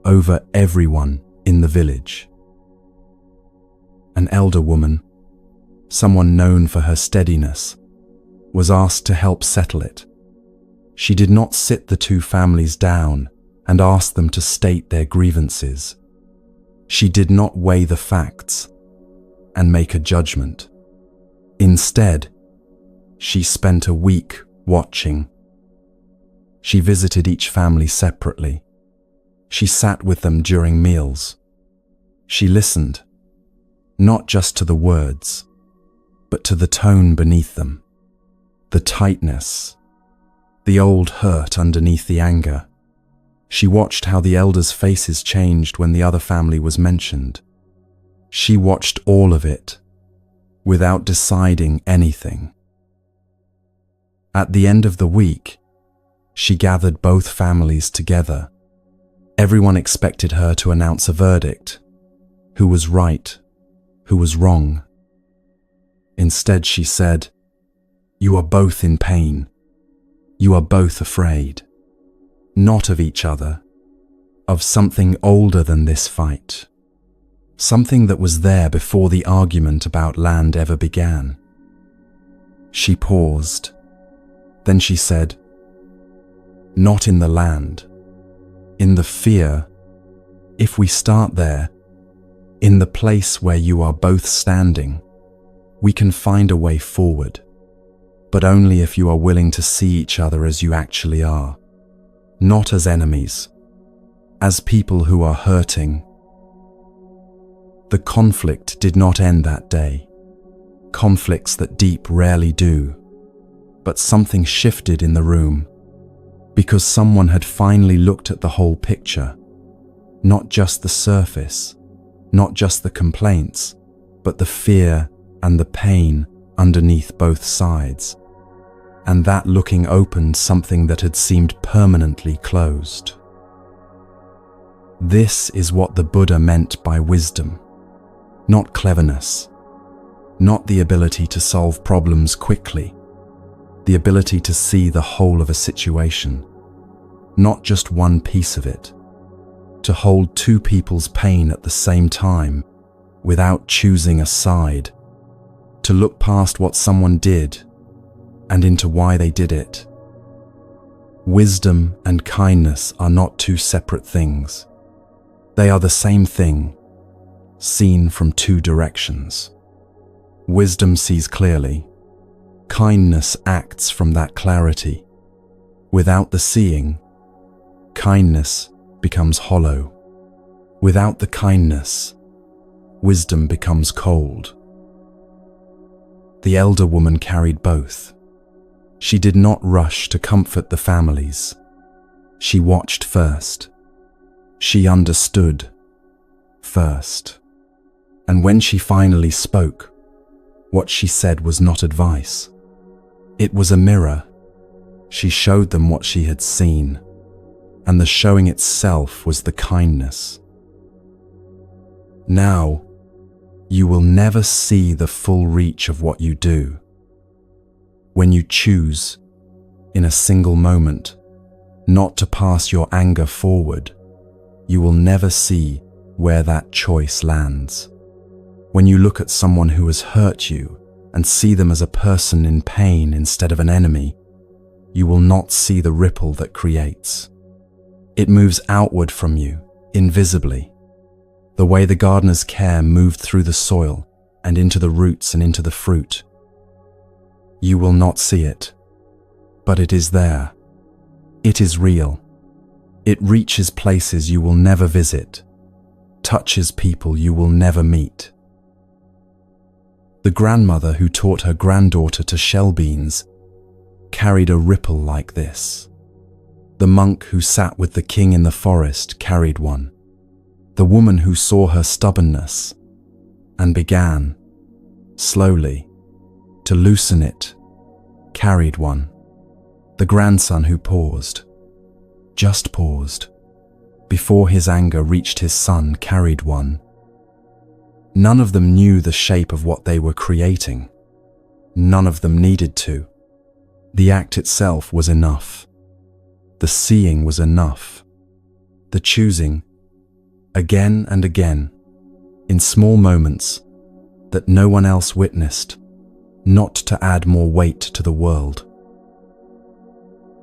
Speaker 1: over everyone in the village. An elder woman, someone known for her steadiness, was asked to help settle it. She did not sit the two families down and ask them to state their grievances. She did not weigh the facts and make a judgment. Instead, she spent a week watching. She visited each family separately. She sat with them during meals. She listened, not just to the words, but to the tone beneath them, the tightness, the old hurt underneath the anger. She watched how the elders' faces changed when the other family was mentioned. She watched all of it, without deciding anything. At the end of the week, she gathered both families together. Everyone expected her to announce a verdict. Who was right? Who was wrong? Instead, she said, "You are both in pain. You are both afraid. Not of each other, of something older than this fight. Something that was there before the argument about land ever began." She paused. Then she said, "Not in the land, in the fear. If we start there, in the place where you are both standing, we can find a way forward, but only if you are willing to see each other as you actually are, not as enemies, as people who are hurting." The conflict did not end that day. Conflicts that deep rarely do. But something shifted in the room, because someone had finally looked at the whole picture, not just the surface, not just the complaints, but the fear and the pain underneath both sides. And that looking opened something that had seemed permanently closed. This is what the Buddha meant by wisdom, not cleverness, not the ability to solve problems quickly, the ability to see the whole of a situation, not just one piece of it, to hold two people's pain at the same time without choosing a side, to look past what someone did and into why they did it. Wisdom and kindness are not two separate things. They are the same thing, seen from two directions. Wisdom sees clearly. Kindness acts from that clarity. Without the seeing, kindness becomes hollow. Without the kindness, wisdom becomes cold. The elder woman carried both. She did not rush to comfort the families. She watched first. She understood first. And when she finally spoke, What she said was not advice. It was a mirror. She showed them what she had seen, and the showing itself was the kindness. Now, you will never see the full reach of what you do. When you choose, in a single moment, not to pass your anger forward, you will never see where that choice lands. When you look at someone who has hurt you and see them as a person in pain instead of an enemy, you will not see the ripple that creates. It moves outward from you, invisibly, the way the gardener's care moved through the soil and into the roots and into the fruit. You will not see it, but it is there. It is real. It reaches places you will never visit, touches people you will never meet. The grandmother who taught her granddaughter to shell beans carried a ripple like this. The monk who sat with the king in the forest carried one. The woman who saw her stubbornness and began, slowly, to loosen it carried one. The grandson who paused, just paused, before his anger reached his son carried one. None of them knew the shape of what they were creating. None of them needed to. The act itself was enough. The seeing was enough. The choosing, again and again, in small moments that no one else witnessed, not to add more weight to the world.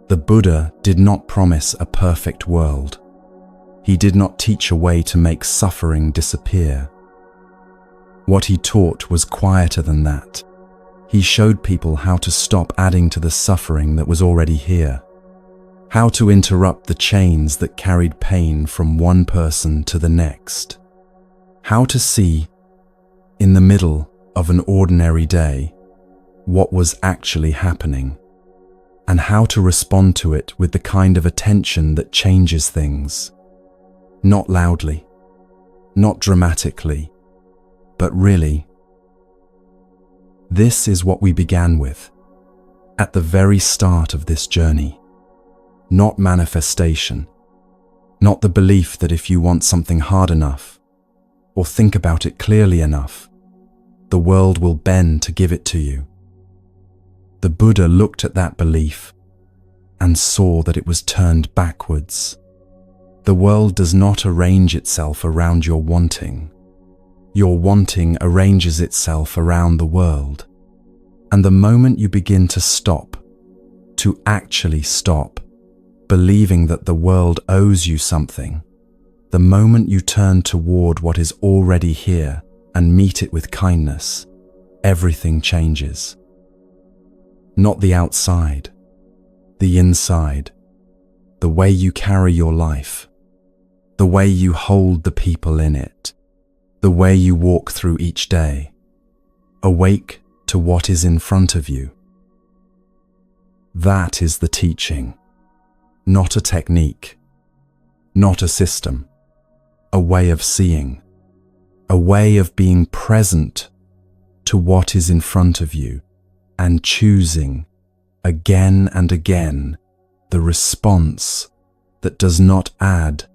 Speaker 1: The Buddha did not promise a perfect world. He did not teach a way to make suffering disappear. What he taught was quieter than that. He showed people how to stop adding to the suffering that was already here, how to interrupt the chains that carried pain from one person to the next, how to see, in the middle of an ordinary day, what was actually happening, and how to respond to it with the kind of attention that changes things. Not loudly, not dramatically, but really. This is what we began with, at the very start of this journey. Not manifestation, not the belief that if you want something hard enough, or think about it clearly enough, the world will bend to give it to you. The Buddha looked at that belief and saw that it was turned backwards. The world does not arrange itself around your wanting. Your wanting arranges itself around the world. And the moment you begin to stop, to actually stop, believing that the world owes you something, the moment you turn toward what is already here and meet it with kindness, everything changes. Not the outside, the inside, the way you carry your life, the way you hold the people in it, the way you walk through each day, awake to what is in front of you. That is the teaching, not a technique, not a system, a way of seeing, a way of being present to what is in front of you and choosing again and again the response that does not add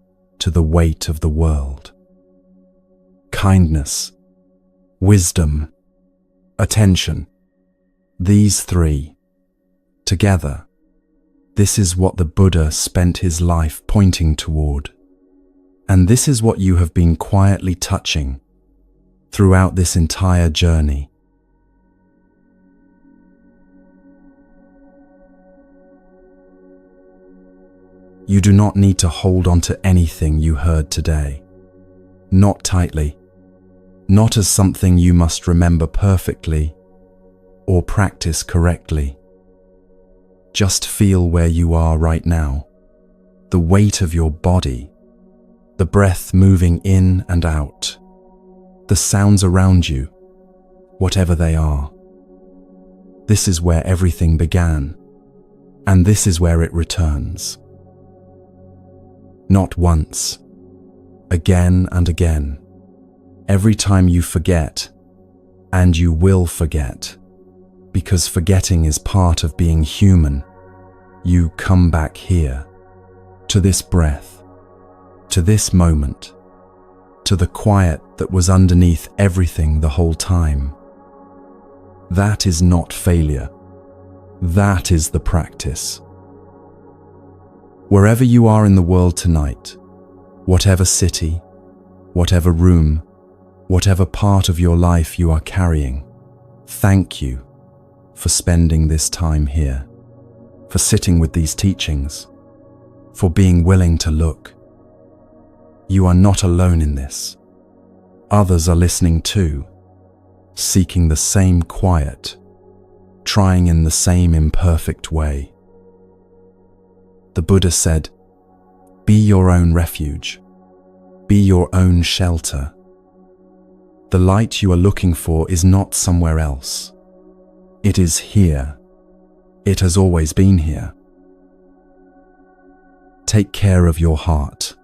Speaker 1: to the weight of the world. Kindness, wisdom, attention, these three, together, this is what the Buddha spent his life pointing toward. And this is what you have been quietly touching throughout this entire journey. You do not need to hold on to anything you heard today. Not tightly, not as something you must remember perfectly or practice correctly. Just feel where you are right now, the weight of your body, the breath moving in and out, the sounds around you, whatever they are. This is where everything began, and this is where it returns. Not once, again and again, every time you forget, And you will forget, because forgetting is part of being human. You come back here, to this breath, to this moment, to the quiet that was underneath everything the whole time. That is not failure. That is the practice. Wherever you are in the world tonight, whatever city, whatever room, whatever part of your life you are carrying, thank you for spending this time here, for sitting with these teachings, for being willing to look. You are not alone in this. Others are listening too, seeking the same quiet, trying in the same imperfect way. The Buddha said, "Be your own refuge. Be your own shelter." The light you are looking for is not somewhere else. It is here. It has always been here. Take care of your heart.